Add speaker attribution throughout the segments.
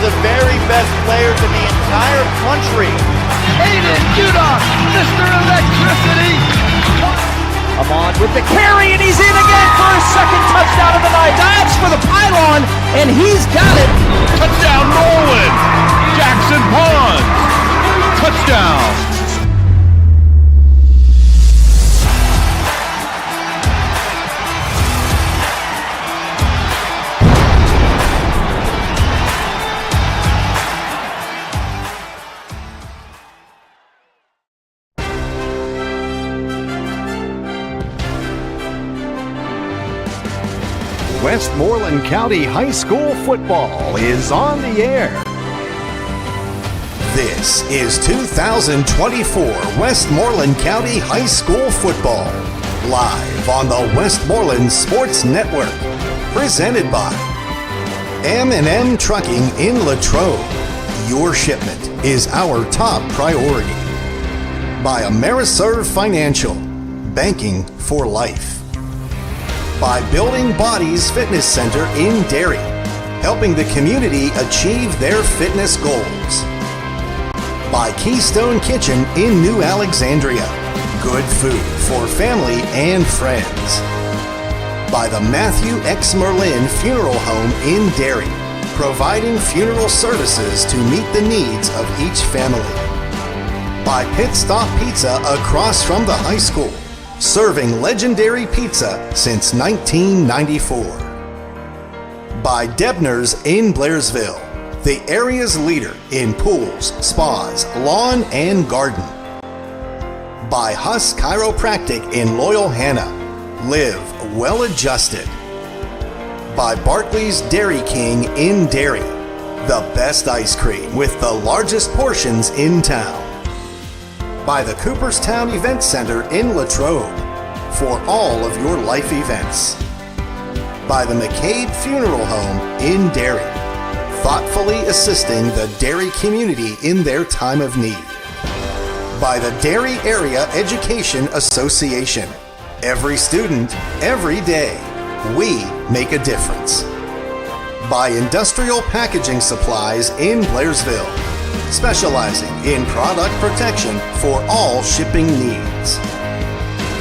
Speaker 1: the very best players in the entire country.
Speaker 2: Aiden Yough, Mr. Electricity.
Speaker 3: Amon with the carry, and he's in again for his second touchdown of the night. Dives for the pylon, and he's got it.
Speaker 4: Touchdown, Norwood. Jackson Pond. Touchdown.
Speaker 5: Westmoreland County High School football is on the air.
Speaker 6: This is 2024 Westmoreland County High School football, live on the Westmoreland Sports Network, presented by M&M Trucking in Latrobe. Your shipment is our top priority. By Ameriserve Financial, banking for life. By Building Bodies Fitness Center in Derry, helping the community achieve their fitness goals. By Keystone Kitchen in New Alexandria, good food for family and friends. By the Matthew X. Merlin Funeral Home in Derry, providing funeral services to meet the needs of each family. By Pit Stop Pizza across from the high school, serving legendary pizza since 1994. By Debner's in Blairsville, the area's leader in pools, spas, lawn, and garden. By Huss Chiropractic in Loyal Hannah, live well adjusted. By Barclays Dairy King in Derry, the best ice cream with the largest portions in town. By the Cooperstown Event Center in Latrobe for all of your life events. By the McCabe Funeral Home in Derry, thoughtfully assisting the Derry community in their time of need. By the Derry Area Education Association. Every student, every day, we make a difference. By Industrial Packaging Supplies in Blairsville, specializing in product protection for all shipping needs.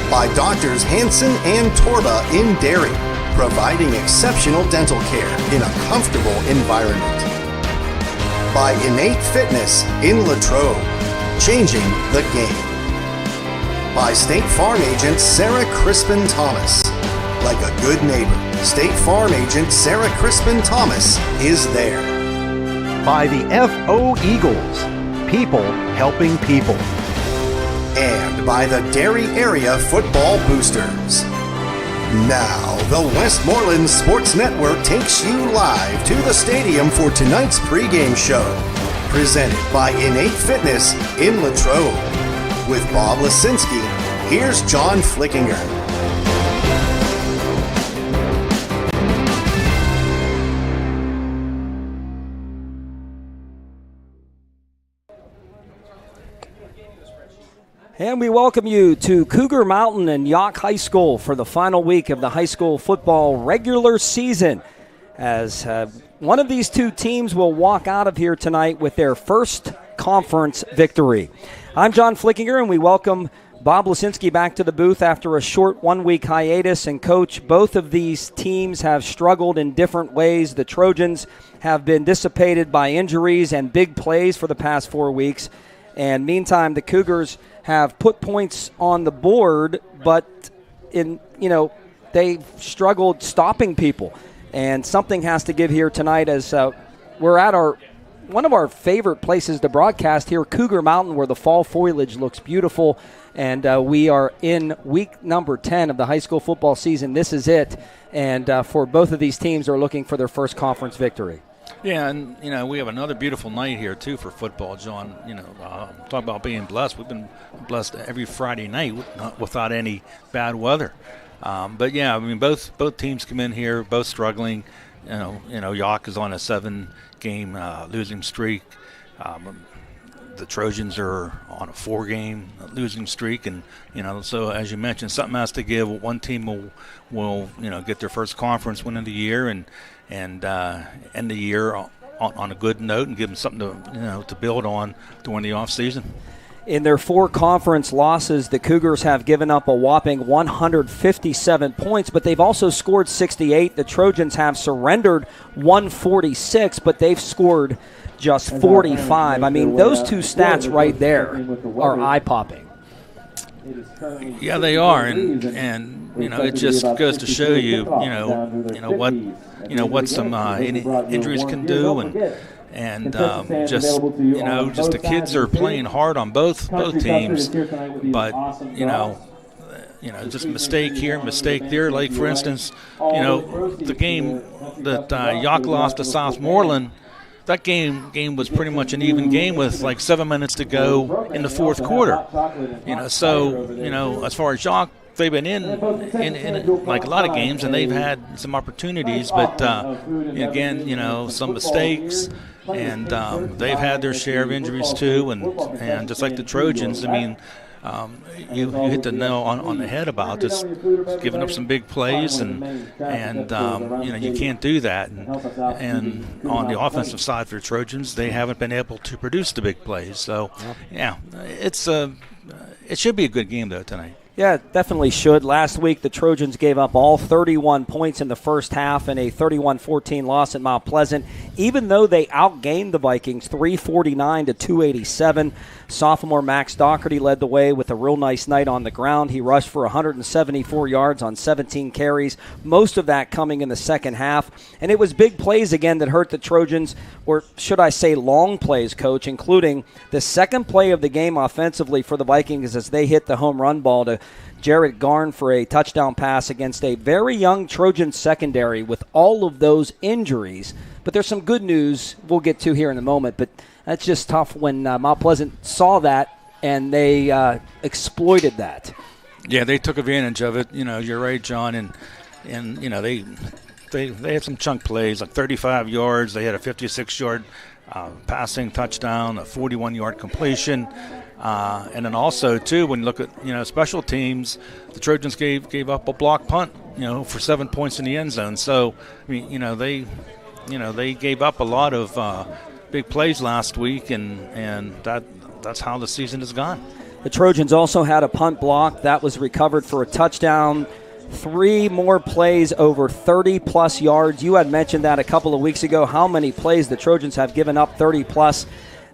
Speaker 6: By Doctors Hansen and Torba in Derry, providing exceptional dental care in a comfortable environment. By Innate Fitness in Latrobe, changing the game. By State Farm Agent Sarah Crispin Thomas. Like a good neighbor, State Farm Agent Sarah Crispin Thomas is there.
Speaker 5: By the FO Eagles, people helping people.
Speaker 6: And by the Derry Area Football Boosters. Now, the Westmoreland Sports Network takes you live to the stadium for tonight's pregame show, presented by Innate Fitness in Latrobe. With Bob Lisinski, here's John Flickinger.
Speaker 3: And we welcome you to Cougar Mountain and Yough High School for the final week of the high school football regular season, as one of these two teams will walk out of here tonight with their first conference victory. I'm John Flickinger, and we welcome Bob Lisinski back to the booth after a short one-week hiatus. And, Coach, both of these teams have struggled in different ways. The Trojans have been dissipated by injuries and big plays for the past 4 weeks. And meantime, the Cougars have put points on the board, but they've struggled stopping people. And something has to give here tonight, as we're at one of our favorite places to broadcast here, Cougar Mountain, where the fall foliage looks beautiful. And we are in week number 10 of the high school football season. This is it. And for both of these teams, are looking for their first conference victory.
Speaker 7: Yeah, and, we have another beautiful night here, too, for football, John. Talk about being blessed. We've been blessed every Friday night without any bad weather. But, yeah, both teams come in here, both struggling. Yough is on a 7-game losing streak. The Trojans are on a 4-game losing streak. And, so as you mentioned, something has to give. One team will get their first conference win of the year and end the year on a good note and give them something to build on during the off season.
Speaker 3: In their 4 conference losses, the Cougars have given up a whopping 157 points, but they've also scored 68. The Trojans have surrendered 146, but they've scored just 45. I mean, those two stats right there are eye-popping.
Speaker 7: Yeah, they are, and it just goes to show you what some injuries can do, and just the kids are playing hard on both teams, but just mistake here, mistake there. Like for instance, the game that Yough lost to Westmoreland. That game was pretty much an even game with like 7 minutes to go in the fourth quarter. So as far as Yough, they've been in like a lot of games, and they've had some opportunities, but again, some mistakes, and they've had their share of injuries too, and just like the Trojans, I mean. You hit the nail on the head about just giving up some big plays, and you can't do that. And on the offensive side for the Trojans, they haven't been able to produce the big plays. So, yeah, it should be a good game though tonight.
Speaker 3: Yeah, it definitely should. Last week, the Trojans gave up all 31 points in the first half in a 31-14 loss at Mount Pleasant, even though they outgained the Vikings 349 to 287. Sophomore Max Doherty led the way with a real nice night on the ground. He rushed for 174 yards on 17 carries, most of that coming in the second half. And it was big plays again that hurt the Trojans, or should I say long plays, Coach, including the second play of the game offensively for the Vikings as they hit the home run ball to Jarrett Garn for a touchdown pass against a very young Trojan secondary with all of those injuries. But there's some good news we'll get to here in a moment. But that's just tough when Mount Pleasant saw that and they exploited that.
Speaker 7: Yeah, they took advantage of it. You're right, John. And they had some chunk plays, like 35 yards. They had a 56-yard passing touchdown, a 41-yard completion. And then also, too, when you look at, special teams, the Trojans gave up a block punt, for 7 points in the end zone. So, I mean, they gave up a lot of big plays last week, and that's how the season has gone.
Speaker 3: The Trojans also had a punt block. That was recovered for a touchdown. 3 more plays over 30-plus yards. You had mentioned that a couple of weeks ago, how many plays the Trojans have given up 30-plus.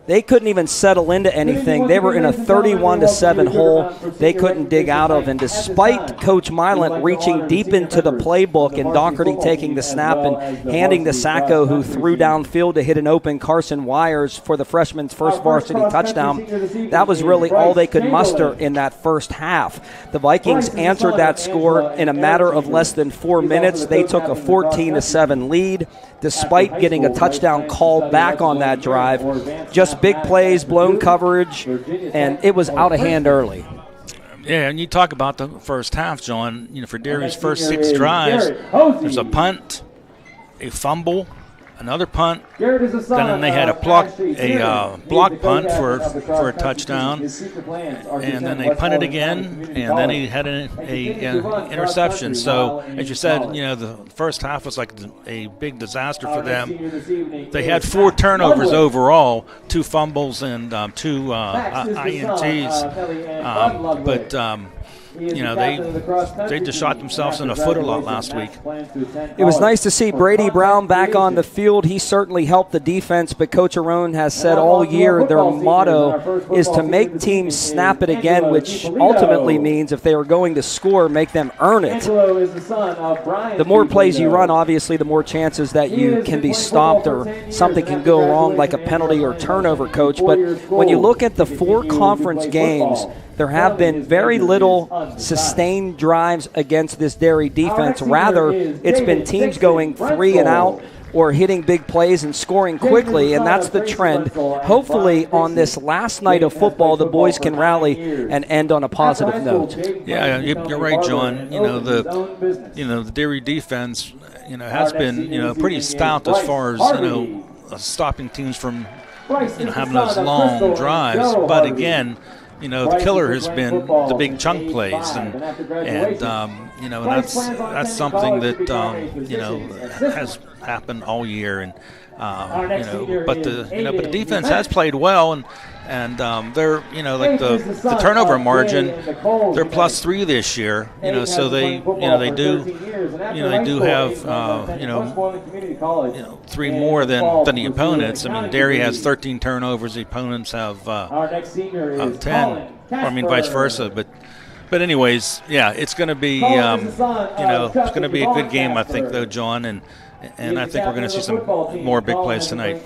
Speaker 3: They couldn't even settle into anything. They were in a 31-7 hole they couldn't dig out of. And despite Coach Milant reaching deep into the playbook and Doherty taking the snap and handing to Sacco, who threw downfield to hit an open Carson Wires for the freshman's first varsity touchdown, that was really all they could muster in that first half. The Vikings answered that score in a matter of less than 4 minutes. They took a 14-7 lead, despite getting a touchdown called back on that drive. Just big plays, blown coverage, and it was out of hand early.
Speaker 7: Yeah, and you talk about the first half, John. For Derry's first 6 drives, there's a punt, a fumble, another punt, then they had a block punt for a touchdown, and then they punted again, and then he had an interception. So, as you said, the first half was like a big disaster for them. They had 4 turnovers overall, 2 fumbles and 2 INTs, but they just shot themselves in the foot a lot last week.
Speaker 3: It was nice to see Brady Brown back on the field. He certainly helped the defense, but Coach Arone has said all year their motto is to make teams snap it again, which ultimately means if they are going to score, make them earn it. The more plays you run, obviously, the more chances that you can be stopped or something can go wrong, like a penalty or turnover, Coach. But when you look at the 4 conference games, there have been very little sustained drives against this Derry defense. Rather, it's been teams going 3 and out or hitting big plays and scoring quickly, and that's the trend. Hopefully, on this last night of football, the boys can rally and end on a positive note.
Speaker 7: Yeah, you're right, John. The Derry defense, has been, pretty stout as far as, stopping teams from, having those long drives. But again, the killer has been the big chunk plays, and that's something that has happened all year, and but the defense has played well, and they're like the turnover margin, they're +3 this year, so they do have 3 more than the opponents. I mean, Derry has 13 turnovers, the opponents have 10. Vice versa, but anyways, yeah, it's going to be it's going to be a good game, I think, though, John, and I think we're going to see some more big plays tonight.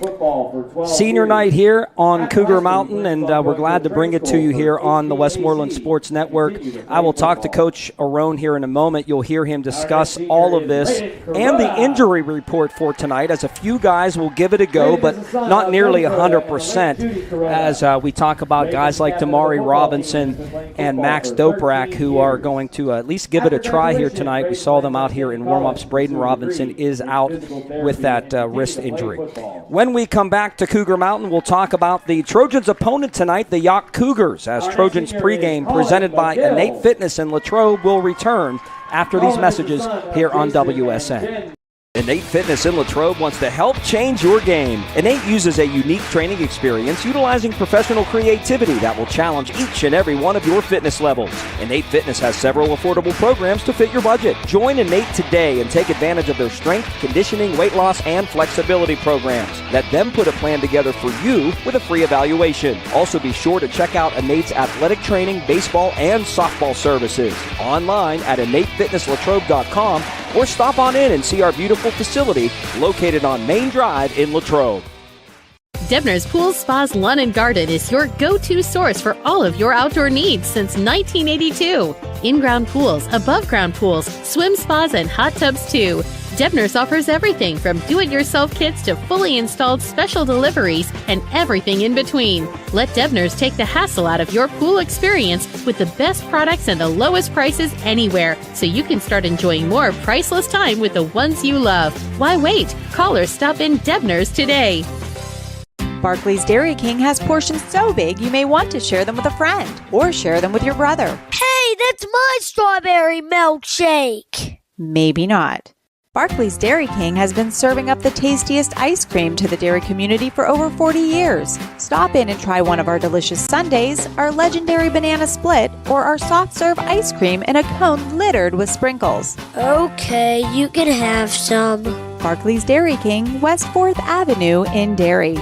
Speaker 3: Senior night here on Cougar Mountain, and we're glad to bring it to you here on the Westmoreland Sports Network. I will talk to Coach Arone here in a moment. You'll hear him discuss all of this and the injury report for tonight, as a few guys will give it a go, but not nearly 100%, as we talk about guys like Damari Robinson and Max Doprak, who are going to at least give it a try here tonight. We saw them out here in warm-ups. Braden Robinson is out with that wrist injury. When we come back to Cougar Mountain, we'll talk about the Trojans' opponent tonight, the Yough Cougars, as Trojans pregame presented by Innate Fitness in Latrobe will return after these messages here on WSN. Innate Fitness in Latrobe wants to help change your game. Innate uses a unique training experience utilizing professional creativity that will challenge each and every one of your fitness levels. Innate Fitness has several affordable programs to fit your budget. Join Innate today and take advantage of their strength, conditioning, weight loss, and flexibility programs. Let them put a plan together for you with a free evaluation. Also be sure to check out Innate's athletic training, baseball, and softball services. Online at InnateFitnessLatrobe.com or stop on in and see our beautiful facility located on Main Drive in Latrobe.
Speaker 8: Debner's Pools, Spas, Lawn and Garden is your go-to source for all of your outdoor needs since 1982. In-ground pools, above-ground pools, swim spas, and hot tubs too. Debner's offers everything from do-it-yourself kits to fully installed special deliveries and everything in between. Let Debner's take the hassle out of your pool experience with the best products and the lowest prices anywhere, so you can start enjoying more priceless time with the ones you love. Why wait? Call or stop in Debner's today.
Speaker 9: Barclays Dairy King has portions so big you may want to share them with a friend or share them with your brother.
Speaker 10: Hey, that's my strawberry milkshake.
Speaker 9: Maybe not. Barclays Dairy King has been serving up the tastiest ice cream to the dairy community for over 40 years. Stop in and try one of our delicious sundaes, our legendary banana split, or our soft serve ice cream in a cone littered with sprinkles.
Speaker 10: Okay, you can have some.
Speaker 9: Barclays Dairy King, West 4th Avenue in Derry.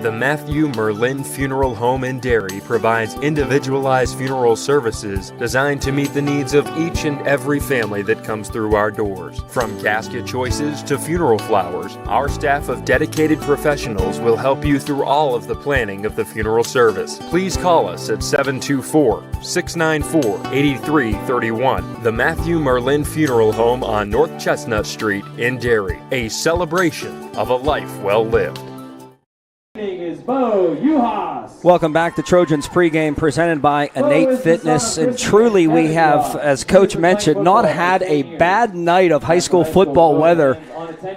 Speaker 11: The Matthew Merlin Funeral Home in Derry provides individualized funeral services designed to meet the needs of each and every family that comes through our doors. From casket choices to funeral flowers, our staff of dedicated professionals will help you through all of the planning of the funeral service. Please call us at 724-694-8331. The Matthew Merlin Funeral Home on North Chestnut Street in Derry. A celebration of a life well lived.
Speaker 3: Welcome back to Trojans Pregame presented by Innate Fitness. And truly we have, as Coach mentioned, not had a bad night of high school football weather.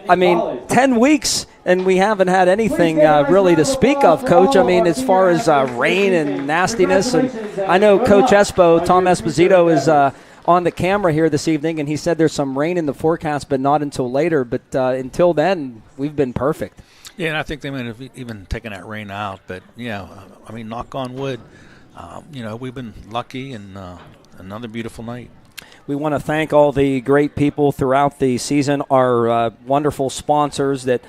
Speaker 3: I mean, 10 weeks and we haven't had anything really to speak of, Coach. I mean, as far as rain and nastiness. And I know Coach Tom Esposito is on the camera here this evening, and he said there's some rain in the forecast, but not until later. But until then, we've been perfect.
Speaker 7: Yeah, and I think they might have even taken that rain out. But, yeah, I mean, knock on wood, we've been lucky, and another beautiful night.
Speaker 3: We want to thank all the great people throughout the season, our wonderful sponsors that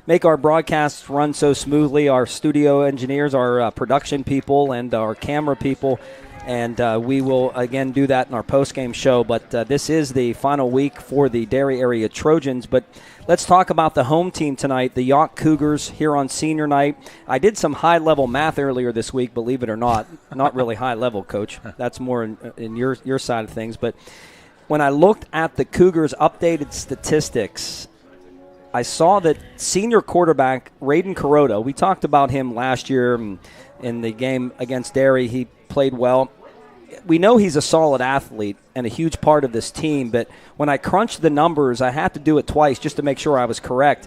Speaker 3: make our broadcasts run so smoothly, our studio engineers, our production people, and our camera people. And we will, again, do that in our postgame show. But this is the final week for the Derry area Trojans. But let's talk about the home team tonight, the Yough Cougars here on senior night. I did some high-level math earlier this week, believe it or not. Not really high-level, Coach. That's more in your side of things. But when I looked at the Cougars' updated statistics, I saw that senior quarterback Raiden Kuroda, we talked about him last year in the game against Derry. He played well. We know he's a solid athlete and a huge part of this team, but when I crunched the numbers, I had to do it twice just to make sure I was correct.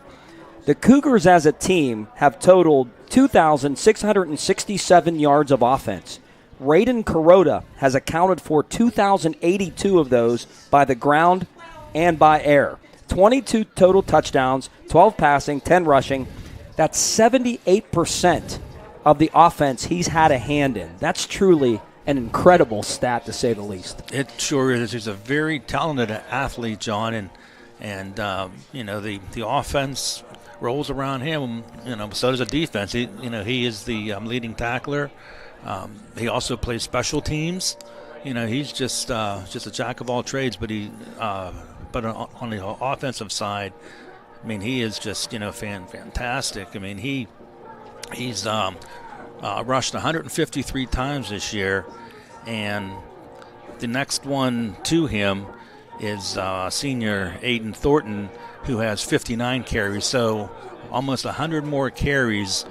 Speaker 3: The Cougars as a team have totaled 2,667 yards of offense. Raiden Kuroda has accounted for 2,082 of those by the ground and by air. 22 total touchdowns, 12 passing, 10 rushing. That's 78% of the offense he's had a hand in. That's truly an incredible stat, to say the least.
Speaker 7: It sure is. He's a very talented athlete, John, and the offense rolls around him. So does the defense. He is the leading tackler. He also plays special teams. He's just a jack of all trades. But on the offensive side, I mean, he is just fantastic. I mean, he's rushed 153 times this year, and the next one to him is senior Aiden Thornton, who has 59 carries. So almost 100 more carries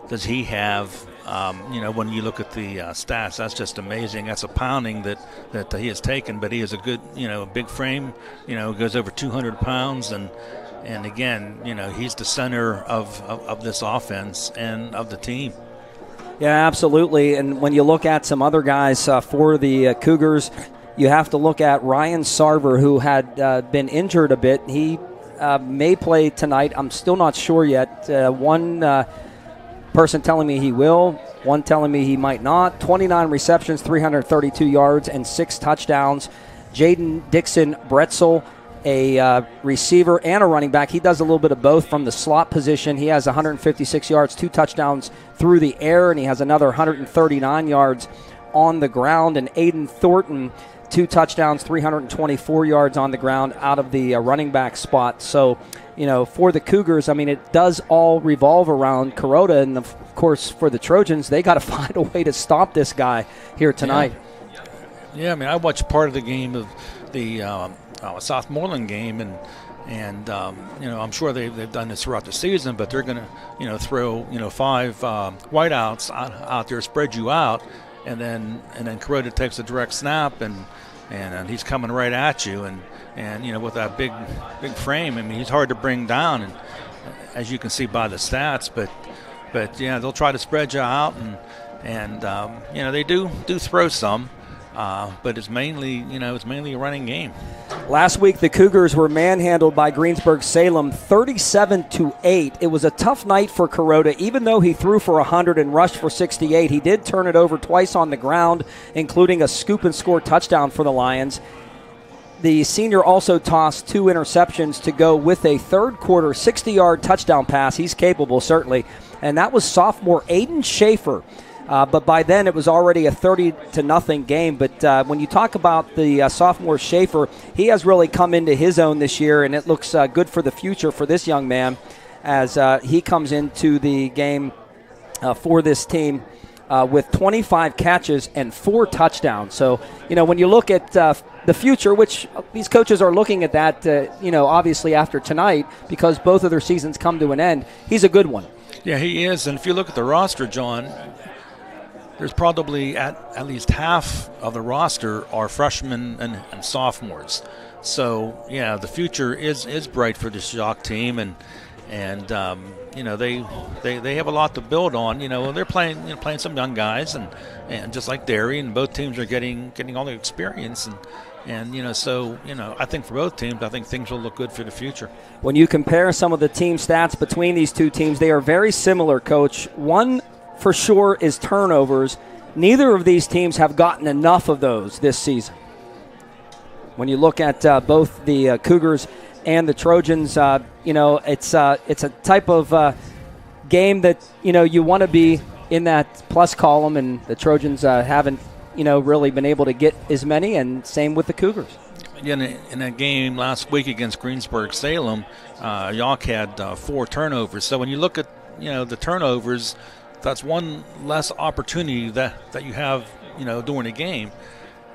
Speaker 7: does he have. When you look at the stats, that's just amazing. That's a pounding that he has taken, but he is a good, big frame, goes over 200 pounds, and again, he's the center of this offense and of the team.
Speaker 3: Yeah, absolutely. And when you look at some other guys for the Cougars, you have to look at Ryan Sarver, who had been injured a bit. He may play tonight. I'm still not sure yet. One person telling me he will, one telling me he might not. 29 receptions, 332 yards, and 6 touchdowns. Jaden Dixon Bretzel, a receiver and a running back. He does a little bit of both from the slot position. He has 156 yards, 2 touchdowns through the air, and he has another 139 yards on the ground. And Aiden Thornton, 2 touchdowns, 324 yards on the ground out of the running back spot. So, for the Cougars, I mean, it does all revolve around Kuroda. And, of course, for the Trojans, they got to find a way to stop this guy here tonight.
Speaker 7: Yeah, I mean, I watched part of the game of the Southmoreland game, and I'm sure they've done this throughout the season, but they're going to throw 5 wideouts out there, spread you out, and then Kuroda takes a direct snap, and he's coming right at you, and with that big frame, I mean, he's hard to bring down, and as you can see by the stats, but yeah, they'll try to spread you out, and they do throw some. But it's mainly a running game.
Speaker 3: Last week, the Cougars were manhandled by Greensburg-Salem 37-8. It was a tough night for Kuroda. Even though he threw for 100 and rushed for 68, he did turn it over twice on the ground, including a scoop and score touchdown for the Lions. The senior also tossed 2 interceptions to go with a third-quarter 60-yard touchdown pass. He's capable, certainly. And that was sophomore Aiden Schaefer. But by then, it was already a 30-0 game. But when you talk about the sophomore Schaefer, he has really come into his own this year, and it looks good for the future for this young man as he comes into the game for this team with 25 catches and 4 touchdowns. So, when you look at the future, which these coaches are looking at that, obviously after tonight, because both of their seasons come to an end, he's a good one.
Speaker 7: Yeah, he is. And if you look at the roster, John, there's probably at least half of the roster are freshmen and sophomores. So, yeah, the future is bright for this Yough team, and they have a lot to build on. They're playing some young guys, and just like Derry, and both teams are getting all the experience, and so I think for both teams, I think things will look good for the future.
Speaker 3: When you compare some of the team stats between these two teams, they are very similar, Coach. One for sure is turnovers. Neither of these teams have gotten enough of those this season. When you look at both the Cougars and the Trojans, it's a type of game that you want to be in that plus column, and the Trojans haven't really been able to get as many, and same with the Cougars.
Speaker 7: Again, in that game last week against Greensburg-Salem, Yough had 4 turnovers. So when you look at the turnovers, that's one less opportunity that you have, during a game.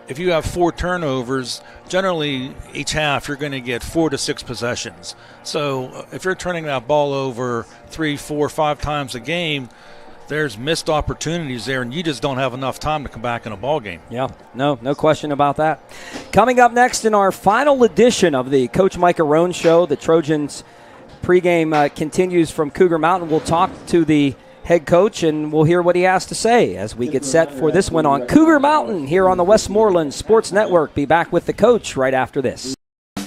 Speaker 7: If you have 4 turnovers, generally each half you're going to get 4 to 6 possessions. So if you're turning that ball over 3, 4, 5 times a game, there's missed opportunities there, and you just don't have enough time to come back in a ball game.
Speaker 3: Yeah, no question about that. Coming up next in our final edition of the Coach Micah Roan Show, the Trojans pregame continues from Cougar Mountain. We'll talk to the head coach, and we'll hear what he has to say as we get set for this one on Cougar Mountain here on the Westmoreland Sports Network. Be back with the coach right after this.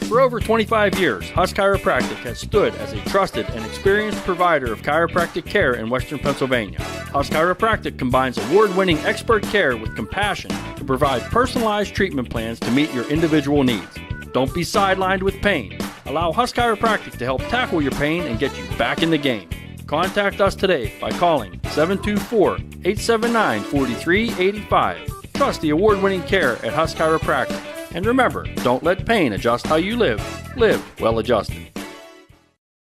Speaker 12: For over 25 years, Huss Chiropractic has stood as a trusted and experienced provider of chiropractic care in Western Pennsylvania. Huss Chiropractic combines award-winning expert care with compassion to provide personalized treatment plans to meet your individual needs. Don't be sidelined with pain. Allow Huss Chiropractic to help tackle your pain and get you back in the game. Contact us today by calling 724-879-4385. Trust the award-winning care at Huss Chiropractic. And remember, don't let pain adjust how you live. Live well adjusted.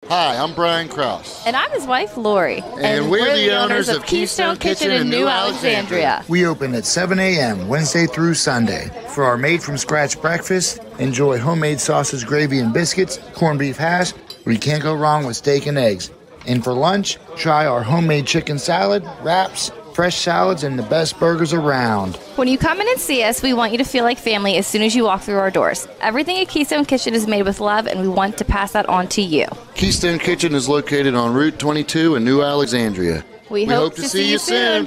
Speaker 13: Hi, I'm Brian Krause.
Speaker 14: And I'm his wife, Lori.
Speaker 13: And we're the owners of Keystone Kitchen in New Alexandria.
Speaker 15: We open at 7 a.m. Wednesday through Sunday. For our made-from-scratch breakfast, enjoy homemade sausage, gravy, and biscuits, corned beef hash, or you can't go wrong with steak and eggs. And for lunch, try our homemade chicken salad, wraps, fresh salads, and the best burgers around.
Speaker 14: When you come in and see us, we want you to feel like family as soon as you walk through our doors. Everything at Keystone Kitchen is made with love, and we want to pass that on to you.
Speaker 13: Keystone Kitchen is located on Route 22 in New Alexandria.
Speaker 14: We hope to see you soon.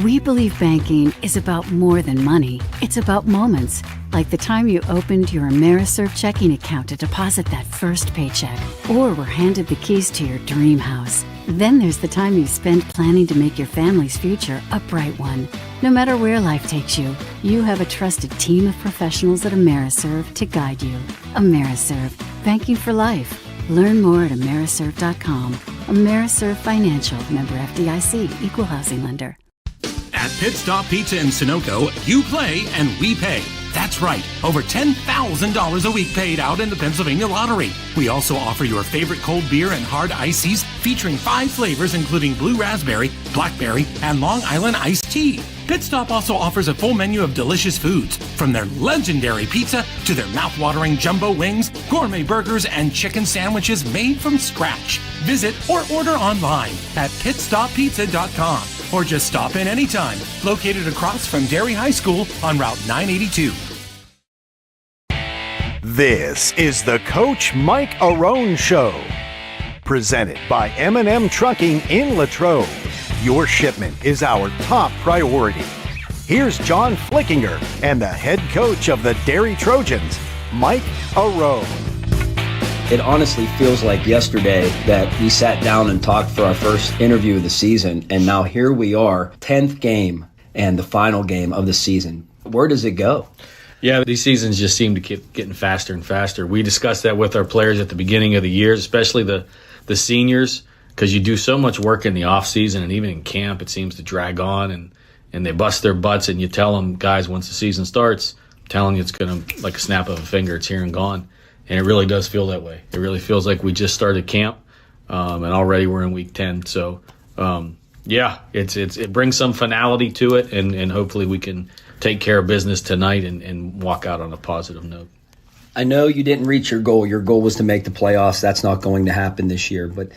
Speaker 16: We believe banking is about more than money. It's about moments, like the time you opened your Ameriserve checking account to deposit that first paycheck, or were handed the keys to your dream house. Then there's the time you spend planning to make your family's future a bright one. No matter where life takes you, you have a trusted team of professionals at Ameriserve to guide you. Ameriserve, banking for life. Learn more at Ameriserve.com. Ameriserve Financial, member FDIC, equal housing lender.
Speaker 17: At Pit Stop Pizza in Sunoco, you play and we pay. That's right, over $10,000 a week paid out in the Pennsylvania Lottery. We also offer your favorite cold beer and hard ices featuring 5 flavors including blue raspberry, blackberry, and Long Island iced tea. Pit Stop also offers a full menu of delicious foods, from their legendary pizza to their mouth-watering jumbo wings, gourmet burgers, and chicken sandwiches made from scratch. Visit or order online at pitstoppizza.com or just stop in anytime. Located across from Derry High School on Route 982.
Speaker 5: This is the Coach Mike Arone Show. Presented by M&M Trucking in Latrobe. Your shipment is our top priority. Here's John Flickinger and the head coach of the Derry Trojans, Mike Arone.
Speaker 3: It honestly feels like yesterday that we sat down and talked for our first interview of the season, and now here we are, 10th game and the final game of the season. Where does it go?
Speaker 18: Yeah, these seasons just seem to keep getting faster and faster. We discussed that with our players at the beginning of the year, especially the seniors, because you do so much work in the off season and even in camp, it seems to drag on, and they bust their butts, and you tell them, guys, once the season starts, I'm telling you, it's going to, like a snap of a finger, it's here and gone. And it really does feel that way. It really feels like we just started camp, and already we're in week 10. So, yeah, it brings some finality to it, and hopefully we can take care of business tonight and walk out on a positive note.
Speaker 3: I know you didn't reach your goal. Your goal was to make the playoffs. That's not going to happen this year. But,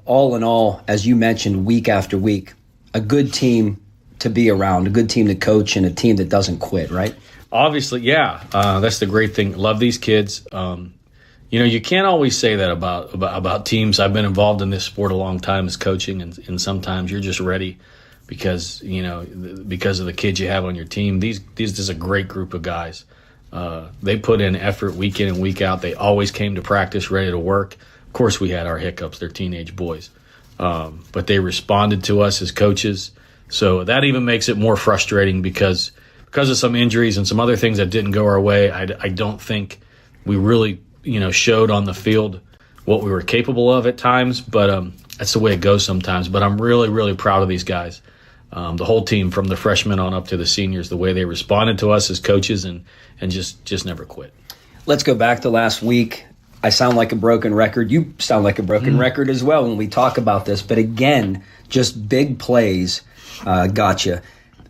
Speaker 3: all in all, as you mentioned, week after week, a good team to be around, a good team to coach, and a team that doesn't quit, right?
Speaker 18: Obviously, yeah. That's the great thing. Love these kids. You can't always say that about teams. I've been involved in this sport a long time as coaching, and sometimes you're just ready because of the kids you have on your team. This is a great group of guys. They put in effort week in and week out. They always came to practice ready to work. Of course, we had our hiccups. They're teenage boys. But they responded to us as coaches. So that even makes it more frustrating because of some injuries and some other things that didn't go our way. I don't think we really, showed on the field what we were capable of at times. But that's the way it goes sometimes. But I'm really, really proud of these guys. The whole team, from the freshmen on up to the seniors, the way they responded to us as coaches and just never quit.
Speaker 3: Let's go back to last week. I sound like a broken record. You sound like a broken record as well when we talk about this. But again, just big plays got you.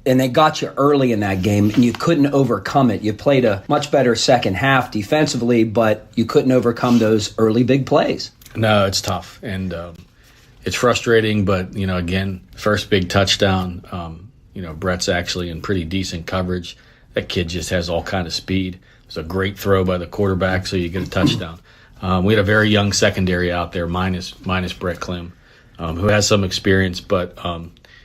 Speaker 3: And they got you early in that game, and you couldn't overcome it. You played a much better second half defensively, but you couldn't overcome those early big plays.
Speaker 18: No, it's tough. And it's frustrating, but, again, first big touchdown, Brett's actually in pretty decent coverage. That kid just has all kind of speed. It was a great throw by the quarterback, so you get a touchdown. We had a very young secondary out there, minus Brett Klim, who has some experience, but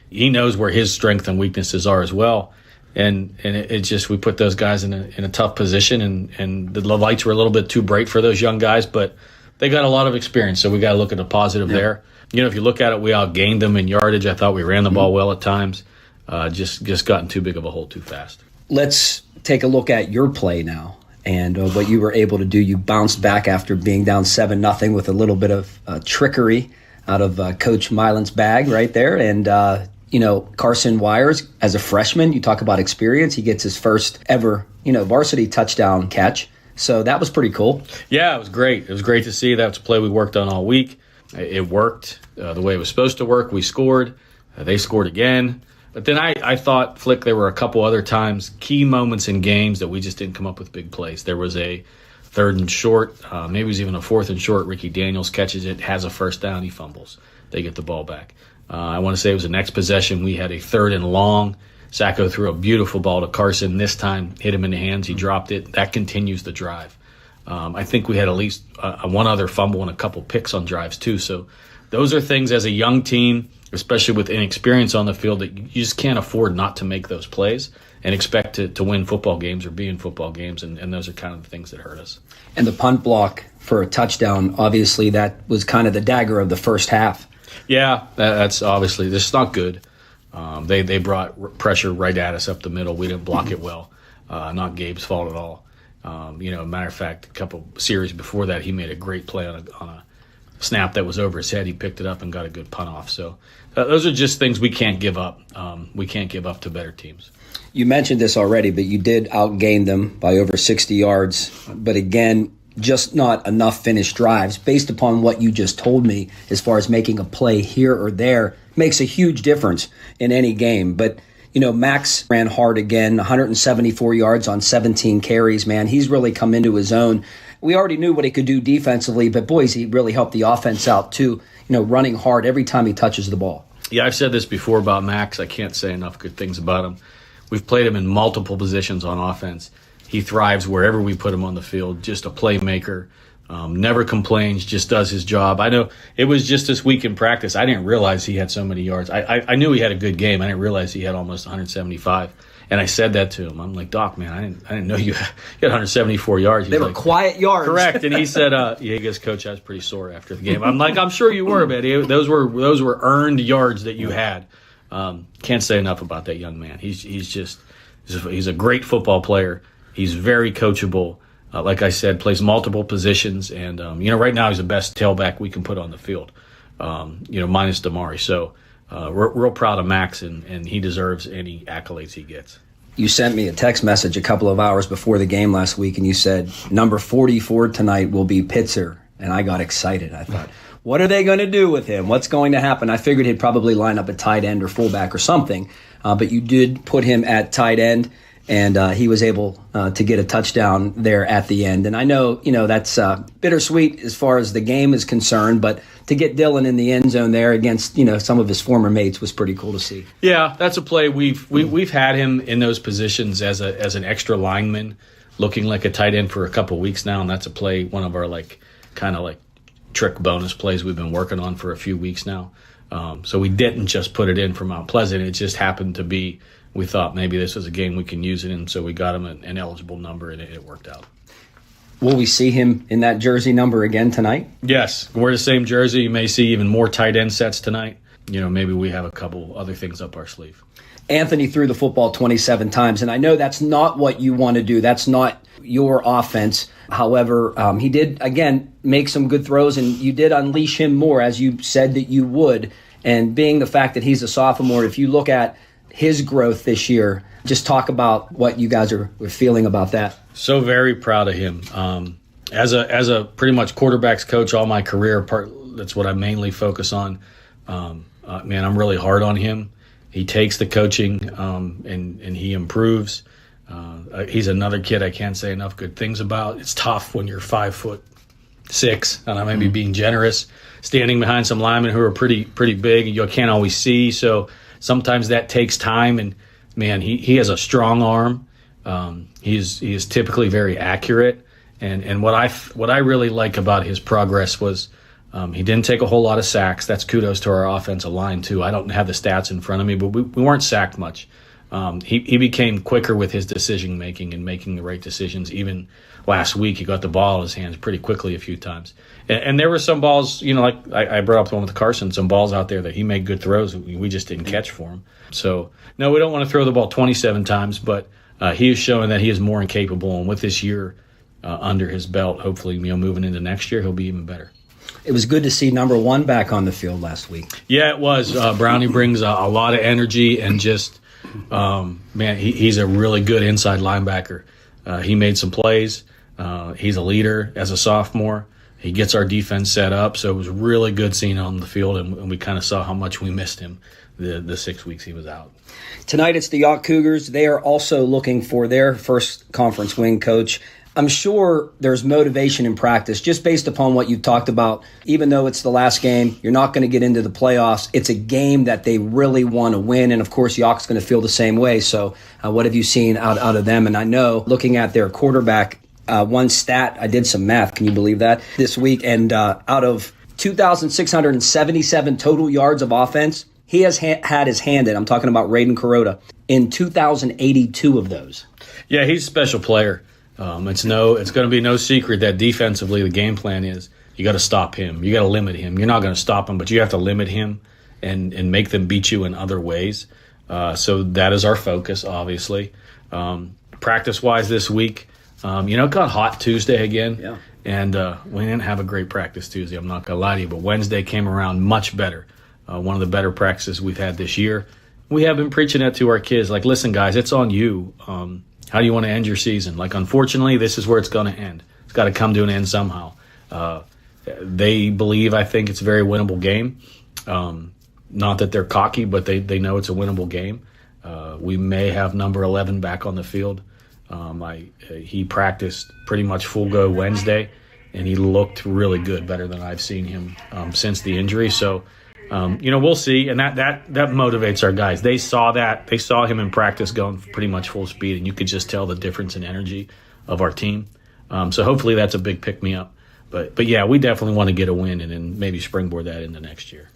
Speaker 18: he knows where his strengths and weaknesses are as well. And it just, we put those guys in a tough position, and the lights were a little bit too bright for those young guys, but they got a lot of experience, so we got to look at the positive there. If you look at it, we outgained them in yardage. I thought we ran the ball well at times. Just gotten too big of a hole too fast.
Speaker 3: Let's take a look at your play now and what you were able to do. You bounced back after being down 7-0 with a little bit of trickery out of Coach Milan's bag right there. And, Carson Wires, as a freshman, you talk about experience. He gets his first ever, varsity touchdown catch. So that was pretty cool.
Speaker 18: Yeah, it was great. It was great to see. That was a play we worked on all week. It worked the way it was supposed to work. We scored. They scored again. But then I thought, Flick, there were a couple other times, key moments in games that we just didn't come up with big plays. There was a 3rd and short, maybe it was even a 4th and short. Ricky Daniels catches it, has a first down, he fumbles. They get the ball back. I want to say it was the next possession. We had a 3rd and long. Sacco threw a beautiful ball to Carson. This time, hit him in the hands. He dropped it. That continues the drive. I think we had at least one other fumble and a couple picks on drives too. So those are things as a young team, especially with inexperience on the field, that you just can't afford not to make those plays and expect to win football games or be in football games. And those are kind of the things that hurt us.
Speaker 3: And the punt block for a touchdown, obviously that was kind of the dagger of the first half.
Speaker 18: Yeah, that's obviously, this is not good. They brought pressure right at us up the middle. We didn't block it well. Not Gabe's fault at all. Matter of fact, a couple series before that, he made a great play on a snap that was over his head. He picked it up and got a good punt off. So those are just things we can't give up. We can't give up to better teams.
Speaker 3: You mentioned this already, but you did outgain them by over 60 yards. But again, just not enough finished drives. Based upon what you just told me, as far as making a play here or there, makes a huge difference in any game. But Max ran hard again, 174 yards on 17 carries, man. He's really come into his own. We already knew what he could do defensively, but boys, he really helped the offense out too, running hard every time he touches the ball.
Speaker 18: Yeah, I've said this before about Max. I can't say enough good things about him. We've played him in multiple positions on offense. He thrives wherever we put him on the field, just a playmaker. Never complains, just does his job. I know it was just this week in practice. I didn't realize he had so many yards. I knew he had a good game. I didn't realize he had almost 175. And I said that to him. I'm like, Doc, man, I didn't know you had 174 yards.
Speaker 3: They were quiet yards.
Speaker 18: Correct. And he said, he goes, Coach, I was pretty sore after the game. I'm like, I'm sure you were, man. Those were earned yards that you had. Can't say enough about that young man. He's a great football player. He's very coachable. Like I said, plays multiple positions. And, right now he's the best tailback we can put on the field, minus Damari. So we're real proud of Max, and he deserves any accolades he gets.
Speaker 3: You sent me a text message a couple of hours before the game last week, and you said, number 44 tonight will be Pitzer. And I got excited. I thought, what are they going to do with him? What's going to happen? I figured he'd probably line up at tight end or fullback or something. But you did put him at tight end. And he was able to get a touchdown there at the end. And I know, that's bittersweet as far as the game is concerned, but to get Dylan in the end zone there against, some of his former mates was pretty cool to see.
Speaker 18: Yeah, that's a play. We've had him in those positions as an extra lineman, looking like a tight end for a couple weeks now, and that's a play, one of our kind of trick bonus plays we've been working on for a few weeks now. So we didn't just put it in for Mount Pleasant. It just happened to be, we thought maybe this was a game we can use it in, so we got him an eligible number, and it worked out.
Speaker 3: Will we see him in that jersey number again tonight?
Speaker 18: Yes, we're the same jersey. You may see even more tight end sets tonight. Maybe we have a couple other things up our sleeve.
Speaker 3: Anthony threw the football 27 times, and I know that's not what you want to do. That's not your offense. However, he did, again, make some good throws, and you did unleash him more, as you said that you would. And being the fact that he's a sophomore, if you look at his growth this year, just talk about what you guys are feeling about that.
Speaker 18: So very proud of him. As a pretty much quarterbacks coach all my career, that's what I mainly focus on. Man, I'm really hard on him. He takes the coaching and he improves. He's another kid I can't say enough good things about. It's tough when you're 5'6", and I may be being generous, standing behind some linemen who are pretty big and you can't always see. So sometimes that takes time, and man, he has a strong arm. He is typically very accurate, and what I really like about his progress was he didn't take a whole lot of sacks. That's kudos to our offensive line too. I don't have the stats in front of me, but we weren't sacked much. He became quicker with his decision making and making the right decisions. Even last week, he got the ball in his hands pretty quickly a few times. And there were some balls, like I brought up the one with Carson, some balls out there that he made good throws. We just didn't catch for him. So, no, we don't want to throw the ball 27 times, but he is showing that he is more incapable. And with this year under his belt, hopefully, moving into next year, he'll be even better.
Speaker 3: It was good to see number 1 back on the field last week.
Speaker 18: Yeah, it was. Brownie brings a lot of energy and just, he's a really good inside linebacker. He made some plays. He's a leader as a sophomore. He gets our defense set up, so it was really good seeing him on the field, and we kind of saw how much we missed him the 6 weeks he was out.
Speaker 3: Tonight it's the Yough Cougars. They are also looking for their first conference win, Coach. I'm sure there's motivation in practice just based upon what you've talked about. Even though it's the last game, you're not going to get into the playoffs. It's a game that they really want to win, and of course Yauch's going to feel the same way. So what have you seen out of them? And I know, looking at their quarterback, one stat, I did some math, can you believe that, this week, and out of 2,677 total yards of offense, he has had his hand in, I'm talking about Raiden Kuroda, in 2,082 of those.
Speaker 18: Yeah, he's a special player. It's going to be no secret that defensively the game plan is you got to stop him. You got to limit him. You're not going to stop him, but you have to limit him and make them beat you in other ways. So that is our focus, obviously. Practice-wise this week, it got hot Tuesday again.
Speaker 3: Yeah.
Speaker 18: And we didn't have a great practice Tuesday, I'm not going to lie to you, but Wednesday came around much better. One of the better practices we've had this year. We have been preaching that to our kids, like, listen, guys, it's on you. How do you want to end your season? Like, unfortunately, this is where it's going to end. It's got to come to an end somehow. They believe, I think, it's a very winnable game. Not that they're cocky, but they know it's a winnable game. We may have number 11 back on the field. He practiced pretty much full go Wednesday, and he looked really good, better than I've seen him since the injury. So, we'll see, and that motivates our guys. They saw that. They saw him in practice going pretty much full speed, and you could just tell the difference in energy of our team. So hopefully that's a big pick-me-up. But yeah, we definitely want to get a win and then maybe springboard that into next year.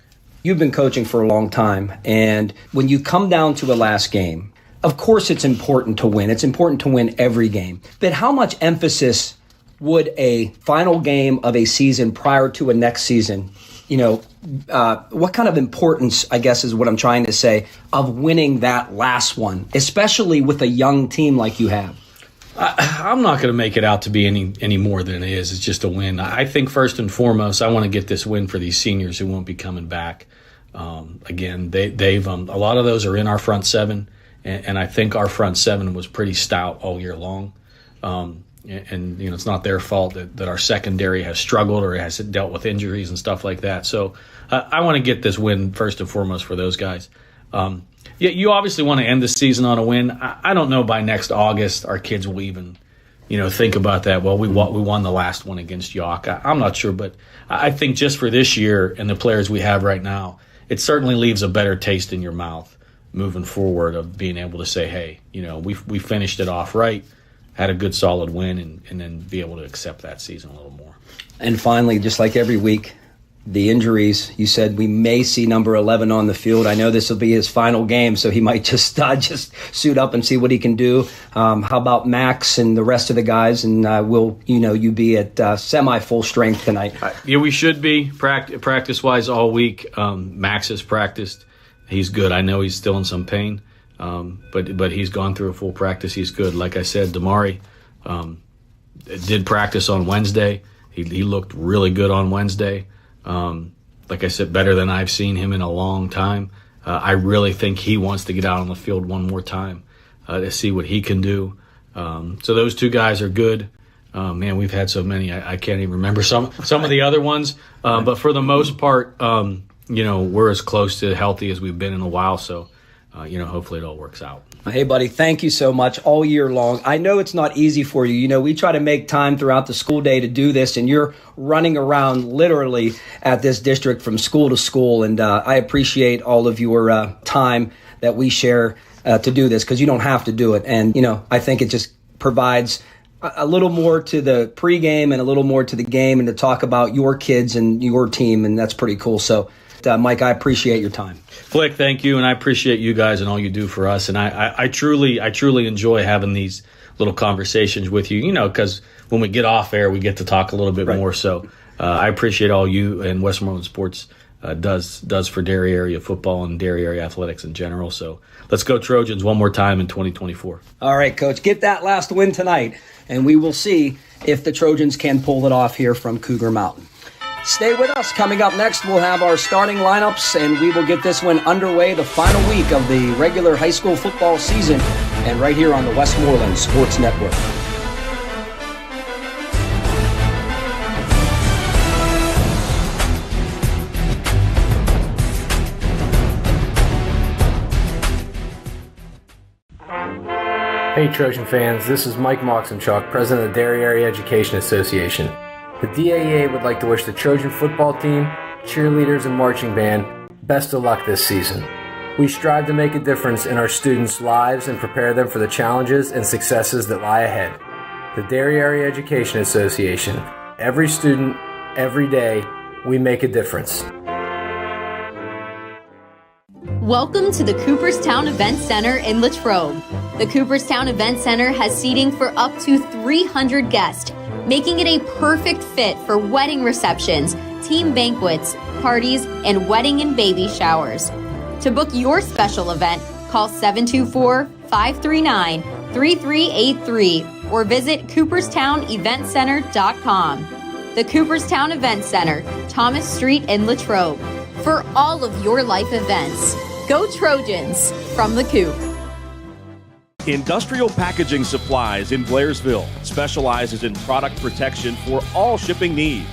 Speaker 3: You've been coaching for a long time, and when you come down to a last game, of course it's important to win. It's important to win every game. But how much emphasis would a final game of a season prior to a next season, what kind of importance, I guess is what I'm trying to say, of winning that last one, especially with a young team like you have?
Speaker 18: I'm not going to make it out to be any more than it is. It's just a win. I think first and foremost, I want to get this win for these seniors who won't be coming back. Again, they've a lot of those are in our front seven, and I think our front seven was pretty stout all year long. And it's not their fault that our secondary has struggled or has dealt with injuries and stuff like that. So I want to get this win first and foremost for those guys. You obviously want to end the season on a win. I don't know by next August our kids will even, think about that. Well, we won the last one against Yough. I'm not sure, but I think just for this year and the players we have right now, it certainly leaves a better taste in your mouth moving forward of being able to say, hey, we finished it off right. Had a good solid win and then be able to accept that season a little more.
Speaker 3: And finally, just like every week, the injuries. You said we may see number 11 on the field. I know this will be his final game, so he might just suit up and see what he can do. How about Max and the rest of the guys? And will you be at semi-full strength tonight?
Speaker 18: Yeah, we should be practice-wise all week. Max has practiced. He's good. I know he's still in some pain. But he's gone through a full practice. He's good. Like I said, Damari did practice on Wednesday. He looked really good on Wednesday. Like I said, better than I've seen him in a long time. I really think he wants to get out on the field one more time to see what he can do. So those two guys are good. Man, we've had so many. I can't even remember some of the other ones. But for the most part, we're as close to healthy as we've been in a while. So. Hopefully it all works out.
Speaker 3: Hey, buddy, thank you so much all year long. I know it's not easy for you. We try to make time throughout the school day to do this, and you're running around literally at this district from school to school, and I appreciate all of your time that we share to do this because you don't have to do it. And, I think it just provides a little more to the pregame and a little more to the game and to talk about your kids and your team, and that's pretty cool. So But, Mike, I appreciate your time.
Speaker 18: Flick, thank you, and I appreciate you guys and all you do for us. And I truly enjoy having these little conversations with you, because when we get off air, we get to talk a little bit more. So I appreciate all you and Westmoreland Sports does for Derry area football and Derry area athletics in general. So let's go Trojans one more time in 2024.
Speaker 3: All right, Coach, get that last win tonight, and we will see if the Trojans can pull it off here from Cougar Mountain. Stay with us. Coming up next, we'll have our starting lineups, and we will get this one underway, the final week of the regular high school football season, and right here on the Westmoreland Sports Network.
Speaker 19: Hey Trojan fans, this is Mike Moxenchuk, President of the Derry Area Education Association. The DAEA would like to wish the Trojan football team, cheerleaders, and marching band best of luck this season. We strive to make a difference in our students' lives and prepare them for the challenges and successes that lie ahead. The Derry Area Education Association. Every student, every day, we make a difference.
Speaker 20: Welcome to the Cooperstown Event Center in Latrobe. The Cooperstown Event Center has seating for up to 300 guests, making it a perfect fit for wedding receptions, team banquets, parties, and wedding and baby showers. To book your special event, call 724-539-3383 or visit CooperstownEventCenter.com. The Cooperstown Event Center, Thomas Street in Latrobe. For all of your life events, go Trojans from the Coop.
Speaker 21: Industrial Packaging Supplies in Blairsville specializes in product protection for all shipping needs.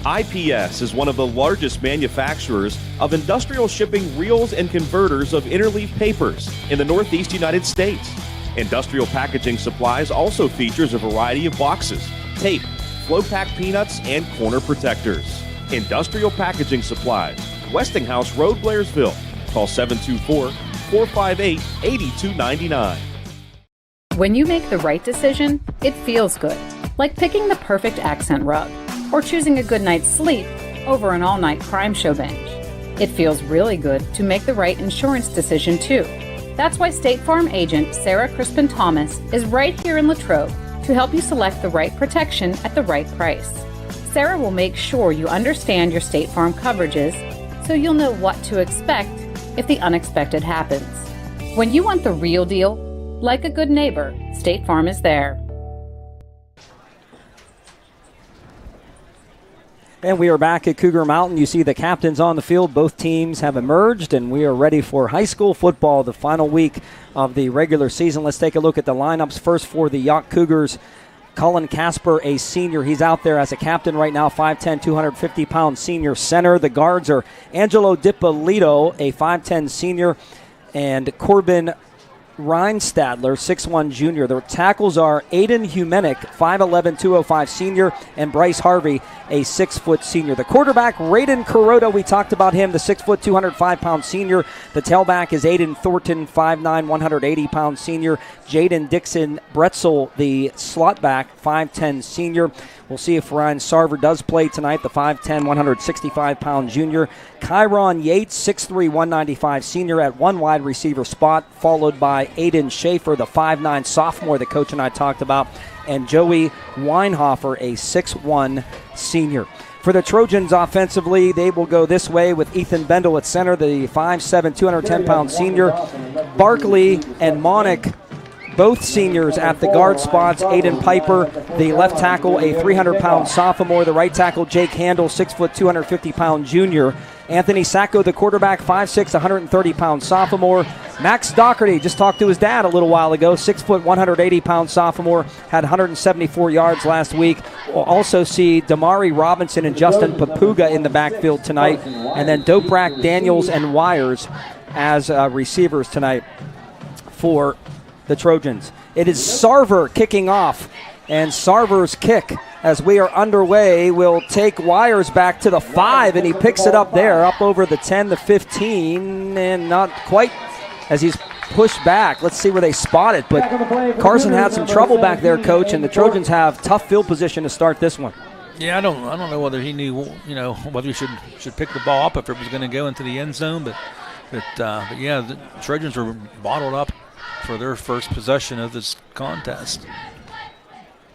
Speaker 21: IPS is one of the largest manufacturers of industrial shipping reels and converters of interleaf papers in the Northeast United States. Industrial Packaging Supplies also features a variety of boxes, tape, flow pack peanuts, and corner protectors. Industrial Packaging Supplies, Westinghouse Road, Blairsville. Call 724-458-8299.
Speaker 22: When you make the right decision, it feels good. Like picking the perfect accent rug or choosing a good night's sleep over an all-night crime show binge. It feels really good to make the right insurance decision, too. That's why State Farm agent Sarah Crispin-Thomas is right here in Latrobe to help you select the right protection at the right price. Sarah will make sure you understand your State Farm coverages so you'll know what to expect if the unexpected happens. When you want the real deal, like a good neighbor, State Farm is there.
Speaker 3: And we are back at Cougar Mountain. You see the captains on the field. Both teams have emerged, and we are ready for high school football, the final week of the regular season. Let's take a look at the lineups. First for the Yough Cougars, Cullen Casper, a senior. He's out there as a captain right now, 5'10", 250-pound senior center. The guards are Angelo DiPolito, a 5'10 senior, and Corbin Reinstadler, 6'1 junior. The tackles are Aiden Humenick, 5'11", 205 senior, and Bryce Harvey, a 6-foot senior. The quarterback, Raiden Kuroda, we talked about him, the 6', 205-pound senior. The tailback is Aiden Thornton, 5'9", 180-pound senior. Jaden Dixon Bretzel, the slot back, 5'10 senior. We'll see if Ryan Sarver does play tonight, the 5'10", 165-pound junior. Kyron Yates, 6'3", 195 senior at one wide receiver spot, followed by Aiden Schaefer, the 5'9 sophomore the coach and I talked about, and Joey Weinhofer, a 6'1 senior. For the Trojans offensively, they will go this way with Ethan Bendel at center, the 5'7", 210-pound senior. Barkley and Monick, both seniors at the guard spots. Aiden Piper, the left tackle, a 300-pound sophomore. The right tackle, Jake Handel, 6', 250-pound junior. Anthony Sacco, the quarterback, 5'6", 130-pound sophomore. Max Doherty, just talked to his dad a little while ago, 6', 180-pound sophomore, had 174 yards last week. We'll also see Damari Robinson and Justin Papuga in the backfield tonight. And then Doprak, Daniels, and Wires as receivers tonight for the Trojans. It is Sarver kicking off, and Sarver's kick, as we are underway, will take Wires back to the 5, and he picks it up there, up over the 10, the 15, and not quite as he's pushed back. Let's see where they spot it, but Carson had some trouble back there, Coach, and the Trojans have tough field position to start this one.
Speaker 7: Yeah, I don't know whether he knew, whether he should pick the ball up if it was going to go into the end zone, but yeah, the Trojans were bottled up for their first possession of this contest.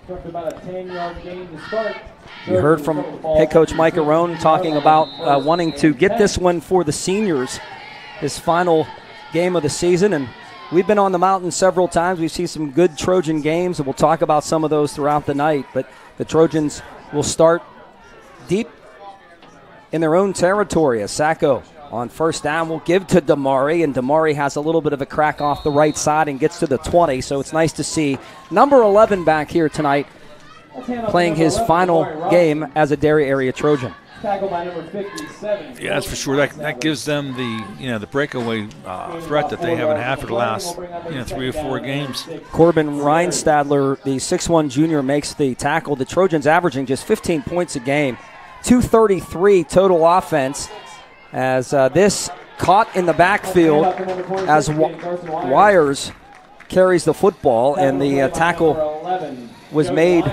Speaker 3: About a 10-yard gain to start. You heard from head coach Mike Arone talking about wanting to get this one for the seniors, his final game of the season. And we've been on the mountain several times. We've seen some good Trojan games, and we'll talk about some of those throughout the night. But the Trojans will start deep in their own territory as Sacco on first down will give to Damari, and Damari has a little bit of a crack off the right side and gets to the 20, so it's nice to see number 11 back here tonight playing his final game as a Derry area Trojan.
Speaker 4: Tackled by number 57.
Speaker 7: Yeah, that's for sure. That gives them the breakaway threat that they haven't had for the last 3 or 4 games.
Speaker 3: Corbin Reinstadler, the 6'1 junior, makes the tackle. The Trojans averaging just 15 points a game, 233 total offense. As this caught in the backfield as Wires carries the football, and the tackle was made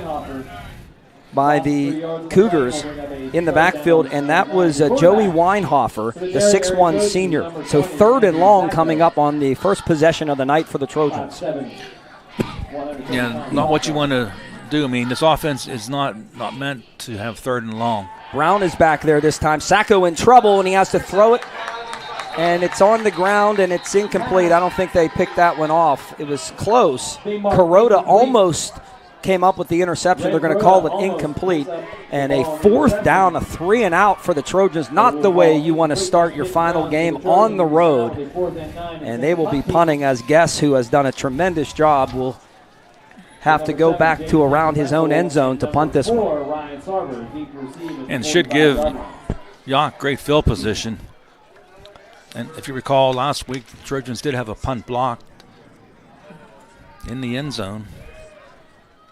Speaker 3: by the Cougars in the backfield, and that was Joey Weinhofer, the 6'1 senior. So 3rd and long coming up on the first possession of the night for the Trojans.
Speaker 7: Yeah, not what you want to do. I mean, this offense is not meant to have 3rd and long.
Speaker 3: Brown is back there this time. Sacco in trouble, and he has to throw it. And it's on the ground, and it's incomplete. I don't think they picked that one off. It was close. Kuroda almost came up with the interception. They're going to call it incomplete. And a 4th down, a 3-and-out for the Trojans. Not the way you want to start your final game on the road. And they will be punting, as Guess, who has done a tremendous job, will have to go back to around his own end zone to punt this one.
Speaker 7: And should give Yough great field position. And if you recall, last week the Trojans did have a punt blocked in the end zone.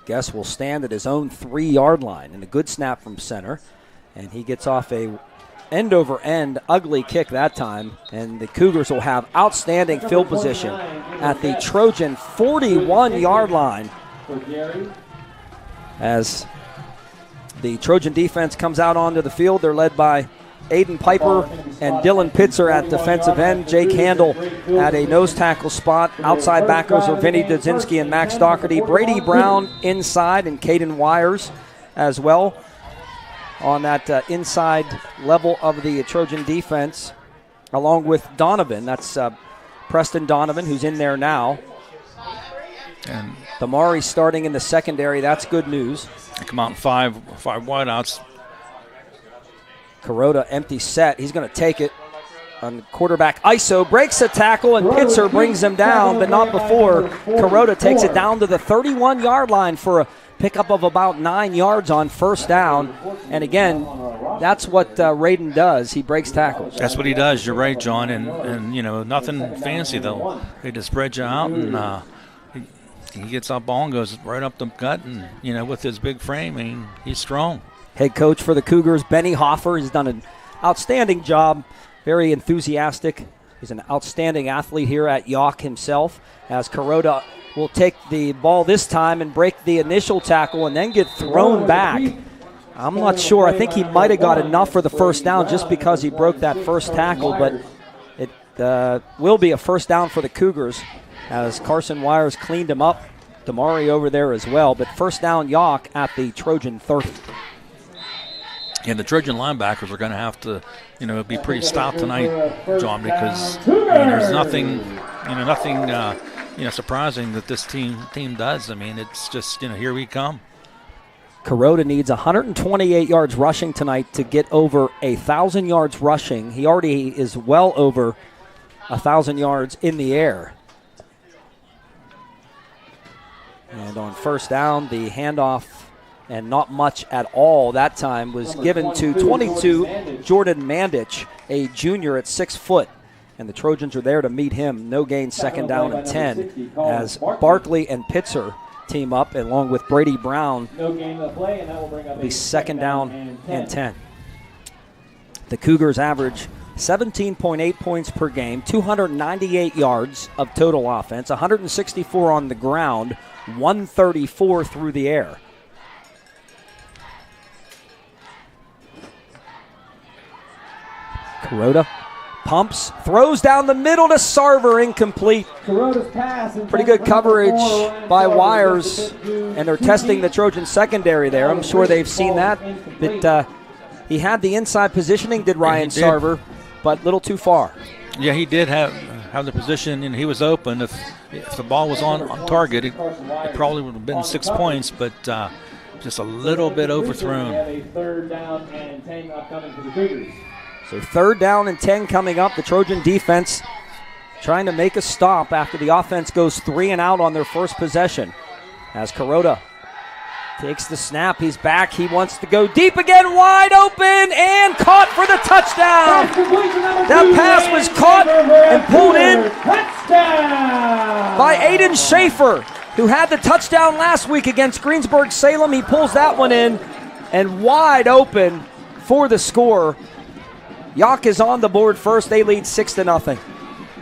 Speaker 3: Guess will stand at his own 3-yard line, and a good snap from center. And he gets off a end-over-end ugly kick that time. And the Cougars will have outstanding field position at the Trojan 41-yard line, as the Trojan defense comes out onto the field. They're led by Aiden Piper and Dylan Pitzer at defensive end. Jake Handel at a nose tackle spot. Outside backers are Vinny Dudzinski and Max Doherty. Brady Brown inside, and Caden Wires as well on that inside level of the Trojan defense, along with Donovan. That's Preston Donovan, who's in there now.
Speaker 7: And
Speaker 3: Damari starting in the secondary. That's good news.
Speaker 7: They come out in five wideouts.
Speaker 3: Kuroda empty set. He's going to take it on quarterback. ISO breaks a tackle, and Pitzer brings him down, but not before. Kuroda takes it down to the 31-yard line for a pickup of about 9 yards on first down. And again, that's what Radin does. He breaks tackles.
Speaker 7: That's what he does. You're right, John. And nothing fancy, though. They just spread you out, and he gets up ball and goes right up the gut, and, with his big frame, he's strong.
Speaker 3: Head coach for the Cougars, Benny Hoffer, has done an outstanding job, very enthusiastic. He's an outstanding athlete here at Yough himself, as Kuroda will take the ball this time and break the initial tackle and then get thrown back. I'm not sure. I think he might have got enough for the first down just because he broke that first tackle, but it will be a first down for the Cougars, as Carson Wires cleaned him up. Damari over there as well, but first down Yough at the Trojan 30.
Speaker 7: And the Trojan linebackers are going to have to, be pretty stout tonight, John, because there's nothing surprising that this team does. I mean, it's just, here we come.
Speaker 3: Kuroda needs 128 yards rushing tonight to get over 1,000 yards rushing. He already is well over 1,000 yards in the air. And on first down, the handoff, and not much at all that time, was given to 22 Jordan Mandich, a junior at 6 foot. And the Trojans are there to meet him. No gain, second down and 10, as Barkley and Pitzer team up, along with Brady Brown. Be second down and 10. The Cougars average 17.8 points per game, 298 yards of total offense, 164 on the ground, 134 through the air. Kuroda pumps, throws down the middle to Sarver, incomplete. Pretty good coverage by Wires, and they're testing the Trojan secondary there. I'm sure they've seen that. But he had the inside positioning, did Ryan Sarver, but a little too far.
Speaker 7: Yeah, he did have the position, and he was open. If the ball was on target, it probably would have been 6 points, but just a little bit overthrown.
Speaker 3: So 3rd down and 10 coming up. The Trojan defense trying to make a stop after the offense goes 3 and out on their first possession. As Kuroda takes the snap, he's back. He wants to go deep again, wide open, and caught for the touchdown. That pass was caught and pulled in by Aiden Schaefer, who had the touchdown last week against Greensburg-Salem. He pulls that one in, and wide open for the score. Yough is on the board first. They lead 6-0.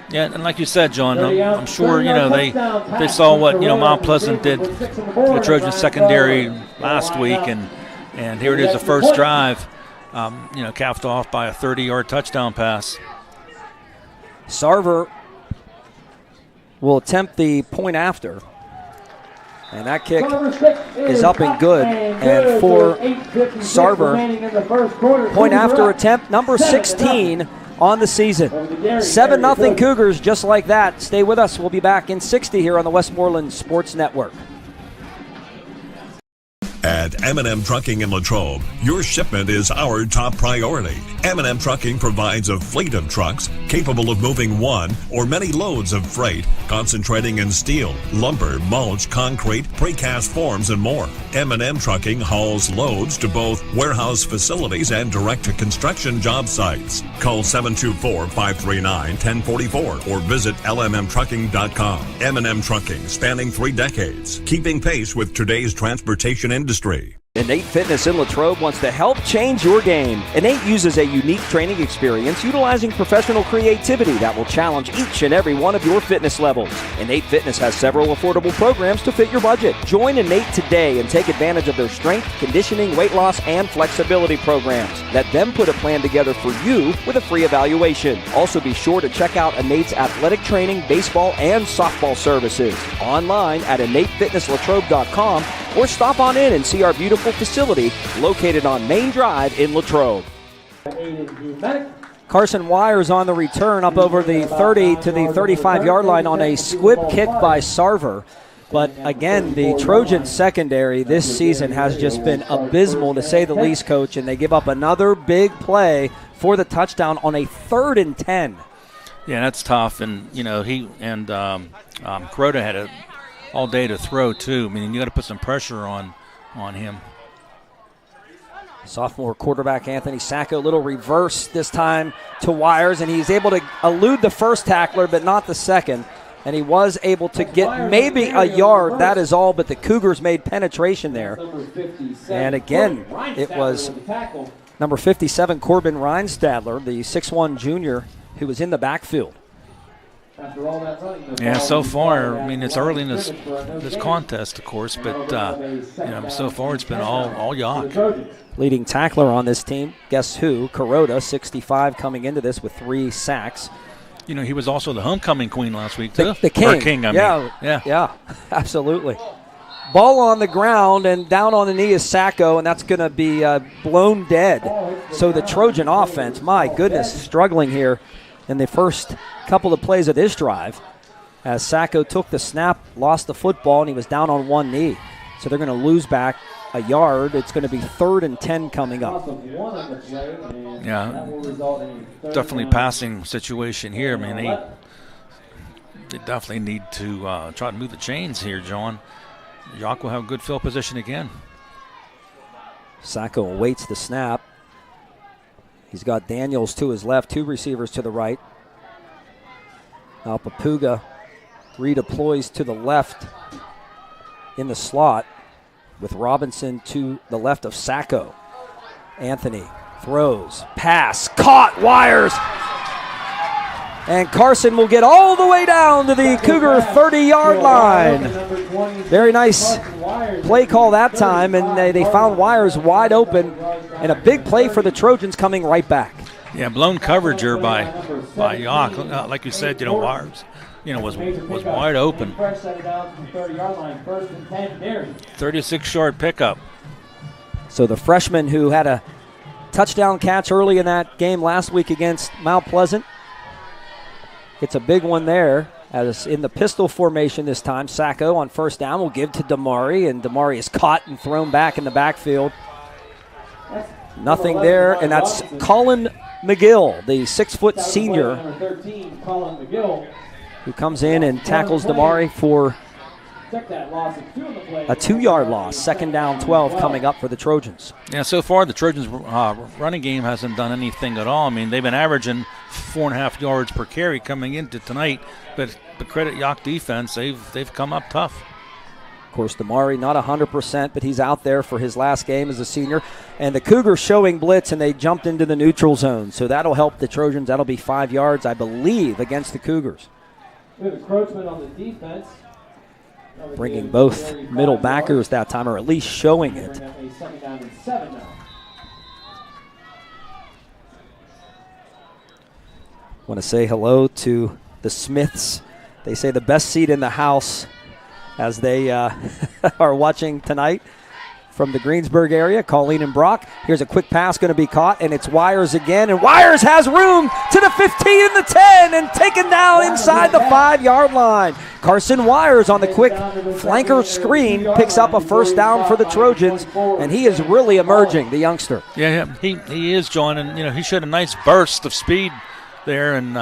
Speaker 7: Yeah, and like you said, John, I'm sure they saw what Mount Pleasant did to the Trojan secondary last week, and here it is, the first drive, capped off by a 30-yard touchdown pass.
Speaker 3: Sarver will attempt the point after, and that kick is up and good. And for Sarver, point after attempt number 16 on the season. 7-0 Cougars, just like that. Stay with us. We'll be back in 60 here on the Westmoreland Sports Network.
Speaker 1: At M&M Trucking in Latrobe, your shipment is our top priority. M&M Trucking provides a fleet of trucks capable of moving one or many loads of freight, concentrating in steel, lumber, mulch, concrete, precast forms, and more. M&M Trucking hauls loads to both warehouse facilities and direct-to-construction job sites. Call 724-539-1044 or visit lmmtrucking.com. M&M Trucking, spanning 3 decades, keeping pace with today's transportation industry.
Speaker 3: Innate Fitness in Latrobe wants to help change your game. Innate uses a unique training experience utilizing professional creativity that will challenge each and every one of your fitness levels. Innate Fitness has several affordable programs to fit your budget. Join Innate today and take advantage of their strength, conditioning, weight loss, and flexibility programs. Let them put a plan together for you with a free evaluation. Also be sure to check out Innate's athletic training, baseball, and softball services. Online at InnateFitnessLatrobe.com or stop on in and see our beautiful facility located on Main Drive in Latrobe. Carson Wires on the return up over the 30 to the 35-yard line on a squib kick by Sarver. But again, the Trojan secondary this season has just been abysmal, to say the least, Coach, and they give up another big play for the touchdown on a 3rd and 10.
Speaker 7: Yeah, that's tough, and he and Kuroda had all day to throw too. I mean, you got to put some pressure on him.
Speaker 3: Sophomore quarterback Anthony Sacco, little reverse this time to Wires, and he's able to elude the first tackler but not the second, and he was able to get maybe a yard, that is all, but the Cougars made penetration there. And again, it was number 57, Corbin Reinstadler, the 6'1 junior who was in the backfield.
Speaker 7: Yeah, so far, I mean, it's early in this contest, of course, but so far it's been all Yough.
Speaker 3: Leading tackler on this team, guess who? Kuroda, 65, coming into this with 3 sacks.
Speaker 7: He was also the homecoming queen last week, too.
Speaker 3: The king.
Speaker 7: Or king, I mean.
Speaker 3: Yeah, absolutely. Ball on the ground, and down on the knee is Sacco, and that's going to be blown dead. So the Trojan offense, my goodness, struggling here in the first couple of plays of this drive, as Sacco took the snap, lost the football, and he was down on one knee. So they're going to lose back a yard. It's going to be 3rd and 10 coming up.
Speaker 7: Yeah, definitely passing situation here. I mean, they definitely need to try to move the chains here, John. Yough will have good field position again.
Speaker 3: Sacco awaits the snap. He's got Daniels to his left, 2 receivers to the right. Now Papuga redeploys to the left in the slot with Robinson to the left of Sacco. Anthony throws, pass, caught, Wires. And Carson will get all the way down to the Cougar 30-yard line. Very nice play call that time, and they found Wires wide open, and a big play for the Trojans coming right back.
Speaker 7: Yeah, blown coverage here by Yough. Like you said, Wires, was wide open. 36-yard pickup.
Speaker 3: So the freshman who had a touchdown catch early in that game last week against Mount Pleasant gets a big one there. As in the pistol formation this time, Sacco on first down will give to Damari, and Damari is caught and thrown back in the backfield. Nothing there, and that's Colin McGill, the 6-foot senior, who comes in and tackles Damari for a 2-yard loss. Second down 12 coming up for the Trojans.
Speaker 7: Yeah, so far the Trojans' running game hasn't done anything at all. I mean, they've been averaging 4.5 yards per carry coming into tonight, but credit Yough defense, they've come up tough.
Speaker 3: Of course, Damari not 100%, but he's out there for his last game as a senior. And the Cougars showing blitz, and they jumped into the neutral zone. So that'll help the Trojans. That'll be 5 yards, I believe, against the Cougars.
Speaker 4: We have encroachment on the defense.
Speaker 3: Bringing both middle backers that time, or at least showing it. Want to say hello to the Smiths. They say the best seat in the house as they are watching tonight from the Greensburg area. Colleen and Brock. Here's a quick pass going to be caught, and it's Wires again. And Wires has room to the 15 and the 10 and taken down inside the 5-yard line. Carson Wires on the quick flanker screen picks up a first down for the Trojans, and he is really emerging, the youngster.
Speaker 7: Yeah, he is, John, and he showed a nice burst of speed there, and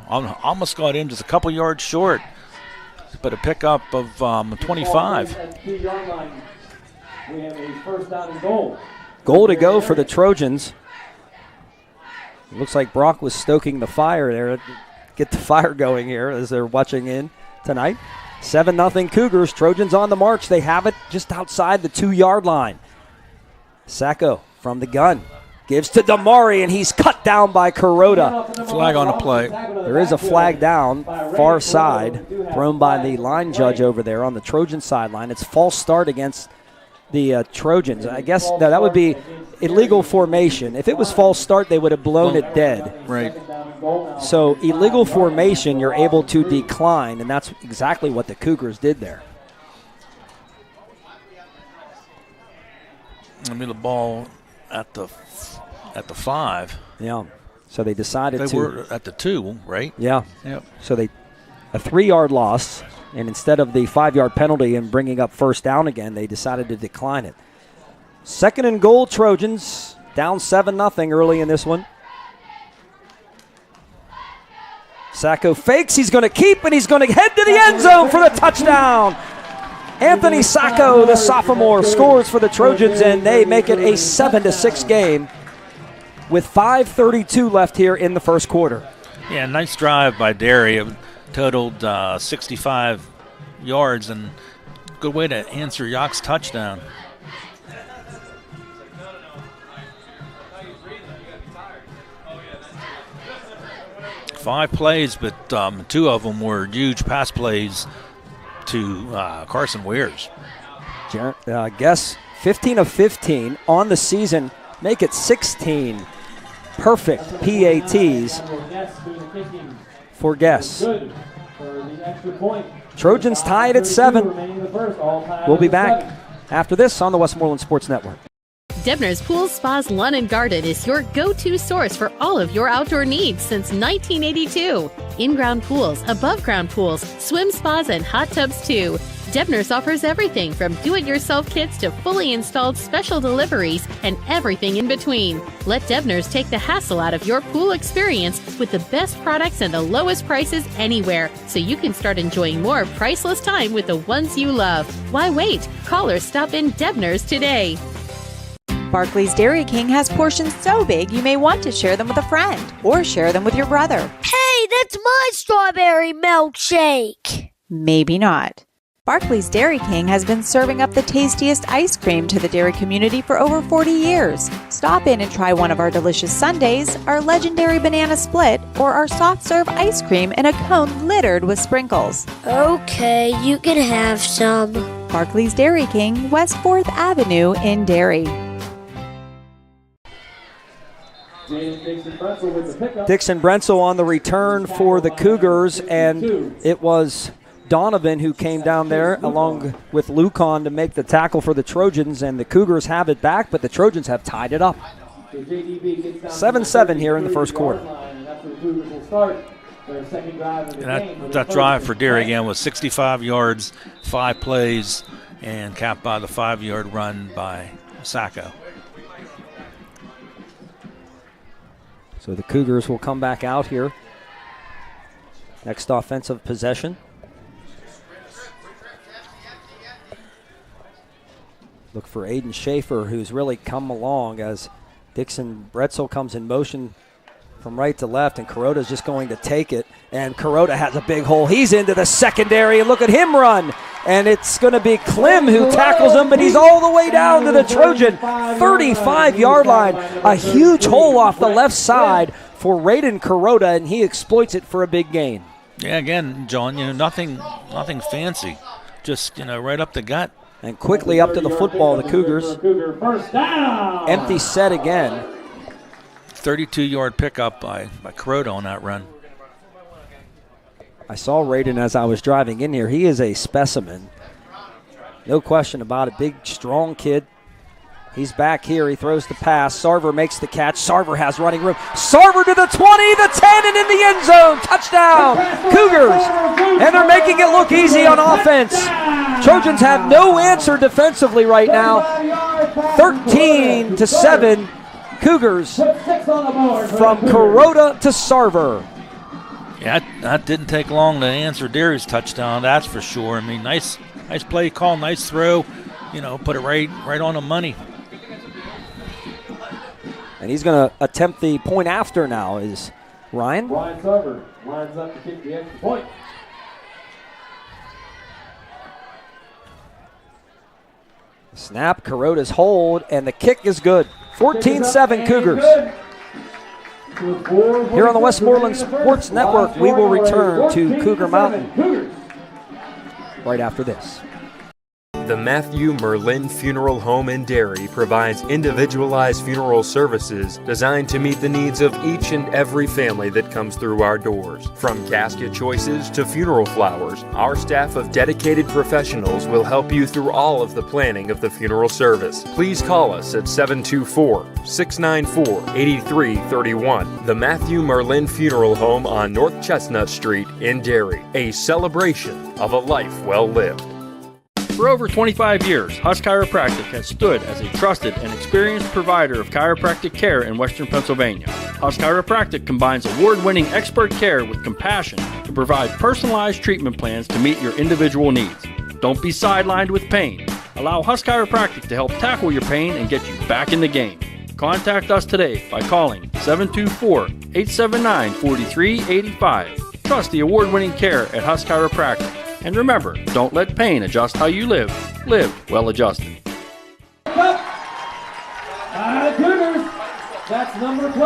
Speaker 7: almost got in just a couple yards short, but a pickup of 25.
Speaker 4: We have a first down and goal.
Speaker 3: Goal to go for the Trojans. It looks like Brock was stoking the fire there. Get the fire going here as they're watching in tonight. 7-0 Cougars. Trojans on the march. They have it just outside the 2-yard line. Sacco from the gun. Gives to Damari, and he's cut down by Kuroda.
Speaker 7: Flag on the play.
Speaker 3: There is a flag down, far side, thrown by the line judge over there on the Trojan sideline. It's false start against the Trojans. I guess that would be illegal formation. If it was false start, they would have blown it dead.
Speaker 7: Right.
Speaker 3: So illegal formation, you're able to decline, and that's exactly what the Cougars did there.
Speaker 7: I mean, the ball at the 5.
Speaker 3: Yeah. So they decided
Speaker 7: They were at the 2, right?
Speaker 3: Yeah.
Speaker 7: Yep.
Speaker 3: So a 3-yard loss. And instead of the 5-yard penalty and bringing up first down again, they decided to decline it. Second and goal, Trojans down 7-0 early in this one. Sacco fakes. He's going to keep, and he's going to head to the end zone for the touchdown. Anthony Sacco, the sophomore, scores for the Trojans, and they make it a 7-6 game with 5:32 left here in the first quarter.
Speaker 7: Yeah, nice drive by Derry. It totaled 65 yards, and good way to answer Yough's touchdown. Five plays, but 2 of them were huge pass plays to Carson Weirs.
Speaker 3: Guess 15 of 15 on the season, make it 16 perfect PATs for Guess. Trojans tied at 7. We'll be back after this on the Westmoreland Sports Network.
Speaker 8: Debner's Pools, Spas, Lawn and Garden is your go-to source for all of your outdoor needs since 1982. In-ground pools, above-ground pools, swim spas, and hot tubs too. Debner's offers everything from do-it-yourself kits to fully installed special deliveries and everything in between. Let Debner's take the hassle out of your pool experience with the best products and the lowest prices anywhere, so you can start enjoying more priceless time with the ones you love. Why wait? Call or stop in Debner's today.
Speaker 9: Barclays Dairy King has portions so big you may want to share them with a friend or share them with your brother.
Speaker 10: Hey, that's my strawberry milkshake.
Speaker 9: Maybe not. Barclays Dairy King has been serving up the tastiest ice cream to the dairy community for over 40 years. Stop in and try one of our delicious sundaes, our legendary banana split, or our soft serve ice cream in a cone littered with sprinkles.
Speaker 10: Okay, you can have some.
Speaker 9: Barclays Dairy King, West 4th Avenue in Derry.
Speaker 3: Dixon Brentzel on the return for the Cougars, and it was Donovan who came down there along with Lucon to make the tackle for the Trojans, and the Cougars have it back, but the Trojans have tied it up. 7-7 here in the first quarter.
Speaker 7: And that drive for Derry again was 65 yards, 5 plays, and capped by the 5-yard run by Sacco.
Speaker 3: So the Cougars will come back out here. Next offensive possession. Look for Aiden Schaefer, who's really come along as Dixon Bretzel comes in motion from right to left, and Kuroda's just going to take it. And Kuroda has a big hole. He's into the secondary, and look at him run. And it's going to be Klim who tackles him, but he's all the way down to the Trojan 35-yard line. A huge hole off the left side for Raiden Kuroda, and he exploits it for a big gain.
Speaker 7: Yeah, again, John, nothing fancy. Just, right up the gut.
Speaker 3: And quickly up to the football, the Cougars. Empty set again.
Speaker 7: 32-yard pickup by Kuroda on that run.
Speaker 3: I saw Raiden as I was driving in here. He is a specimen. No question about it. Big, strong kid. He's back here. He throws the pass. Sarver makes the catch. Sarver has running room. Sarver to the 20, the 10, and in the end zone. Touchdown, Cougars. And they're making it look easy on offense. Trojans have no answer defensively right now. 13-7, Cougars from Kuroda to Sarver.
Speaker 7: Yeah, that didn't take long to answer Derry's touchdown, that's for sure. I mean, nice play call, nice throw. Put it right on the money.
Speaker 3: And he's going to attempt the point after now is Ryan.
Speaker 4: Ryan Sarver lines up to kick the extra point.
Speaker 3: Snap, Kuroda's hold, and the kick is good. 14-7 Cougars. Here on the Westmoreland Sports Network, we will return to Cougar Mountain right after this.
Speaker 11: The Matthew Merlin Funeral Home in Derry provides individualized funeral services designed to meet the needs of each and every family that comes through our doors. From casket choices to funeral flowers, our staff of dedicated professionals will help you through all of the planning of the funeral service. Please call us at 724-694-8331. The Matthew Merlin Funeral Home on North Chestnut Street in Derry, a celebration of a life well lived.
Speaker 12: For over 25 years, Huss Chiropractic has stood as a trusted and experienced provider of chiropractic care in Western Pennsylvania. Huss Chiropractic combines award-winning expert care with compassion to provide personalized treatment plans to meet your individual needs. Don't be sidelined with pain. Allow Huss Chiropractic to help tackle your pain and get you back in the game. Contact us today by calling 724-879-4385. Trust the award-winning care at Huss Chiropractic. And remember, don't let pain adjust how you live. Live well adjusted.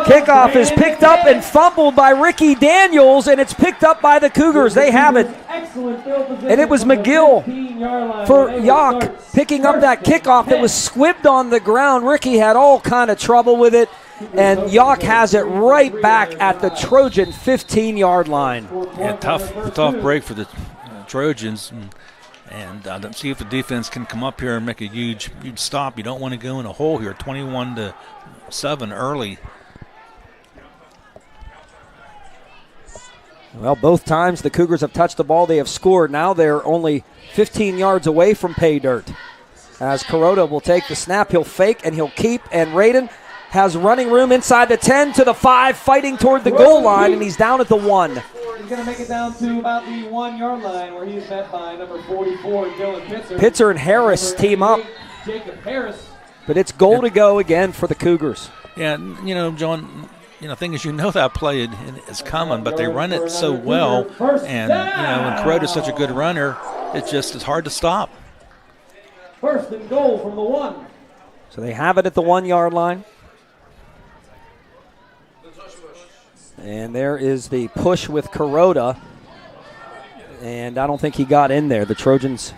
Speaker 3: Kickoff is picked up and fumbled by Ricky Daniels, and it's picked up by the Cougars. They have it. And it was McGill for Yough picking up that kickoff that was squibbed on the ground. Ricky had all kind of trouble with it, and Yough has it right back at the Trojan 15-yard line.
Speaker 7: Yeah, tough break for the Trojans, and see if the defense can come up here and make a huge stop. You don't want to go in a hole here. 21-7 early.
Speaker 3: Well, both times the Cougars have touched the ball, they have scored. Now they're only 15 yards away from pay dirt. As Kuroda will take the snap, he'll fake and he'll keep, and Raiden has running room inside the 10 to the 5, fighting toward the goal line, and he's down at the 1.
Speaker 4: He's going to make it down to about the 1-yard line where he's met by number 44, Dylan Pitzer.
Speaker 3: Pitzer and Harris team up.
Speaker 4: Jacob Harris.
Speaker 3: But it's goal to go again for the Cougars.
Speaker 7: Yeah, John, thing is, that play is coming, but they run it so well. And, when Kuroda's such a good runner, it's hard to stop.
Speaker 4: First and goal from the 1.
Speaker 3: So they have it at the 1-yard line. And there is the push with Kuroda. And I don't think he got in there. The Trojans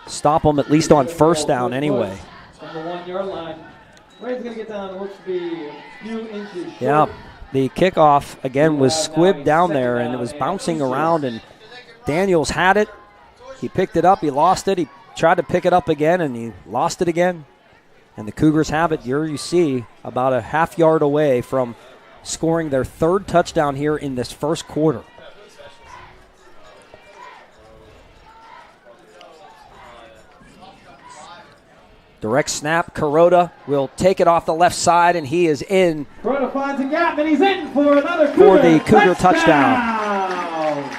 Speaker 3: stop him at least on first down anyway.
Speaker 4: From the 1-yard line. Ray's going to get down. It looks to be a few inches short.
Speaker 3: Yeah, the kickoff, again, was squibbed down there, and it was bouncing around, and Daniels had it. He picked it up. He lost it. He tried to pick it up again, and he lost it again. And the Cougars have it, here you see, about a half yard away from scoring their third touchdown here in this first quarter. Direct snap, Kuroda will take it off the left side, and he is in.
Speaker 4: Kuroda finds a gap, and he's in for another Cougar
Speaker 3: for the Cougar touchdown.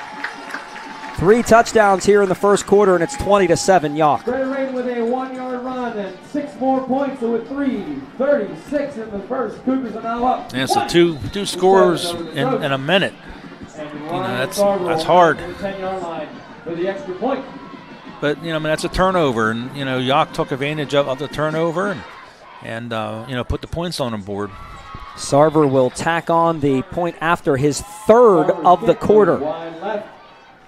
Speaker 3: 3 touchdowns here in the first quarter, and it's 20-7 Yough.
Speaker 4: Derry with a 1-yard run and 6 more points, so with 3:36 in the first. Cougars are now up.
Speaker 7: Yeah, so two scores in a minute. That's hard.
Speaker 4: 10-yard line for the extra point.
Speaker 7: But that's a turnover, and Yough took advantage of the turnover and put the points on the board.
Speaker 3: Sarver will tack on the point after his third of the quarter.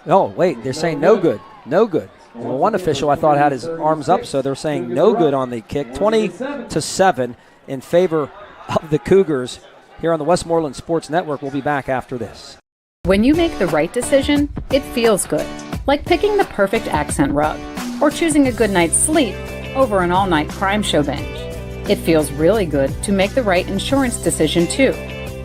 Speaker 3: Oh, wait, they're saying no good. No good. Well, one official I thought had his arms up, so they're saying no good on the kick. 20-7 in favor of the Cougars here on the Westmoreland Sports Network. We'll be back after this.
Speaker 22: When you make the right decision, it feels good. Like picking the perfect accent rug or choosing a good night's sleep over an all-night crime show binge. It feels really good to make the right insurance decision, too.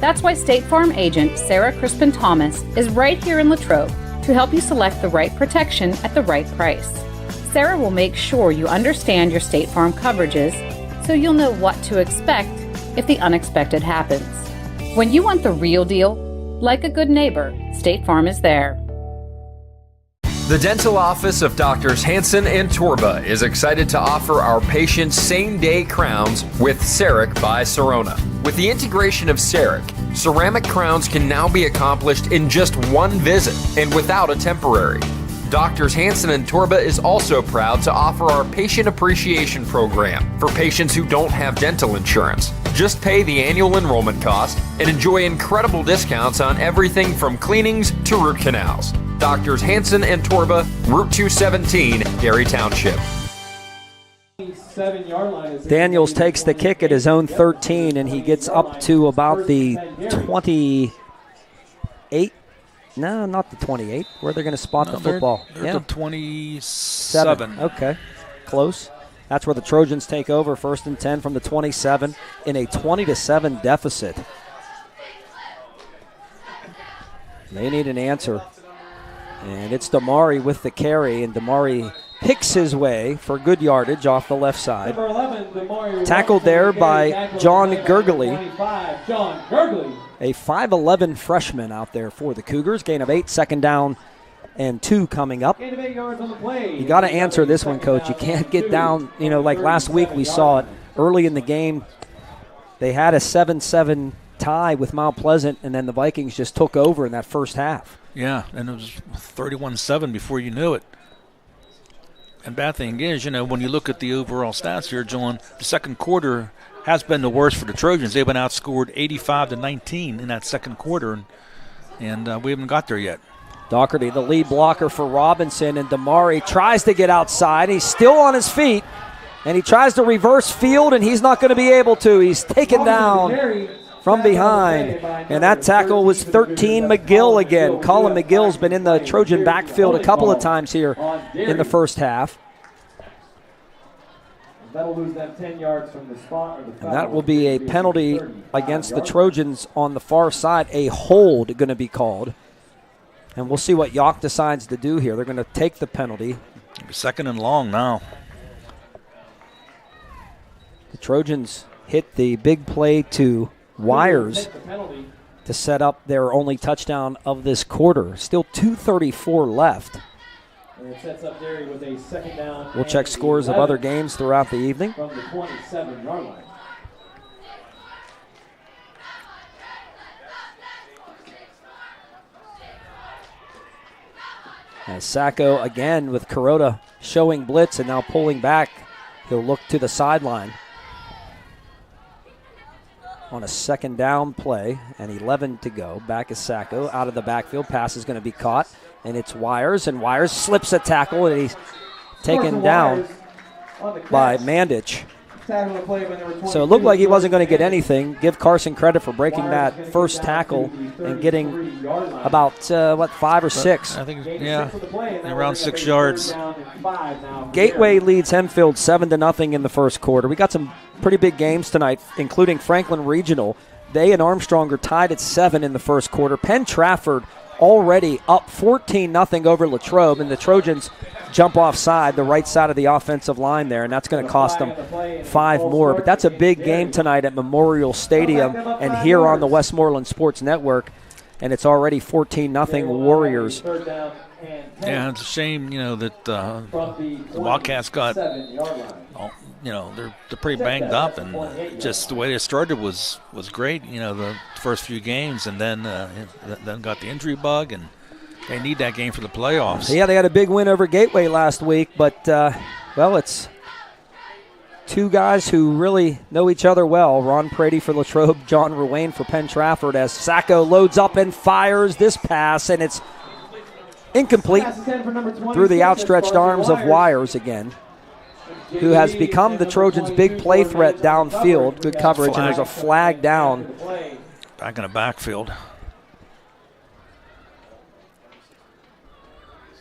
Speaker 22: That's why State Farm agent Sarah Crispin-Thomas is right here in Latrobe to help you select the right protection at the right price. Sarah will make sure you understand your State Farm coverages so you'll know what to expect if the unexpected happens. When you want the real deal, like a good neighbor, State Farm is there.
Speaker 11: The dental office of Doctors Hansen and Torba is excited to offer our patients same-day crowns with CEREC by Sorona. With the integration of CEREC, ceramic crowns can now be accomplished in just one visit and without a temporary. Doctors Hansen and Torba is also proud to offer our Patient Appreciation Program for patients who don't have dental insurance. Just pay the annual enrollment cost and enjoy incredible discounts on everything from cleanings to root canals. Doctors Hansen and Torba, Route 217, Derry Township.
Speaker 3: Daniels takes the kick at his own 13, and he gets up to about the 28. No, not the 28. Where they're going to spot the football.
Speaker 7: They're the 27.
Speaker 3: Okay, close. That's where the Trojans take over, 1st and 10 from the 27 in a 20-7 deficit. They need an answer. And it's Damari with the carry, and Damari picks his way for good yardage off the left side. Tackled there by John Gurgley. A 5'11 freshman out there for the Cougars. Gain of 8, 2nd down and 2 coming up. You got to answer this one, Coach. You can't get down, like last week we saw it early in the game. They had a 7-7 tie with Mount Pleasant, and then the Vikings just took over in that first half.
Speaker 7: Yeah, and it was 31-7 before you knew it. And bad thing is, when you look at the overall stats here, John, the second quarter has been the worst for the Trojans. They've been outscored 85-19 in that second quarter, and we haven't got there yet.
Speaker 3: Doherty, the lead blocker for Robinson, and Damari tries to get outside. He's still on his feet, and he tries to reverse field, and he's not going to be able to. He's taken down from behind, and that tackle was 13 McGill again. Colin McGill's been in the Trojan backfield a couple of times here in the first half.
Speaker 4: That'll lose them 10 yards from the spot.
Speaker 3: And that will be a penalty against the Trojans on the far side. A hold going to be called. And we'll see what Yough decides to do here. They're going to take the penalty.
Speaker 7: 2nd and long now.
Speaker 3: The Trojans hit the big play to Wires to set up their only touchdown of this quarter. Still 2:34 left.
Speaker 4: And it sets up Derry with a 2nd down.
Speaker 3: We'll check scores of other games throughout the evening.
Speaker 4: From the 27-yard line.
Speaker 3: As Sacco again with Kuroda showing blitz and now pulling back. He'll look to the sideline on a 2nd down play, and 11 to go. Back is Sacco out of the backfield. Pass is going to be caught, and it's Wires, and Wires slips a tackle, and he's taken down by Mandich. So it looked like he wasn't going to get anything. Give Carson credit for breaking that first tackle and getting about, 5 or 6?
Speaker 7: I think, yeah, around 6 yards.
Speaker 3: Gateway leads Hempfield 7-0 in the first quarter. We got some pretty big games tonight, including Franklin Regional. They and Armstrong are tied at 7 in the first quarter. Penn Trafford already up 14-0 over Latrobe, and the Trojans jump offside, the right side of the offensive line there, and that's going to cost them 5 more. But that's a big game tonight at Memorial Stadium and here on the Westmoreland Sports Network, and it's already 14-0 Warriors.
Speaker 7: Yeah, it's a shame, that the Wildcats got, they're pretty banged up, and just the way they started was great. The first few games, and then got the injury bug, and they need that game for the playoffs.
Speaker 3: Yeah, they had a big win over Gateway last week, but it's two guys who really know each other well. Ron Prady for Latrobe, John Ruane for Penn Trafford, as Sacco loads up and fires this pass, and it's incomplete through the outstretched arms of Wires again, who has become the Trojans' big play threat downfield. Good coverage, and there's a flag down.
Speaker 7: Back in the backfield.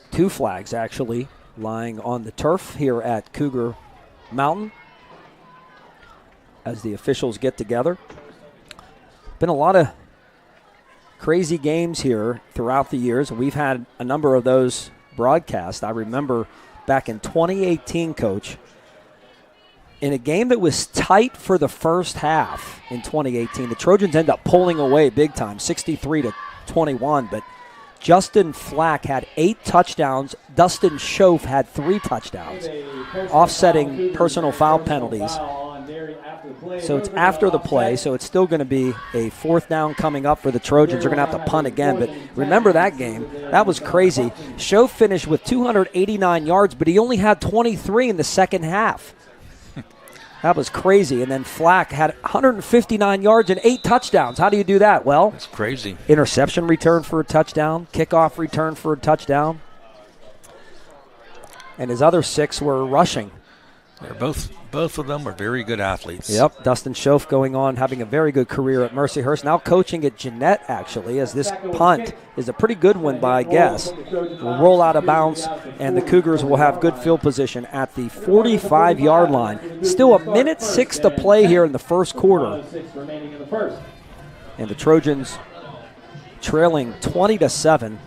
Speaker 3: 2 flags, actually, lying on the turf here at Cougar Mountain as the officials get together. Been a lot of crazy games here throughout the years, and we've had a number of those broadcast. I remember back in 2018, Coach, in a game that was tight for the first half in 2018, the Trojans end up pulling away big time, 63-21, but Justin Flack had 8 touchdowns. Dustin Schoaf had 3 touchdowns, offsetting personal foul penalties. So it's after the play, so it's still going to be a 4th down coming up for the Trojans. They're going to have to punt again, but remember that game. That was crazy. Schoaf finished with 289 yards, but he only had 23 in the second half. That was crazy. And then Flack had 159 yards and 8 touchdowns. How do you do that? Well,
Speaker 7: that's crazy.
Speaker 3: Interception return for a touchdown, kickoff return for a touchdown. And his other 6 were rushing.
Speaker 7: They're both of them are very good athletes.
Speaker 3: Yep, Dustin Schoaf going on, having a very good career at Mercyhurst. Now coaching at Jeanette, actually, as this punt is a pretty good one by Guess. Will roll out of bounds, and the Cougars will have good field position at the 45-yard line. Still 1:06 to play here in the first quarter. And the Trojans trailing 20-7,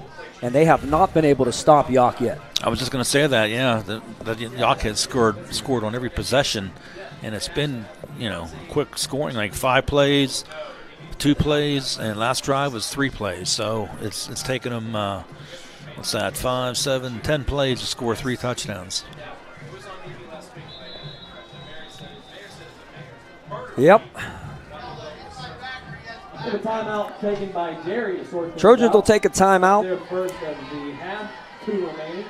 Speaker 3: and they have not been able to stop Yough yet.
Speaker 7: I was just going to say that, yeah. That Yough has scored on every possession, and it's been, quick scoring, like 5 plays, 2 plays, and last drive was 3 plays. So it's taken them, 5, 7, 10 plays to score 3 touchdowns.
Speaker 3: Yep.
Speaker 4: A timeout taken by Derry.
Speaker 3: Trojans will take a timeout.
Speaker 4: Their first of the half, 2 remaining.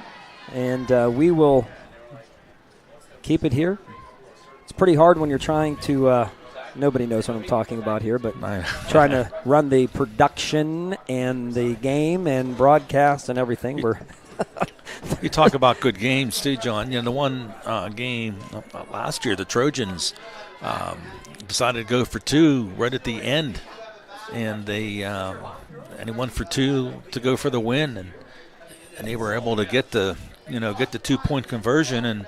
Speaker 3: And we will keep it here. It's pretty hard when you're trying to, nobody knows what I'm talking about here, but trying to run the production and the game and broadcast and everything.
Speaker 7: You talk about good games too, John. The one game last year, the Trojans decided to go for 2 right at the end, and they won for 2 to go for the win, and they were able to get the 2-point conversion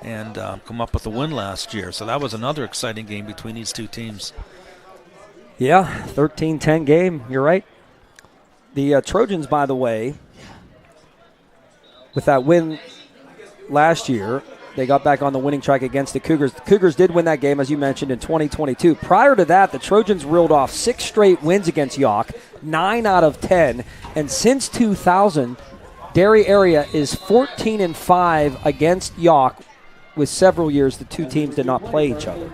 Speaker 7: and come up with a win last year. So that was another exciting game between these 2 teams.
Speaker 3: Yeah, 13-10 game. You're right. The Trojans, by the way, with that win last year, they got back on the winning track against the Cougars. The Cougars did win that game, as you mentioned, in 2022. Prior to that, the Trojans reeled off 6 straight wins against Yough, 9 out of 10. And since 2000, Derry area is 14-5 against Yough, with several years the 2 teams did not play each other.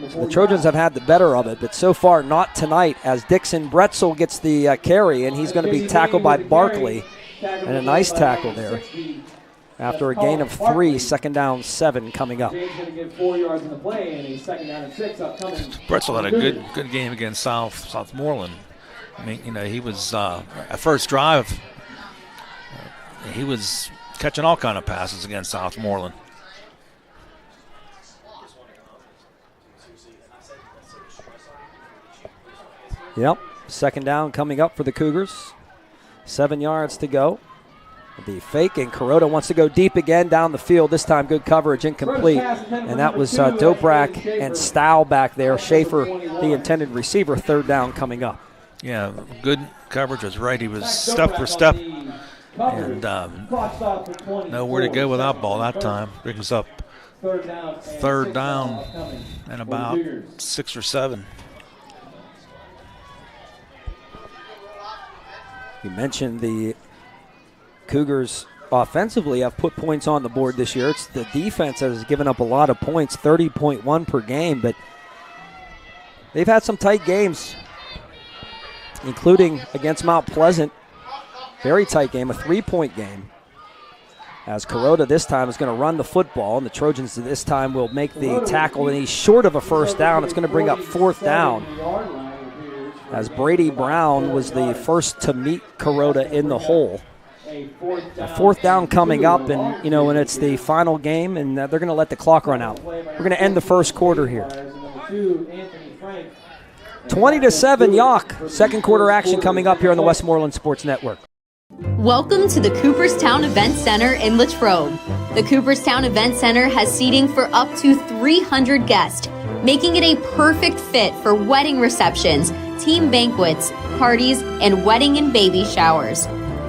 Speaker 3: So the Trojans have had the better of it, but so far not tonight, as Dixon Bretzel gets the carry, and he's going to be tackled by Barkley. And a nice tackle there. After a gain of 3, 2nd down 7 coming up.
Speaker 7: Bretzel had a good game against Southmoreland. I mean, he was at first drive. He was catching all kind of passes against Southmoreland.
Speaker 3: Yep, second down coming up for the Cougars. 7 yards to go. The fake, and Kuroda wants to go deep again down the field. This time good coverage, incomplete. And that was Dobrak and Stow back there. Schaefer, the intended receiver, third down coming up.
Speaker 7: Yeah, good coverage was right. He was step for step. And nowhere to go without ball that time. Brings up third down and about 6 or 7.
Speaker 3: You mentioned the Cougars offensively have put points on the board this year. It's the defense that has given up a lot of points, 30.1 per game, but they've had some tight games, including against Mount Pleasant. Very tight game, a 3-point game. As Kuroda this time is going to run the football, and the Trojans this time will make the tackle, and he's short of a first down. It's going to bring up fourth down, as Brady Brown was the first to meet Kuroda in the hole. A fourth down coming up, and when it's the final game, and they're going to let the clock run out. We're going to end the first quarter here. 20-7 Yough. Second quarter action coming up here on the Westmoreland Sports Network.
Speaker 20: Welcome to the Cooperstown Event Center in Latrobe. The Cooperstown Event Center has seating for up to 300 guests, making it a perfect fit for wedding receptions, team banquets, parties, and wedding and baby showers.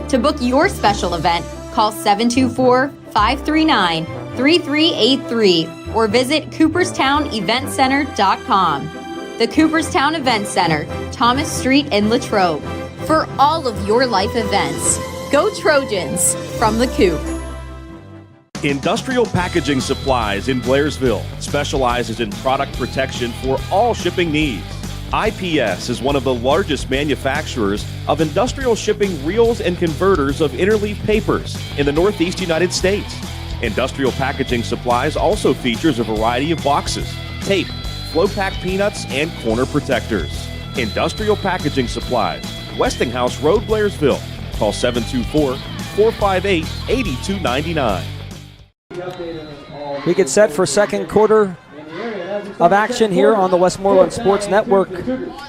Speaker 20: To book your special event, call 724-539-3383 or visit CooperstownEventCenter.com. The Cooperstown Event Center, Thomas Street in Latrobe. For all of your life events, go Trojans from the Coop.
Speaker 21: Industrial Packaging Supplies in Blairsville specializes in product protection for all shipping needs. IPS is one of the largest manufacturers of industrial shipping reels and converters of interleaf papers in the Northeast United States. Industrial Packaging Supplies also features a variety of boxes, tape, flow pack peanuts, and corner protectors. Industrial Packaging Supplies, Westinghouse Road, Blairsville. Call 724-458-8299.
Speaker 3: We get set for second quarter of action here on the Westmoreland Sports Network.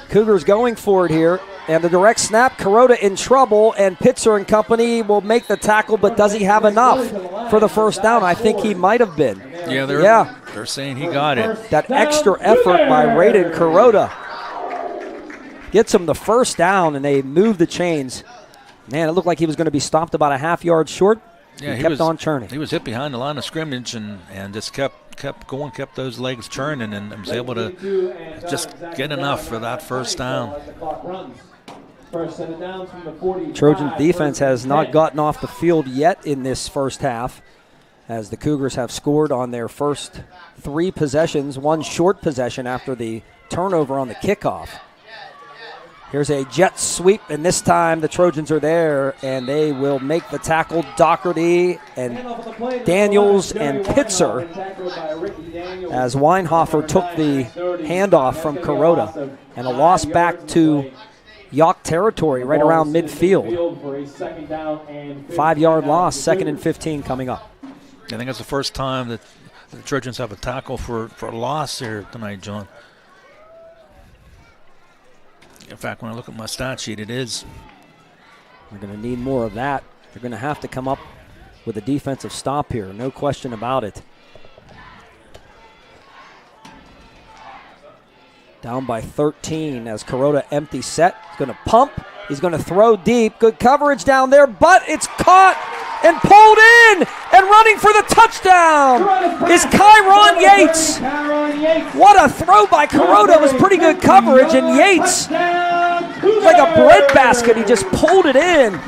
Speaker 3: Cougars going for it here, and the direct snap, Kuroda in trouble, and Pitzer and company will make the tackle, but does he have enough for the first down? I think he might have been.
Speaker 7: Yeah, they're saying he got it.
Speaker 3: That extra effort by Raiden Kuroda gets him the first down, and they move the chains. Man, it looked like he was going to be stopped about a half yard short.
Speaker 7: Yeah,
Speaker 3: he kept on churning.
Speaker 7: He was hit behind the line of scrimmage and just kept going, kept those legs churning, and was able to just get enough for that first down.
Speaker 3: Trojan defense has not gotten off the field yet in this first half, as the Cougars have scored on their first 3 possessions, 1 short possession after the turnover on the kickoff. Here's a jet sweep, and this time the Trojans are there, and they will make the tackle. Doherty and Daniels and Pitzer, as Weinhofer took the handoff from Kuroda, and a loss back to Yough territory right around midfield. 5-yard loss, 2nd and 15 coming up.
Speaker 7: I think that's the first time that the Trojans have a tackle for a loss here tonight, John. In fact, when I look at my stat sheet, it is.
Speaker 3: We're going to need more of that. They're going to have to come up with a defensive stop here, no question about it. Down by 13 as Kuroda empty set. He's going to pump. He's going to throw deep. Good coverage down there, but it's caught and pulled in, and running for the touchdown is Kyron Yates. What a throw by Kuroda. It was pretty good coverage, and Yates, like a breadbasket, he just pulled it in.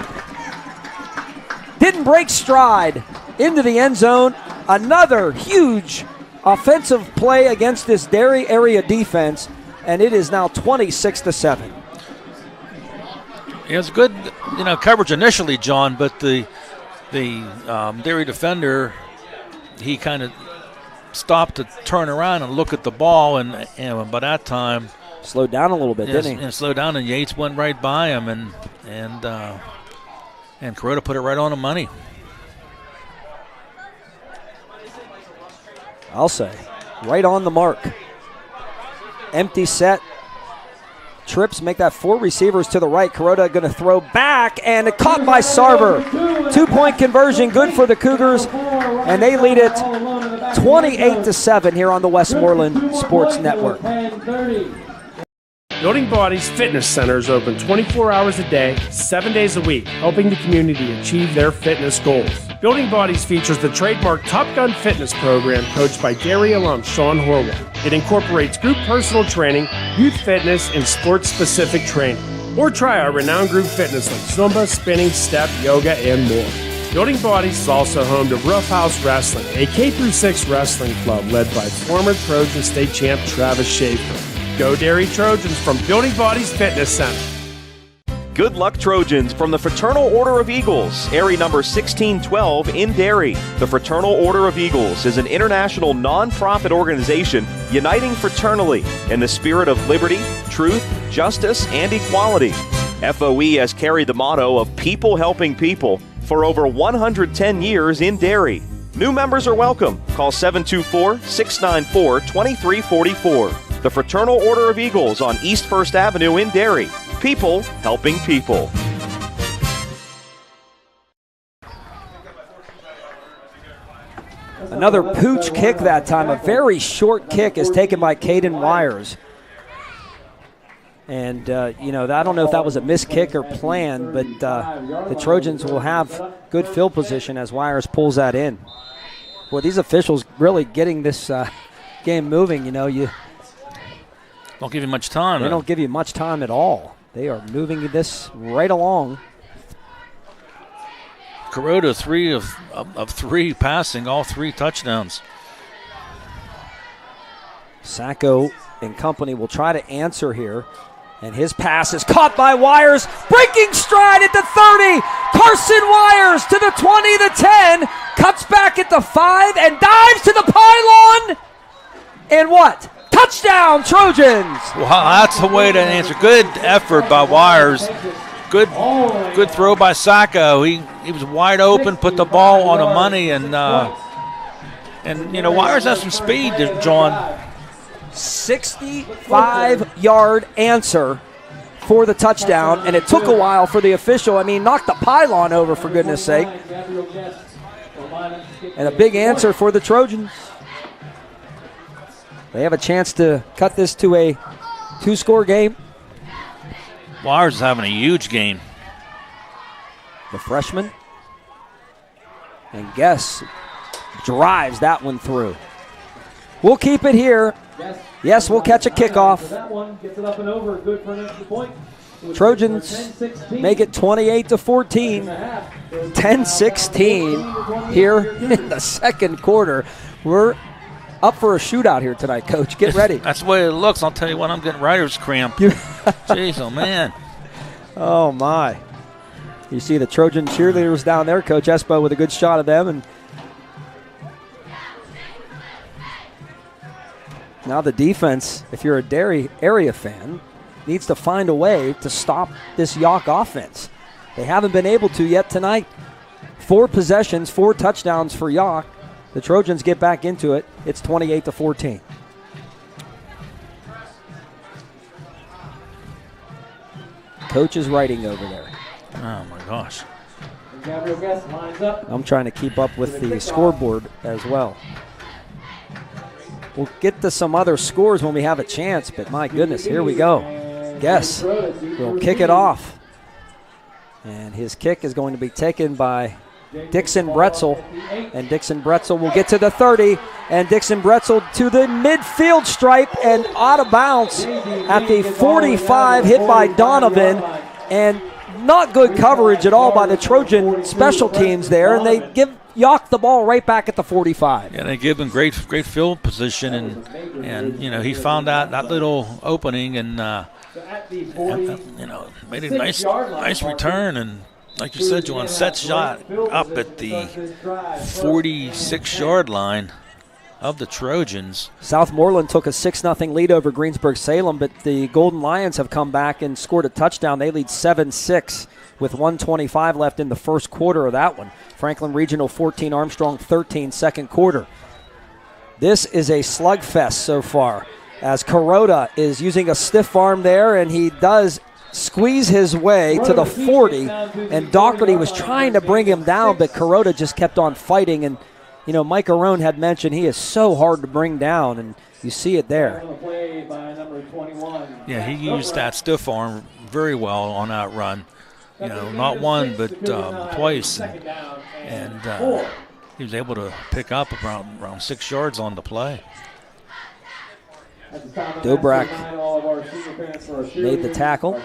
Speaker 3: Didn't break stride into the end zone. Another huge offensive play against this Derry area defense, and it is now 26-7.
Speaker 7: It was good, coverage initially, John, but the Derry defender, he kind of stopped to turn around and look at the ball, and by that time
Speaker 3: slowed down a little bit, didn't he?
Speaker 7: And slowed down, and Yates went right by him, and Kuroda put it right on the money.
Speaker 3: I'll say, right on the mark. Empty set. Trips make that 4 receivers to the right. Kuroda going to throw back, and it caught by Sarver. 2-point conversion, good for the Cougars, and they lead it 28-7 here on the Westmoreland Sports Network.
Speaker 2: Building Bodies Fitness Center is open 24 hours a day, 7 days a week, helping the community achieve their fitness goals. Building Bodies features the trademark Top Gun fitness program coached by Derry alum Sean Horwell. It incorporates group personal training, youth fitness, and sports-specific training. Or try our renowned group fitness like Zumba, spinning, step, yoga, and more. Building Bodies is also home to Rough House Wrestling, a K-6 wrestling club led by former Trojan State champ Travis Schaefer. Go Derry Trojans from Building Bodies Fitness Center.
Speaker 21: Good luck, Trojans, from the Fraternal Order of Eagles, area number 1612 in Derry. The Fraternal Order of Eagles is an international non-profit organization uniting fraternally in the spirit of liberty, truth, justice, and equality. FOE has carried the motto of people helping people for over 110 years in Derry. New members are welcome. Call 724-694-2344. The Fraternal Order of Eagles on East 1st Avenue in Derry. People helping people.
Speaker 3: Another pooch kick that time. A very short kick is taken by Caden Wires. And, I don't know if that was a missed kick or planned, but the Trojans will have good field position as Wires pulls that in. Boy, these officials really getting this game moving, you
Speaker 7: don't give you much time.
Speaker 3: They don't give you much time at all. They are moving this right along.
Speaker 7: Kuroda, 3 of 3 passing, all 3 touchdowns.
Speaker 3: Sacco and company will try to answer here. And his pass is caught by Wires. Breaking stride at the 30. Carson Wires to the 20, the 10. Cuts back at the 5 and dives to the pylon. And what? Touchdown, Trojans!
Speaker 7: Wow, that's the way to answer. Good effort by Wires. Good throw by Sacco. He was wide open, put the ball on the money, and Wires has some speed, John.
Speaker 3: 65-yard answer for the touchdown, and it took a while for the official. Knocked the pylon over, for goodness sake. And a big answer for the Trojans. They have a chance to cut this to a 2-score game.
Speaker 7: Wires is having a huge game.
Speaker 3: The freshman. And Guess drives that one through. We'll keep it here. Yes, we'll catch a kickoff. Trojans make it 28-14. 10-16 here in the second quarter. We're up for a shootout here tonight, Coach. Get ready.
Speaker 7: That's the way it looks. I'll tell you what, I'm getting writer's cramp. Jeez, oh, man.
Speaker 3: Oh, my. You see the Trojan cheerleaders down there. Coach Espo with a good shot of them. And now the defense, if you're a Derry area fan, needs to find a way to stop this Yough offense. They haven't been able to yet tonight. 4 possessions, 4 touchdowns for Yough. The Trojans get back into it. It's 28-14. Coach is writing over there.
Speaker 7: Oh, my gosh.
Speaker 3: I'm trying to keep up with the scoreboard as well. We'll get to some other scores when we have a chance, but my goodness, here we go. Guess will kick it off. And his kick is going to be taken by Dixon Bretzel, and Dixon Bretzel will get to the 30, and Dixon Bretzel to the midfield stripe and out of bounds at the 45, hit by Donovan, and not good coverage at all by the Trojan special teams there, and they give Yough the ball right back at the 45.
Speaker 7: Yeah, they give him great field position, and he found that little opening and made a nice return, and like you said, John, set shot up at the 46-yard line of the Trojans.
Speaker 3: Southmoreland took a 6-0 lead over Greensburg-Salem, but the Golden Lions have come back and scored a touchdown. They lead 7-6 with 1:25 left in the first quarter of that one. Franklin Regional 14, Armstrong 13, second quarter. This is a slugfest so far. as Kuroda is using a stiff arm there, and he does squeeze his way to the 40, and Doherty was trying to bring him down, but Kuroda just kept on fighting. And Mike Arone had mentioned he is so hard to bring down, and you see it there.
Speaker 7: Yeah, he used that stiff arm very well on that run. Not one, but twice. And he was able to pick up around 6 yards on the play.
Speaker 3: Dobrak made the tackle.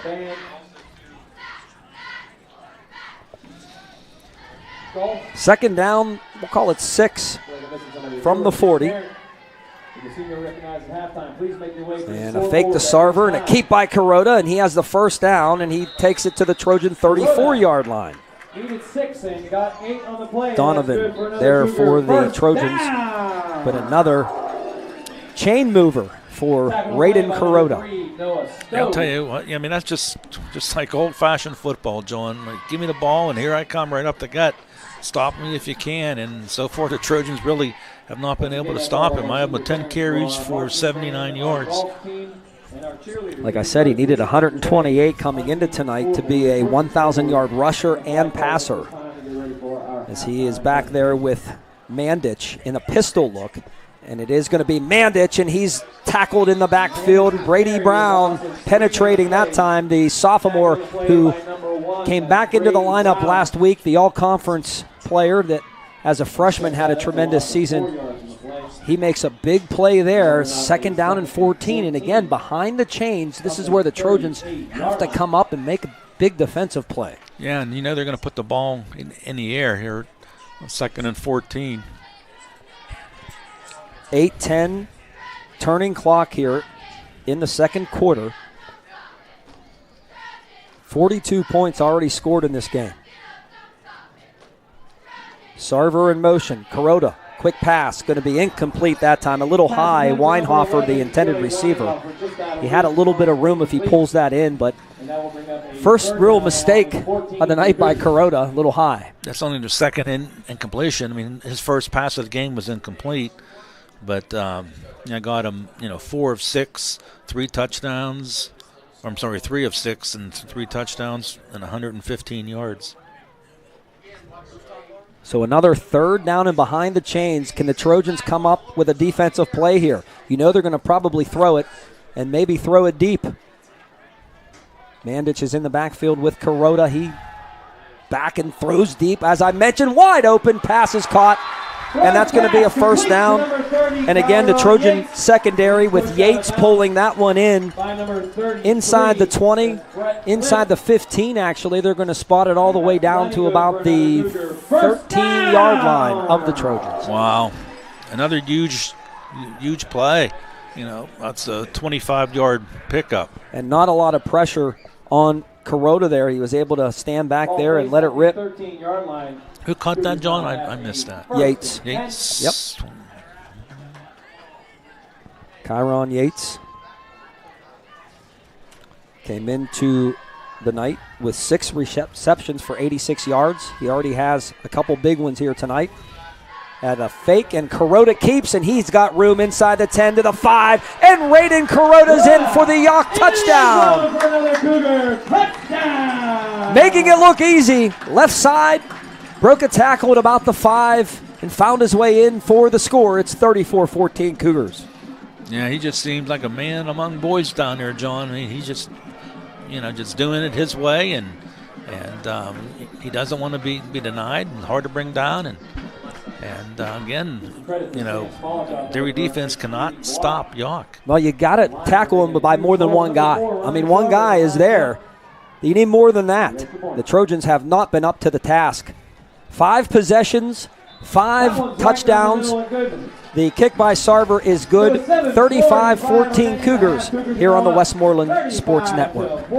Speaker 3: Second down, we'll call it 6 from the 40. And a fake to Sarver and a keep by Kuroda, and he has the first down, and he takes it to the Trojan 34-yard line. Donovan there for the Trojans, but another chain mover for Raiden Kuroda.
Speaker 7: I'll tell you what, that's just like old-fashioned football, John. Like, give me the ball, and here I come right up the gut. Stop me if you can, and so far the Trojans really have not been able to stop him. I have 10 carries for 79 yards.
Speaker 3: Like I said, he needed 128 coming into tonight to be a 1,000-yard rusher and passer, as he is back there with Mandich in a pistol look. And it is going to be Mandich, and he's tackled in the backfield. Brady Brown penetrating that time, the sophomore who came back into the lineup last week, the all-conference player that as a freshman had a tremendous season. He makes a big play there, second down and 14. And again, behind the chains, this is where the Trojans have to come up and make a big defensive play.
Speaker 7: Yeah, and they're going to put the ball in the air here, second and 14.
Speaker 3: 8-10 turning clock here in the second quarter. 42 points already scored in this game. Sarver in motion. Kuroda, quick pass, going to be incomplete that time. A little high. Weinhofer, the intended receiver. He had a little bit of room if he pulls that in, but first real mistake of the night by Kuroda, a little high.
Speaker 7: That's only the second incompletion. His first pass of the game was incomplete. But I got him, 4 of 6, 3 touchdowns. Or, I'm sorry, 3 of 6 and 3 touchdowns and 115 yards.
Speaker 3: So another third down and behind the chains. Can the Trojans come up with a defensive play here? They're going to probably throw it and maybe throw it deep. Mandich is in the backfield with Kuroda. He back and throws deep. As I mentioned, wide open, pass is caught. And that's going to be a first down. And again, the Trojan secondary with Yates pulling that one in. Inside the 20, inside the 15, actually. They're going to spot it all the way down to about the 13-yard line of the Trojans.
Speaker 7: Wow. Another huge play. That's a 25-yard pickup.
Speaker 3: And not a lot of pressure on Kuroda there. He was able to stand back there and let it rip.
Speaker 7: Who caught that, John? I missed that.
Speaker 3: Yates.
Speaker 7: Yep.
Speaker 3: Kyron Yates came into the night with 6 receptions for 86 yards. He already has a couple big ones here tonight. Had a fake, and Kuroda keeps, and he's got room inside the 10 to the 5, and Raiden Kuroda's in for the Yough touchdown. Making it look easy. Left side. Broke a tackle at about the 5 and found his way in for the score. It's 34-14 Cougars.
Speaker 7: Yeah, he just seems like a man among boys down there, John. He's just, just doing it his way, and he doesn't want to be denied and hard to bring down. And again, Derry defense cannot stop Yough.
Speaker 3: Well, you got to tackle him by more than one guy. One guy is there. You need more than that. The Trojans have not been up to the task. 5 possessions, 5 touchdowns. The kick by Sarver is good. 35-14 Cougars here on the Westmoreland Sports Network.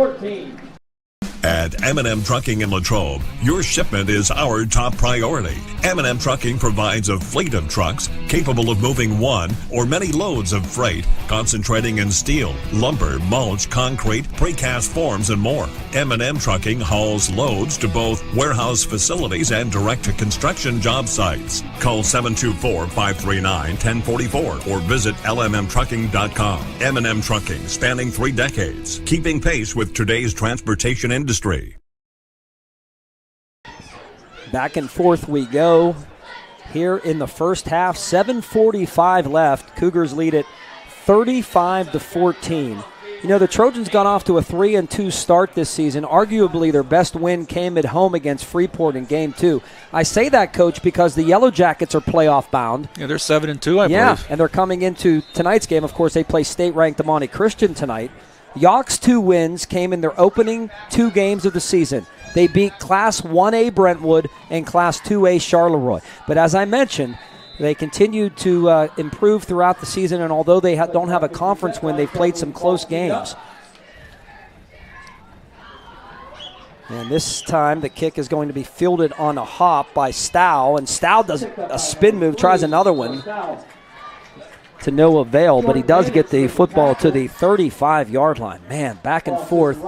Speaker 1: At M&M Trucking in Latrobe, your shipment is our top priority. M&M Trucking provides a fleet of trucks capable of moving one or many loads of freight, concentrating in steel, lumber, mulch, concrete, precast forms, and more. M&M Trucking hauls loads to both warehouse facilities and direct-to-construction job sites. Call 724-539-1044 or visit lmmtrucking.com. M&M Trucking, spanning 3 decades, keeping pace with today's transportation industry.
Speaker 3: Back and forth we go here in the first half. 7:45 left. Cougars lead it 35-14. You know, the Trojans got off to a 3-2 start this season. Arguably their best win came at home against Freeport in Game 2. I say that, Coach, because the Yellow Jackets are playoff bound.
Speaker 7: Yeah, they're 7-2, I believe.
Speaker 3: Yeah, and they're coming into tonight's game. Of course, they play state-ranked Amani Christian tonight. Yough's 2 wins came in their opening 2 games of the season. They beat Class 1A Brentwood and Class 2A Charleroi. But as I mentioned, they continued to improve throughout the season, and although they don't have a conference win, they've played some close games. And this time the kick is going to be fielded on a hop by Stow, and Stow does a spin move, tries another one. To no avail, but he does get the football to the 35-yard line. Man, back and forth.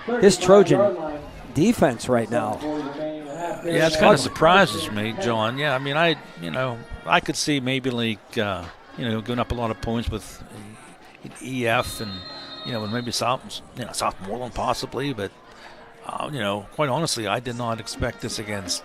Speaker 3: This Trojan defense right now.
Speaker 7: Yeah, it kind of surprises me, John. Yeah, I mean, I could see maybe like, going up a lot of points with EF and, maybe Southmoreland possibly, but, quite honestly, I did not expect this against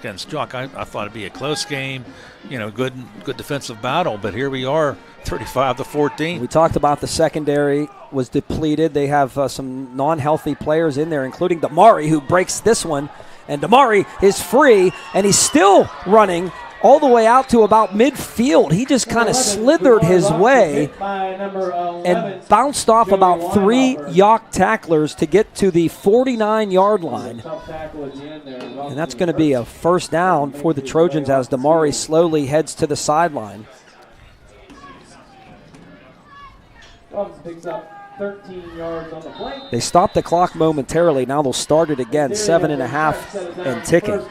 Speaker 7: Yough. I thought it'd be a close game, good defensive battle, but here we are, 35-14.
Speaker 3: We talked about the secondary was depleted. They have some non-healthy players in there, including Damari, who breaks this one, and Damari is free, and he's still running all the way out to about midfield. He just kind of slithered his way and bounced off about 3 Yough tacklers to get to the 49-yard line. And that's going to be a first down for the Trojans as Damari slowly heads to the sideline. They stopped the clock momentarily. Now they'll start it again, 7.5 and ticking.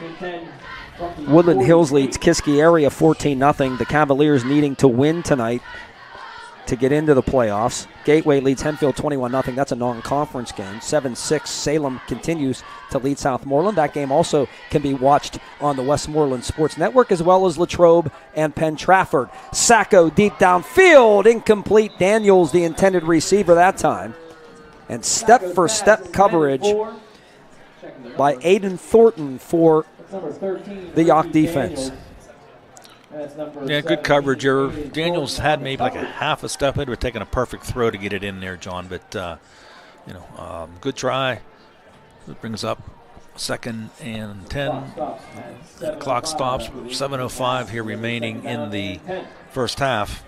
Speaker 3: Woodland Hills leads Kiski area 14-0. The Cavaliers needing to win tonight to get into the playoffs. Gateway leads Henfield 21-0. That's a non-conference game. 7-6. Salem continues to lead Southmoreland. That game also can be watched on the Westmoreland Sports Network, as well as Latrobe and Penn Trafford. Sacco deep downfield, incomplete. Daniels the intended receiver that time. And step-for-step coverage by Aiden Thornton for the Yough defense.
Speaker 7: Yeah, good coverage here. Daniels had maybe like a half a step ahead. We're taking a perfect throw to get it in there, John. But, good try. It brings up 2nd and 10. The clock stops. 7:05 here remaining in the first half.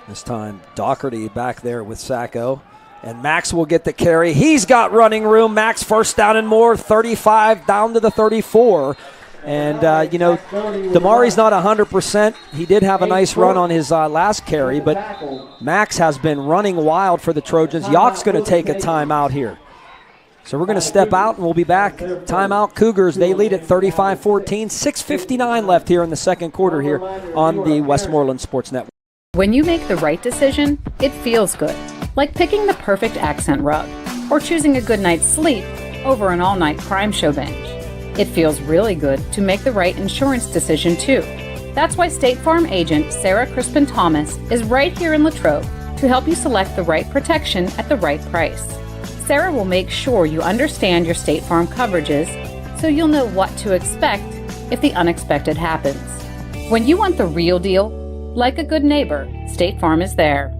Speaker 3: This time, Doherty back there with Sacco. And Max will get the carry. He's got running room. Max first down and more, 35 down to the 34. And, Damari's not 100%. He did have a nice run on his last carry, but Max has been running wild for the Trojans. Yough's going to take a timeout here. So we're going to step out, and we'll be back. Timeout Cougars. They lead at 35-14. 6:59 left here in the second quarter here on the Westmoreland Sports Network.
Speaker 22: When you make the right decision, it feels good. Like picking the perfect accent rug or choosing a good night's sleep over an all-night crime show binge. It feels really good to make the right insurance decision, too. That's why State Farm agent Sarah Crispin-Thomas is right here in Latrobe to help you select the right protection at the right price. Sarah will make sure you understand your State Farm coverages so you'll know what to expect if the unexpected happens. When you want the real deal, like a good neighbor, State Farm is there.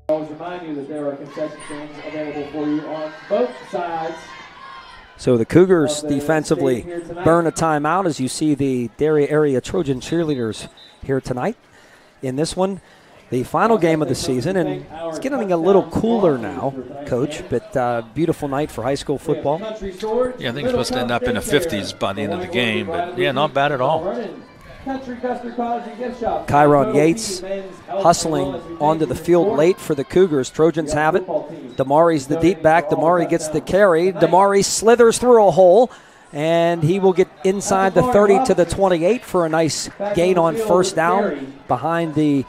Speaker 4: I always remind you that there are concession stands available for you on both sides.
Speaker 3: So the Cougars defensively burn a timeout as you see the Derry area Trojan cheerleaders here tonight. In this one, the final game of the season, and it's getting a little cooler now, Coach, but beautiful night for high school football.
Speaker 7: Yeah, I think it's supposed to end up in the 50s by the end of the game, but yeah, not bad at all.
Speaker 4: Country Custard College and Gift Shop.
Speaker 3: Kyron Yates hustling onto the field late for the Cougars. Trojans have it. Damari's the deep back. Damari gets the carry. Damari slithers through a hole, and he will get inside the 30 to the 28 for a nice gain on first down behind the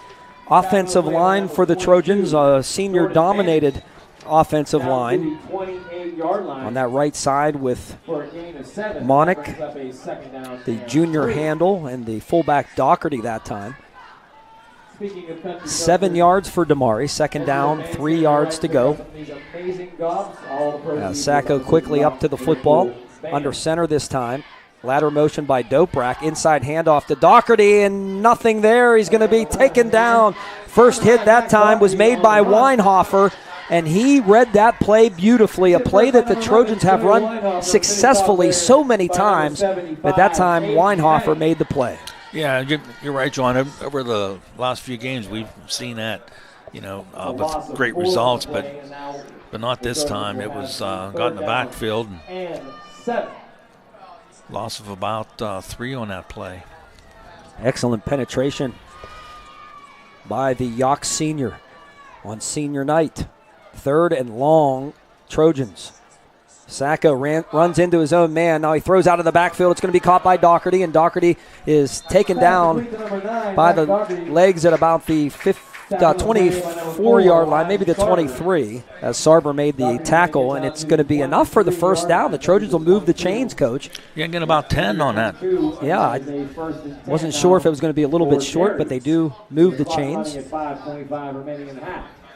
Speaker 3: offensive line for the Trojans, a senior-dominated offensive line on that right side with Monick, the junior handle, and the fullback Doherty that time. 7 yards for Damari, second down, 3 yards to go. Sacco quickly up to the football, under center this time. Ladder motion by Doprak, inside handoff to Doherty, and nothing there. He's going to be taken down. First hit that time was made by Weinhofer, and he read that play beautifully, a play that the Trojans have run successfully so many times, but that time Weinhofer made the play.
Speaker 7: Yeah, you're right, John. Over the last few games, we've seen that, with great results, but not this time. It was got in the backfield. Loss of about 3 on that play.
Speaker 3: Excellent penetration by the Yough senior on senior night. Third and long, Trojans. Sacco runs into his own man. Now he throws out of the backfield. It's going to be caught by Doherty, and Doherty is taken down by the legs at about the 24-yard line, maybe the 23, as Sarber made the tackle, and it's going to be enough for the first down. The Trojans will move the chains, Coach.
Speaker 7: Yeah, get about 10 on that.
Speaker 3: Yeah, I wasn't sure if it was going to be a little bit short, but they do move the chains.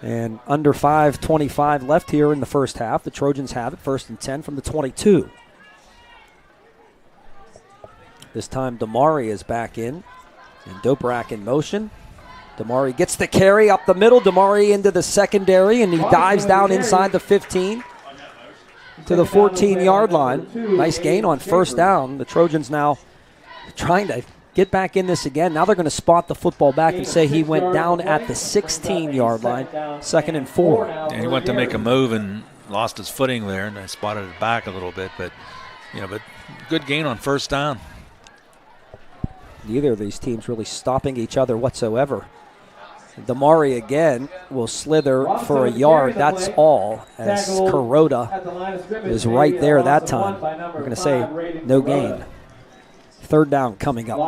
Speaker 3: And under 5:25 left here in the first half. The Trojans have it, 1st and 10 from the 22. This time Damari is back in, and Doprak in motion. Damari gets the carry up the middle. Damari into the secondary, and he dives down inside the 15 to the 14-yard line. Nice gain on first down. The Trojans now trying to get back in this again. Now they're going to spot the football back and say he went down at the 16-yard line, 2nd and 4.
Speaker 7: And he went to make a move and lost his footing there, and I spotted it back a little bit, but good gain on first down.
Speaker 3: Neither of these teams really stopping each other whatsoever. Damari again will slither for a yard. That's all, as Kuroda is right there that time. We're going to say no gain. Third down coming up.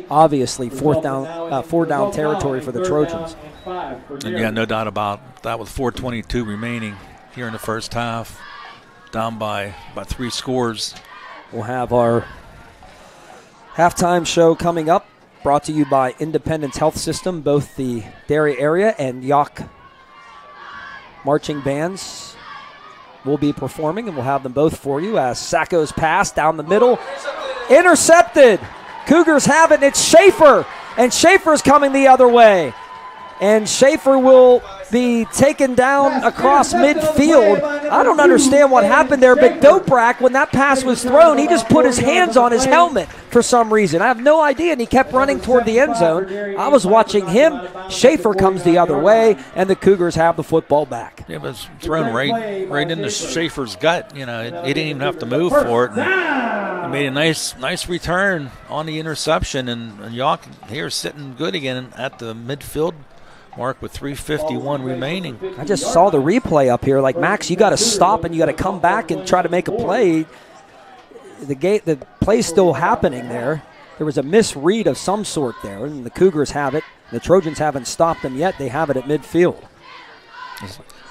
Speaker 3: Obviously, four down territory for the Trojans.
Speaker 7: And yeah, no doubt about that. With 4:22 remaining here in the first half, down by 3 scores.
Speaker 3: We'll have our halftime show coming up, brought to you by Independence Health System. Both the Derry area and Yough marching bands will be performing, and we'll have them both for you as Sacco's pass down the middle. Intercepted. Cougars have it, and it's Schaefer. And Schaefer's coming the other way. And Schaefer will be taken down across midfield. I don't understand what happened there, but Doprak, when that pass was thrown, he just put his hands on his helmet for some reason. I have no idea, and he kept running toward the end zone. I was watching him. Schaefer comes the other way, and the Cougars have the football back.
Speaker 7: Yeah, but it's thrown right into Schaefer's gut. He didn't even have to move for it. And he made a nice return on the interception, and Yough here sitting good again at the midfield mark with 3:51 remaining.
Speaker 3: I just saw the replay up here. Like, Max, you got to stop and you got to come back and try to make a play. The play's still happening there. There was a misread of some sort there, and the Cougars have it. The Trojans haven't stopped them yet. They have it at midfield.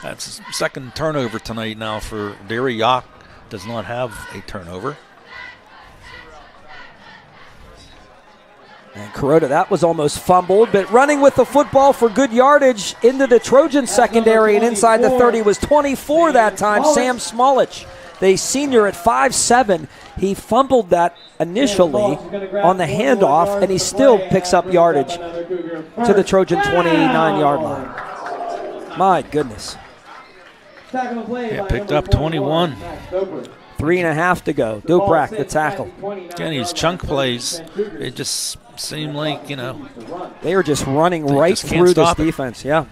Speaker 7: That's second turnover tonight now for Derry. Yough does not have a turnover.
Speaker 3: And Kuroda, that was almost fumbled, but running with the football for good yardage into the Trojan secondary and inside the 30 was 24 that time, Sam Smolich, the senior at 5'7". He fumbled that initially on the handoff, and he still picks up yardage to the Trojan 29-yard line. My goodness.
Speaker 7: Yeah, picked up 21.
Speaker 3: 3.5 to go. Doprak, the tackle.
Speaker 7: Again, these chunk plays, it just seemed like,
Speaker 3: they are just running right through this defense, yeah.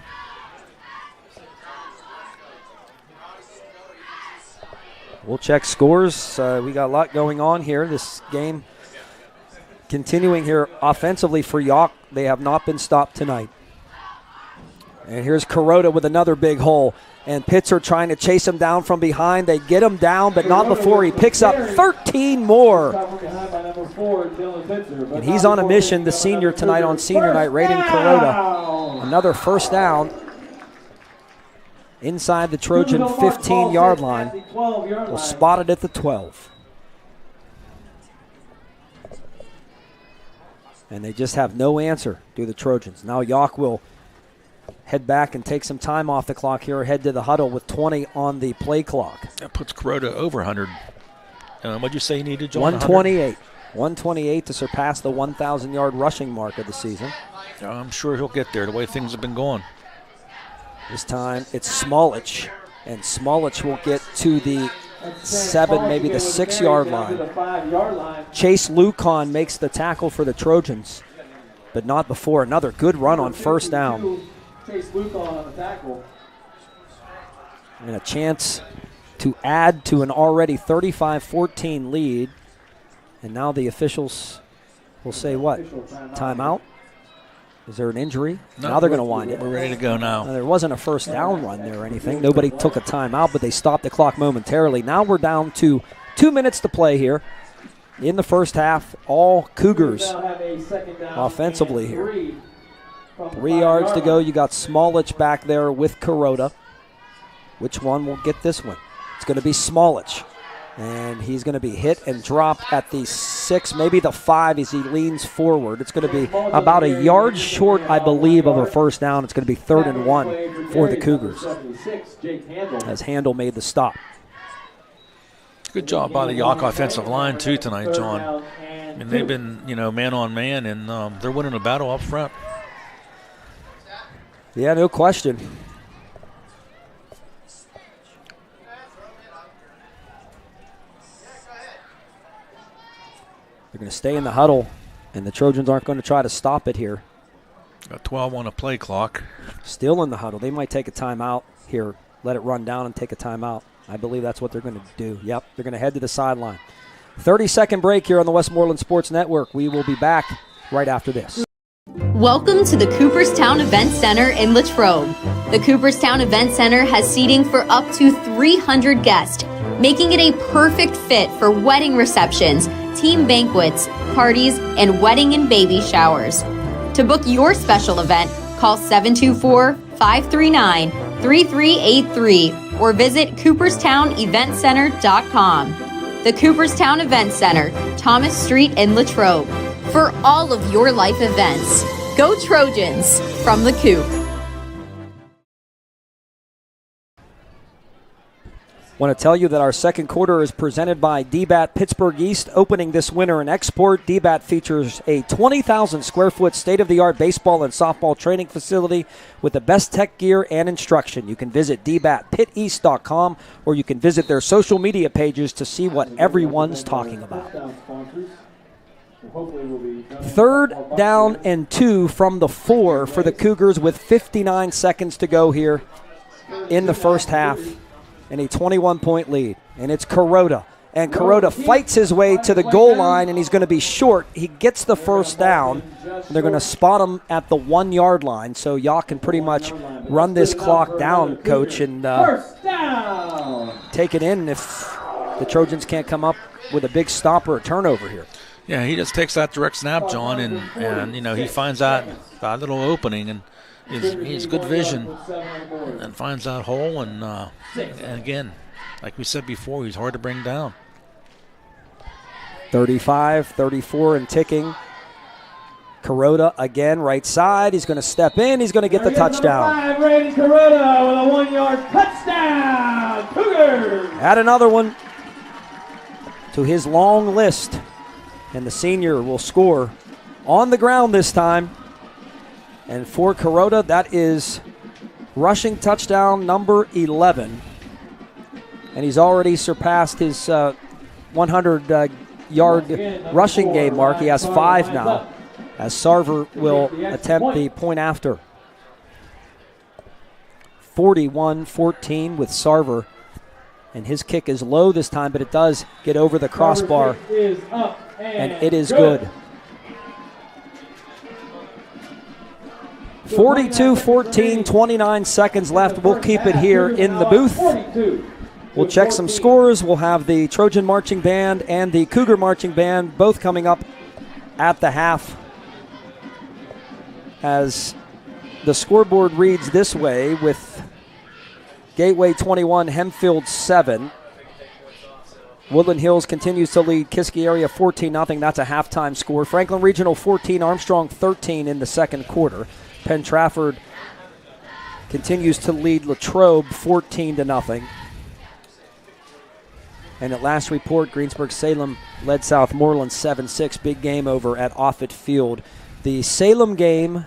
Speaker 3: We'll check scores. We got a lot going on here. This game Continuing here offensively for Yough, they have not been stopped tonight. And here's Kuroda with another big hole. And Pitts are trying to chase him down from behind. They get him down, but not before he picks up 13 more. And he's on a mission, the senior tonight on senior night, Raiden Kuroda. Another first down inside the Trojan 15-yard line. We'll spot it at the 12. And they just have no answer, do the Trojans. Now Yough will head back and take some time off the clock here, head to the huddle with 20 on the play clock.
Speaker 7: That puts Kuroda over 100. What'd you say he needed, John?
Speaker 3: 128. 128 to surpass the 1,000-yard rushing mark of the season.
Speaker 7: I'm sure he'll get there the way things have been going.
Speaker 3: This time it's Smolich, and Smolich will get to the 7, maybe the 6-yard line. Chase Lucon makes the tackle for the Trojans, but not before. Another good run on first down.
Speaker 4: Chase Lucon on the tackle.
Speaker 3: And a chance to add to an already 35-14 lead. And now the officials will say what? Timeout? Is there an injury?
Speaker 7: No,
Speaker 3: now they're going to wind it.
Speaker 7: We're ready to go now.
Speaker 3: There wasn't a first down run there or anything. Nobody took a timeout, but they stopped the clock momentarily. Now we're down to 2 minutes to play here in the first half. All Cougars offensively here. 3 yards to go. You got Smolich back there with Kuroda. Which one will get this one? It's going to be Smolich. And he's going to be hit and dropped at the 6, maybe the 5 as he leans forward. It's going to be about a yard short, I believe, of a first down. It's going to be 3rd and 1 for the Cougars as Handel made the stop.
Speaker 7: Good job by the Yough offensive line, too, tonight, John. I mean, they've been, man on man, and they're winning a battle up front.
Speaker 3: Yeah, no question. They're going to stay in the huddle, and the Trojans aren't going to try to stop it here.
Speaker 7: Got 12 on a play clock.
Speaker 3: Still in the huddle. They might take a timeout here, let it run down and take a timeout. I believe that's what they're going to do. Yep, they're going to head to the sideline. 30-second break here on the Westmoreland Sports Network. We will be back right after this.
Speaker 20: Welcome to the Cooperstown Event Center in Latrobe. The Cooperstown Event Center has seating for up to 300 guests, making it a perfect fit for wedding receptions, team banquets, parties, and wedding and baby showers. To book your special event, call 724-539-3383 or visit CooperstownEventCenter.com. The Cooperstown Event Center, Thomas Street in Latrobe. For all of your life events, go Trojans from the Coop.
Speaker 3: Want to tell you that our second quarter is presented by DBAT Pittsburgh East, opening this winter in export. DBAT features a 20,000 square foot state-of-the-art baseball and softball training facility with the best tech gear and instruction. You can visit dbattpiteast.com or you can visit their social media pages to see what everyone's talking about. 3rd down and 2 from the 4 for the Cougars with 59 seconds to go here in the first half. And a 21-point lead. And it's Kuroda. And Kuroda fights his way to the goal line, and he's going to be short. He gets the first down. And they're going to spot him at the 1-yard line. So Yough can pretty much run this clock down, Coach, and take it in if the Trojans can't come up with a big stop or a turnover here.
Speaker 7: Yeah, he just takes that direct snap, John, and he finds that little opening, and he has good vision and finds that hole, and again, like we said before, he's hard to bring down.
Speaker 3: 35, 34 and ticking. Kuroda again, right side. He's going to step in. He's going to get the touchdown.
Speaker 4: Raiden Kuroda with a 1-yard touchdown. Cougars!
Speaker 3: Add another one to his long list, and the senior will score on the ground this time. And for Kuroda, that is rushing touchdown number 11. And he's already surpassed his 100-yard rushing game mark. He has 5 now, as Sarver will attempt the point after. 41-14 with Sarver. And his kick is low this time, but it does get over the crossbar. And it is good. 42-14, 29 seconds left. We'll keep it here in the booth. We'll check some scores. We'll have the Trojan Marching Band and the Cougar Marching Band both coming up at the half, as the scoreboard reads this way with Gateway 21, Hempfield 7. Woodland Hills continues to lead Kiski area 14-0. That's a halftime score. Franklin Regional 14, Armstrong 13 in the second quarter. Penn Trafford continues to lead Latrobe 14-0. And at last report, Greensburg-Salem led Southmoreland 7-6. Big game over at Offutt Field. The Salem game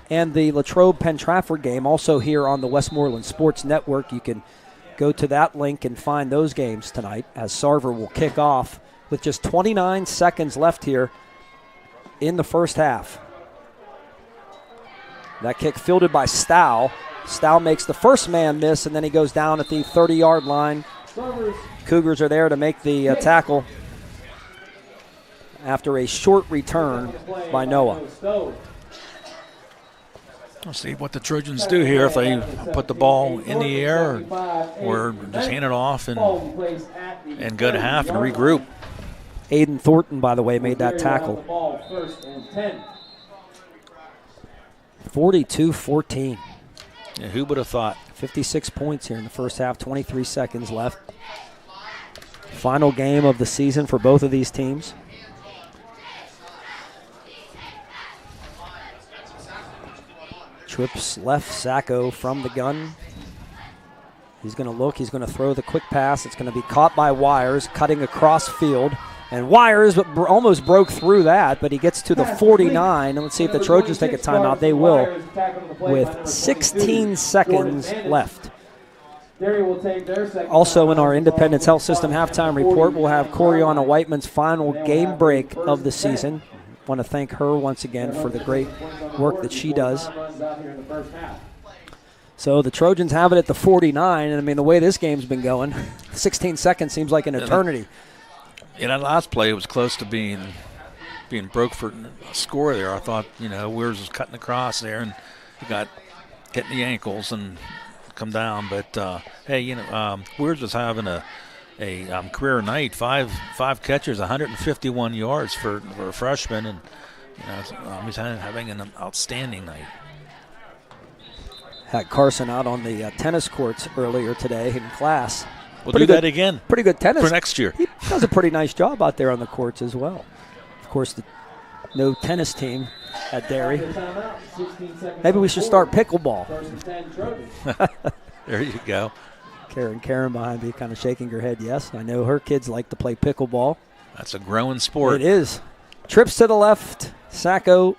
Speaker 3: and the Latrobe-Penn Trafford game also here on the Westmoreland Sports Network. You can go to that link and find those games tonight, as Sarver will kick off with just 29 seconds left here in the first half. That kick fielded by Stow. Stow makes the first man miss, and then he goes down at the 30-yard line. Cougars are there to make the tackle after a short return by Noah.
Speaker 7: We'll see what the Trojans do here, if they put the ball in the air or just hand it off and go to half and regroup.
Speaker 3: Aiden Thornton, by the way, made that tackle. 42-14.
Speaker 7: Yeah, who would have thought?
Speaker 3: 56 points here in the first half, 23 seconds left. Final game of the season for both of these teams. Trips left, Sacco from the gun. He's going to look, he's going to throw the quick pass. It's going to be caught by Wires, cutting across field. And Wires almost broke through that, but he gets to the 49. And let's see if the Trojans take a timeout. They will, with 16 seconds left. Also in our Independence Health System halftime report, we'll have Coriana Whiteman's final game break of the season. Want to thank her once again for the great work that she does. So the Trojans have it at the 49, and I mean, the way this game's been going, 16 seconds seems like an eternity.
Speaker 7: Yeah, that last play was close to being broke for a score there. I thought, Weirs was cutting across there, and he got hit in the ankles and come down. But, hey, Weirs was having a career night, five catches, 151 yards for a freshman, and he's having an outstanding night.
Speaker 3: Had Carson out on the tennis courts earlier today in class.
Speaker 7: We'll do that again.
Speaker 3: Pretty good tennis.
Speaker 7: For next year.
Speaker 3: He does a pretty nice job out there on the courts as well. Of course, no tennis team at Derry. Maybe we should start pickleball.
Speaker 7: There you go.
Speaker 3: Karen behind me kind of shaking her head yes. I know her kids like to play pickleball.
Speaker 7: That's a growing sport.
Speaker 3: It is. Trips to the left. Sacco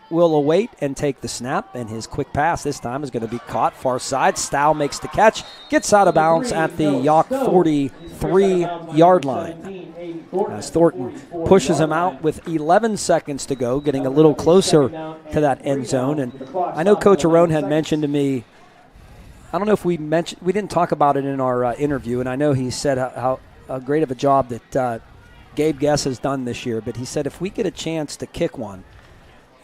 Speaker 3: will await and take the snap, and his quick pass this time is going to be caught far side. Stow makes the catch, gets out of bounds at the Yough 43-yard line. As Thornton pushes him out with 11 seconds to go, getting a little closer to that end zone. And I know Coach Arone had mentioned to me, I don't know if we didn't talk about it in our interview, and I know he said how great of a job that Gabe Guess has done this year, but he said if we get a chance to kick one,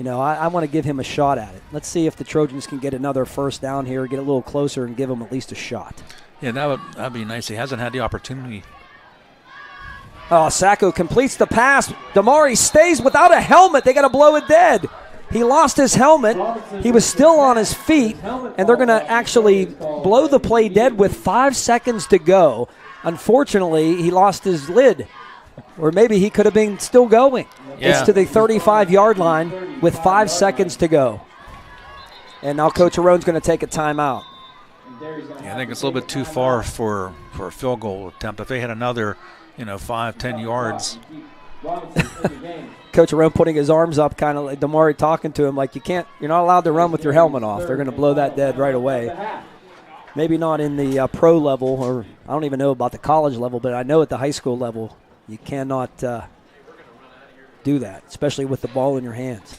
Speaker 3: I want to give him a shot at it. Let's see if the Trojans can get another first down here, get a little closer, and give him at least a shot.
Speaker 7: Yeah, that'd be nice. He hasn't had the opportunity.
Speaker 3: Oh, Sacco completes the pass. Damari stays without a helmet. They got to blow it dead. He lost his helmet. He was still on his feet, and they're going to actually blow the play dead with 5 seconds to go. Unfortunately, he lost his lid, or maybe he could have been still going. Yeah. It's to the 35-yard line with 5 seconds to go. And now Coach Arone's going to take a timeout.
Speaker 7: Yeah, I think it's a little bit too far for a field goal attempt. If they had another, 5-10 yards.
Speaker 3: Coach Arone putting his arms up, kind of like Damari talking to him, like you're not allowed to run with your helmet off. They're going to blow that dead right away. Maybe not in the pro level, or I don't even know about the college level, but I know at the high school level you cannot do that, especially with the ball in your hands.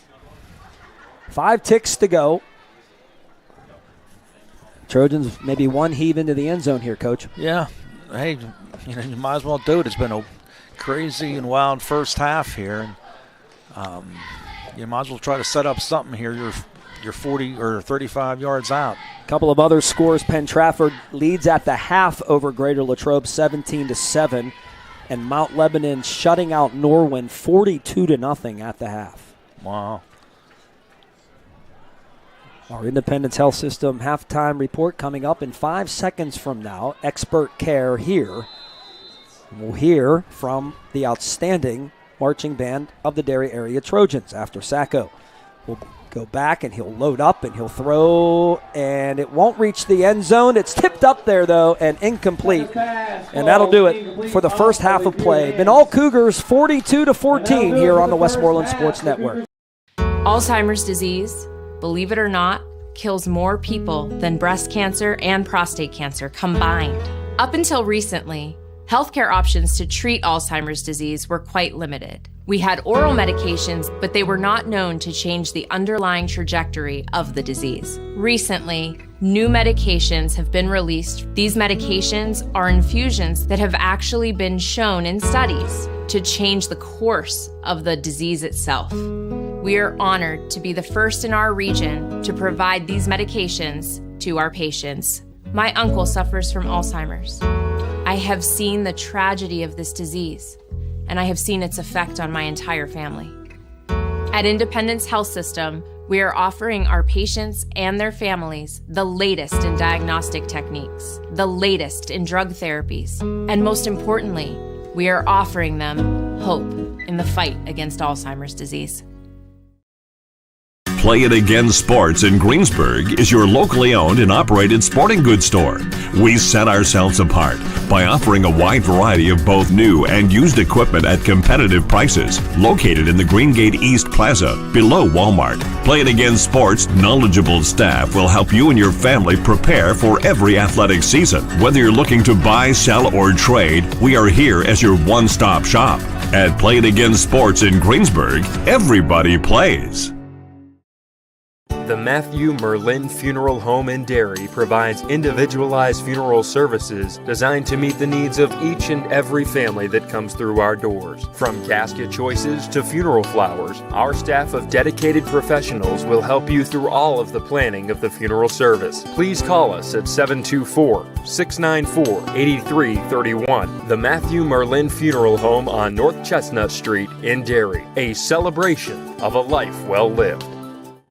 Speaker 3: 5 ticks to go. Trojans maybe one heave into the end zone here, Coach.
Speaker 7: Yeah. Hey, you might as well do it. It's been a crazy and wild first half here, and you might as well try to set up something here. You're you're 40 or 35 yards out.
Speaker 3: A couple of other scores. Penn Trafford leads at the half over Greater Latrobe 17-7. And Mount Lebanon shutting out Norwin 42-0 at the half.
Speaker 7: Wow.
Speaker 3: Our Independence Health System halftime report coming up in 5 seconds from now. Expert care here. We'll hear from the outstanding marching band of the Derry area Trojans after Sacco. We'll go back and he'll load up and he'll throw, and it won't reach the end zone. It's tipped up there, though, and incomplete. And that'll do it for the first half of play. Been all Cougars 42-14 here on the Westmoreland Sports Network.
Speaker 6: Alzheimer's disease, believe it or not, kills more people than breast cancer and prostate cancer combined. Up until recently, healthcare options to treat Alzheimer's disease were quite limited. We had oral medications, but they were not known to change the underlying trajectory of the disease. Recently, new medications have been released. These medications are infusions that have actually been shown in studies to change the course of the disease itself. We are honored to be the first in our region to provide these medications to our patients. My uncle suffers from Alzheimer's. I have seen the tragedy of this disease, and I have seen its effect on my entire family. At Independence Health System, we are offering our patients and their families the latest in diagnostic techniques, the latest in drug therapies, and most importantly, we are offering them hope in the fight against Alzheimer's disease.
Speaker 1: Play It Again Sports in Greensburg is your locally owned and operated sporting goods store. We set ourselves apart by offering a wide variety of both new and used equipment at competitive prices. Located in the Greengate East Plaza, below Walmart, Play It Again Sports' knowledgeable staff will help you and your family prepare for every athletic season. Whether you're looking to buy, sell, or trade, we are here as your one-stop shop. At Play It Again Sports in Greensburg, everybody plays.
Speaker 11: The Matthew Merlin Funeral Home in Derry provides individualized funeral services designed to meet the needs of each and every family that comes through our doors. From casket choices to funeral flowers, our staff of dedicated professionals will help you through all of the planning of the funeral service. Please call us at 724-694-8331. The Matthew Merlin Funeral Home on North Chestnut Street in Derry, a celebration of a life well lived.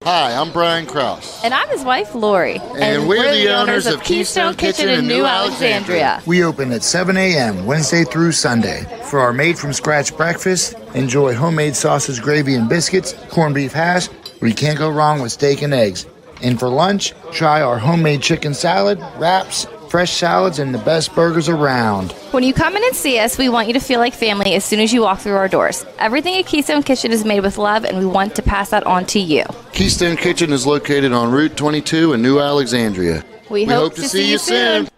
Speaker 13: Hi, I'm Brian Krause.
Speaker 14: And I'm his wife, Lori.
Speaker 13: And we're the owners of Keystone Kitchen in New Alexandria.
Speaker 15: We open at 7 a.m. Wednesday through Sunday. For our made-from-scratch breakfast, enjoy homemade sausage, gravy, and biscuits, corned beef hash, where you can't go wrong with steak and eggs. And for lunch, try our homemade chicken salad, wraps, fresh salads, and the best burgers around.
Speaker 14: When you come in and see us, we want you to feel like family as soon as you walk through our doors. Everything at Keystone Kitchen is made with love, and we want to pass that on to you.
Speaker 13: Keystone Kitchen is located on Route 22 in New Alexandria.
Speaker 14: We hope to see you soon.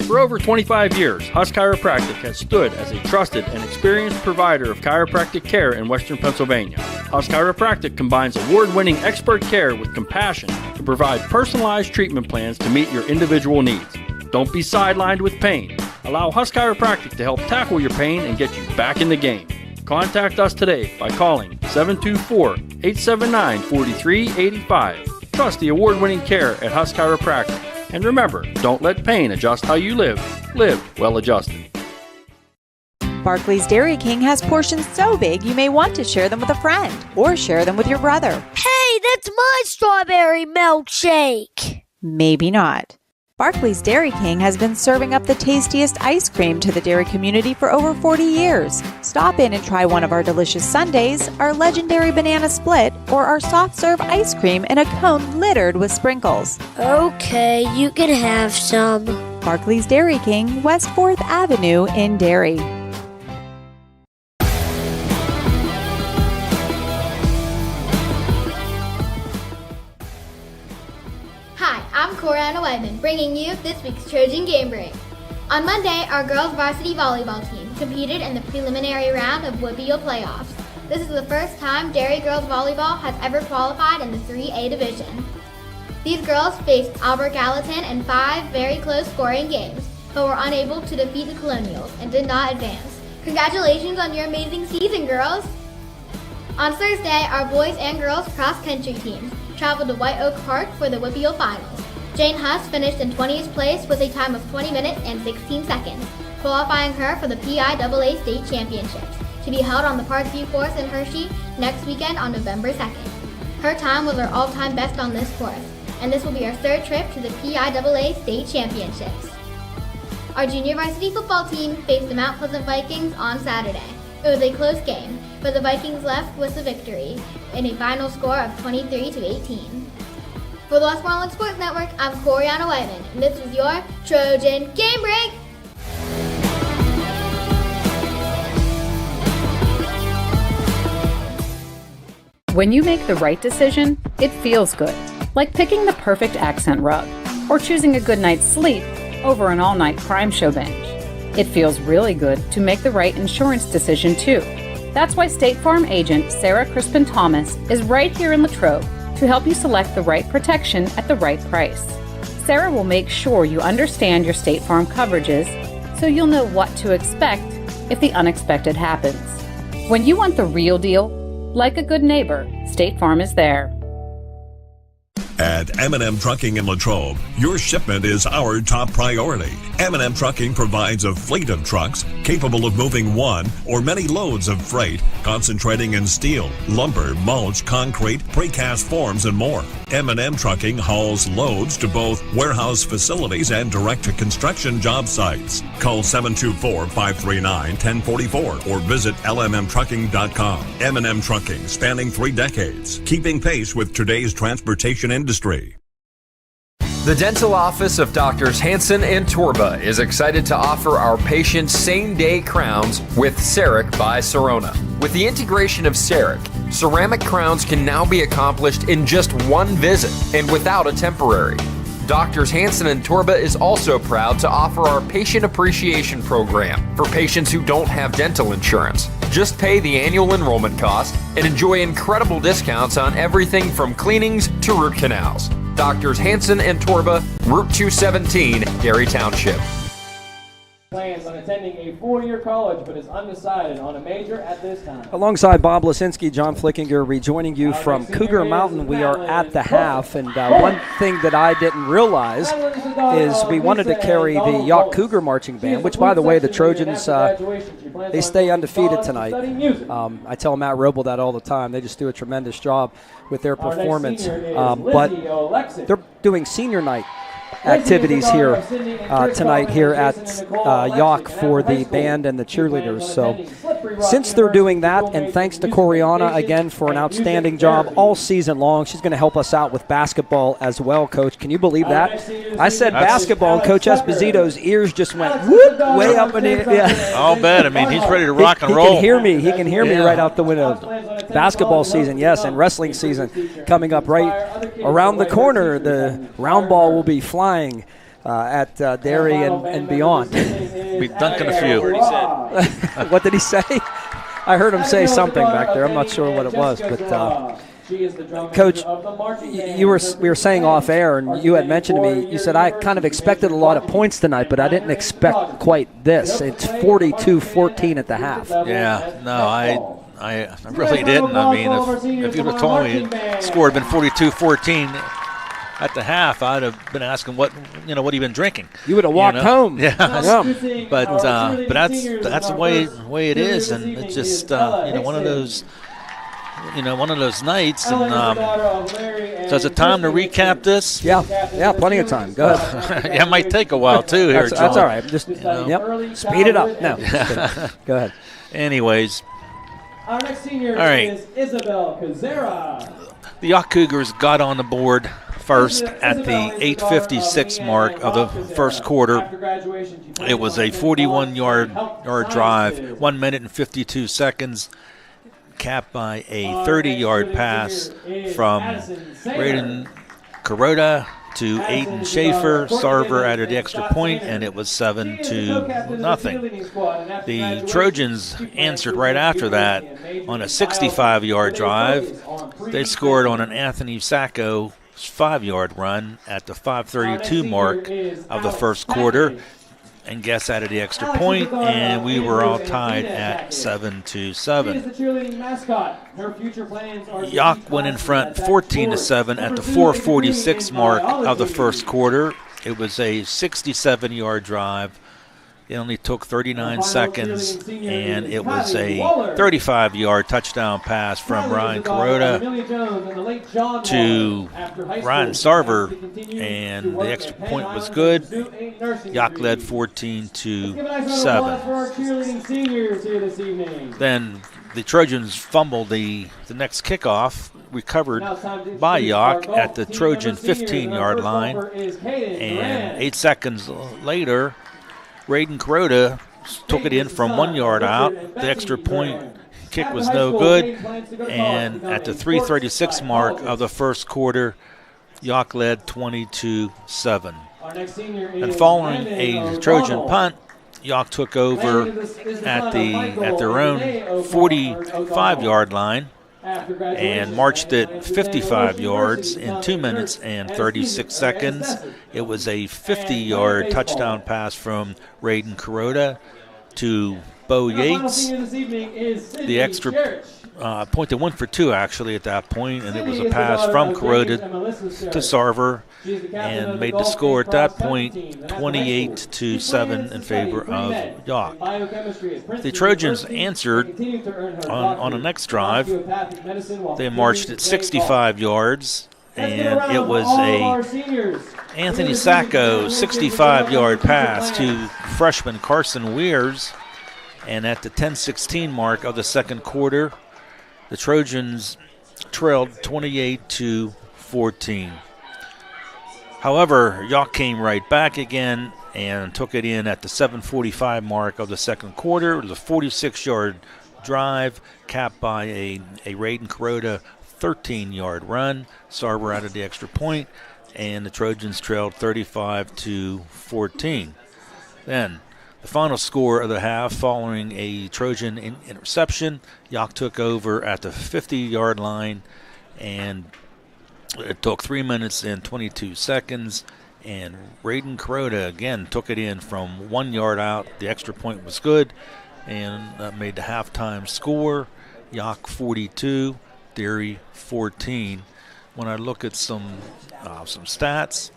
Speaker 12: For over 25 years, Husk Chiropractic has stood as a trusted and experienced provider of chiropractic care in Western Pennsylvania. Husk Chiropractic combines award-winning expert care with compassion to provide personalized treatment plans to meet your individual needs. Don't be sidelined with pain. Allow Husk Chiropractic to help tackle your pain and get you back in the game. Contact us today by calling 724-879-4385. Trust the award-winning care at Husk Chiropractic. And remember, don't let pain adjust how you live. Live well adjusted.
Speaker 9: Barclays Dairy King has portions so big you may want to share them with a friend or share them with your brother.
Speaker 10: Hey, that's my strawberry milkshake.
Speaker 9: Maybe not. Barclays Dairy King has been serving up the tastiest ice cream to the dairy community for over 40 years. Stop in and try one of our delicious sundaes, our legendary banana split, or our soft serve ice cream in a cone littered with sprinkles.
Speaker 10: Okay, you can have some.
Speaker 9: Barclays Dairy King, West 4th Avenue in Derry.
Speaker 16: Hi, I'm Coriana Weidman, bringing you this week's Trojan Game Break. On Monday, our girls varsity volleyball team competed in the preliminary round of WPIAL playoffs. This is the first time Derry girls volleyball has ever qualified in the 3A division. These girls faced Albert Gallatin in 5 very close scoring games, but were unable to defeat the Colonials and did not advance. Congratulations on your amazing season, girls! On Thursday, our boys and girls cross-country teams traveled to White Oak Park for the WPIAL Finals. Jane Huss finished in 20th place with a time of 20 minutes and 16 seconds, qualifying her for the PIAA State Championships, to be held on the Parkview course in Hershey next weekend on November 2nd. Her time was her all-time best on this course, and this will be her 3rd trip to the PIAA State Championships. Our junior varsity football team faced the Mount Pleasant Vikings on Saturday. It was a close game, but the Vikings left with the victory in a final score of 23-18. For the Westmoreland Sports Network, I'm Coriana Weidman, and this was your Trojan Game Break!
Speaker 22: When you make the right decision, it feels good. Like picking the perfect accent rug, or choosing a good night's sleep over an all-night crime show binge. It feels really good to make the right insurance decision, too. That's why State Farm agent Sarah Crispin-Thomas is right here in Latrobe to help you select the right protection at the right price. Sarah will make sure you understand your State Farm coverages so you'll know what to expect if the unexpected happens. When you want the real deal, like a good neighbor, State Farm is there.
Speaker 1: At M&M Trucking in Latrobe, your shipment is our top priority. M&M Trucking provides a fleet of trucks capable of moving one or many loads of freight, concentrating in steel, lumber, mulch, concrete, precast forms, and more. M&M Trucking hauls loads to both warehouse facilities and direct-to-construction job sites. Call 724-539-1044 or visit lmmtrucking.com. M&M Trucking, spanning 3 decades, keeping pace with today's transportation industry.
Speaker 11: The dental office of Doctors Hansen and Torba is excited to offer our patients same-day crowns with CEREC by Sorona. With the integration of CEREC, ceramic crowns can now be accomplished in just one visit and without a temporary. Doctors Hansen and Torba is also proud to offer our Patient Appreciation Program for patients who don't have dental insurance. Just pay the annual enrollment cost and enjoy incredible discounts on everything from cleanings to root canals. Doctors Hansen and Torba, Route 217, Derry Township.
Speaker 4: Plans on attending a 4-year college but is undecided on a major at this time.
Speaker 3: Alongside Bob Lesinski, John Flickinger rejoining you from Cougar Mountain. We are at the half, and one thing that I didn't realize is we wanted to carry the Yough Cougar Marching Band, which, by the way, the Trojans, they stay undefeated tonight. I tell Matt Roble that all the time. They just do a tremendous job with their performance. But they're doing senior night activities here tonight here at Yough for the band and the cheerleaders. So since they're doing that, and thanks to Coriana again for an outstanding job all season long, she's going to help us out with basketball as well, Coach. Can you believe that? I said basketball, and Coach Esposito's ears just went whoop, way up in the air. Yeah.
Speaker 7: I'll bet. I mean, he's ready to rock and roll.
Speaker 3: He can hear me. He can hear me right out the window. Basketball season, yes, and wrestling season coming up right around the corner. The round ball will be flying at Derry and beyond.
Speaker 7: We've dunking a few.
Speaker 3: What did he say? I heard him say something back there. I'm not sure what it was, but Coach, we were saying off air, and you had mentioned to me, you said, I kind of expected a lot of points tonight, but I didn't expect quite this. It's 42-14 at the half.
Speaker 7: Yeah, no, I really didn't. I mean, if you would have told me the score had been 42-14 at the half, I'd have been asking what have you been drinking?
Speaker 3: You would have walked home.
Speaker 7: Yeah, but that's the way it is, and it's just one of those nights. And so is it time to recap this?
Speaker 3: Yeah, plenty of time. Go ahead.
Speaker 7: Yeah, it might take a while too here, John.
Speaker 3: That's all right. Just speed it up. No, go ahead.
Speaker 7: Anyways,
Speaker 4: our next senior is Isabel Kazera.
Speaker 7: The Yough Cougars got on the board first at the 8:56 mark of the first quarter. It was a 41-yard drive, 1 minute and 52 seconds, capped by a 30-yard pass from Raiden Kuroda to Aiden Schaefer. Sarver added the extra point, and it was 7-0. The Trojans answered right after that on a 65-yard drive. They scored on an Anthony Sacco 5-yard run at the 5:32 mark of the first quarter, and Guess added the extra point, and we were all tied at 7-7. Yough went in front 14-7 at the 4:46 mark of the first quarter. It was a 67-yard drive. It only took 39 seconds, and it was a 35-yard touchdown pass from Ryan Kuroda to Ryan Sarver, and the extra point was good. Yough led 14-7. Then the Trojans fumbled the next kickoff, recovered by Yough at the Trojan 15-yard line, and 8 seconds later, Raiden Kuroda took it in from 1 yard out. The extra point kick was no good. And at the 3:36 mark of the first quarter, Yough led 22-7. And following a Trojan punt, Yough took over at their own 45-yard line and marched it 55 yards in 2 minutes and 36 seconds. It was a 50-yard touchdown pass from Raiden Kuroda to Bo Yates. The extra point, they went for 2 actually at that point, and it was a pass from Kuroda to Sarver, and made the score at that point 28-7 in favor of Yough. The Trojans answered on the next drive. They marched at 65 yards, and it was a Anthony Sacco 65-yard pass to freshman Carson Weirs, and at the 10:16 mark of the second quarter, the Trojans trailed 28-14. However, Yough came right back again and took it in at the 7:45 mark of the second quarter. It was a 46-yard drive capped by a Raiden Kuroda 13-yard run. Sarver added the extra point, and the Trojans trailed 35-14. Then the final score of the half, following a Trojan interception, Yough took over at the 50-yard line, and it took 3 minutes and 22 seconds, and Raiden Kuroda again took it in from 1 yard out. The extra point was good, and that made the halftime score. Yough 42, Derry 14. When I look at some stats,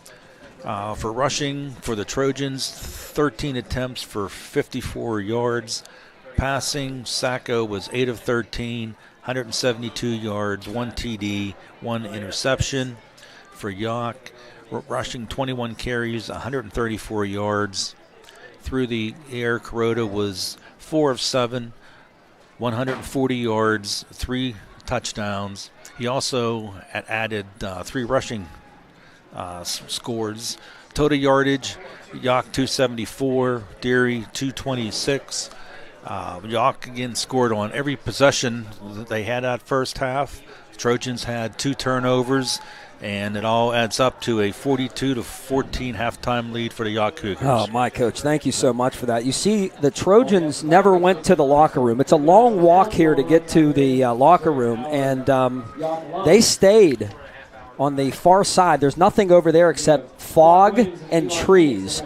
Speaker 7: for rushing for the Trojans, 13 attempts for 54 yards. Passing, Sacco was 8 of 13, 172 yards, 1 TD, 1 interception. For Yough, rushing 21 carries, 134 yards. Through the air, Kuroda was 4 of 7, 140 yards, 3 touchdowns. He also added 3 rushing scores. Total yardage, Yough 274, Derry 226. Yough again scored on every possession that they had that first half. Trojans had 2 turnovers, and it all adds up to a 42-14 halftime lead for the Yough Cougars.
Speaker 3: Oh, my coach, thank you so much for that. You see, the Trojans never went to the locker room. It's a long walk here to get to the locker room, and they stayed on the far side. There's nothing over there except fog and trees.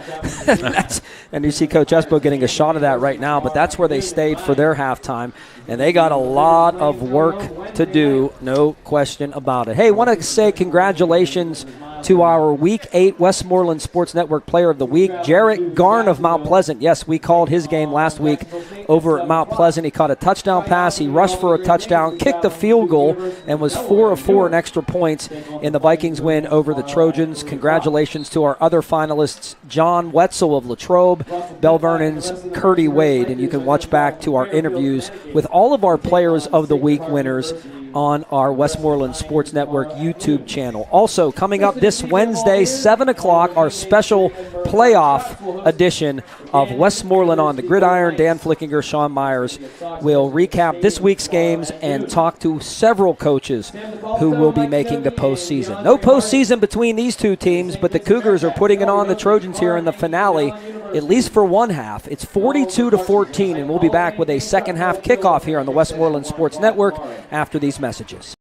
Speaker 3: And you see Coach Espo getting a shot of that right now, but that's where they stayed for their halftime, and they got a lot of work to do, no question about it. Hey, want to say congratulations to our Week 8 Westmoreland Sports Network Player of the Week, Jarrett Garn of Mount Pleasant. Yes, we called his game last week over at Mount Pleasant. He caught a touchdown pass, he rushed for a touchdown, kicked a field goal, and was 4 of 4 in extra points in the Vikings win over the Trojans. Congratulations to our other finalists, John Wetzel of Latrobe, Bell Vernon's Curdy Wade, and you can watch back to our interviews with all of our Players of the Week winners on our Westmoreland Sports Network YouTube channel. Also, coming up this Wednesday, 7 o'clock, our special playoff edition of Westmoreland on the Gridiron. Dan Flickinger, Sean Myers will recap this week's games and talk to several coaches who will be making the postseason. No postseason between these two teams, but the Cougars are putting it on the Trojans here in the finale, at least for one half. It's 42-14, and we'll be back with a second half kickoff here on the Westmoreland Sports Network after these messages.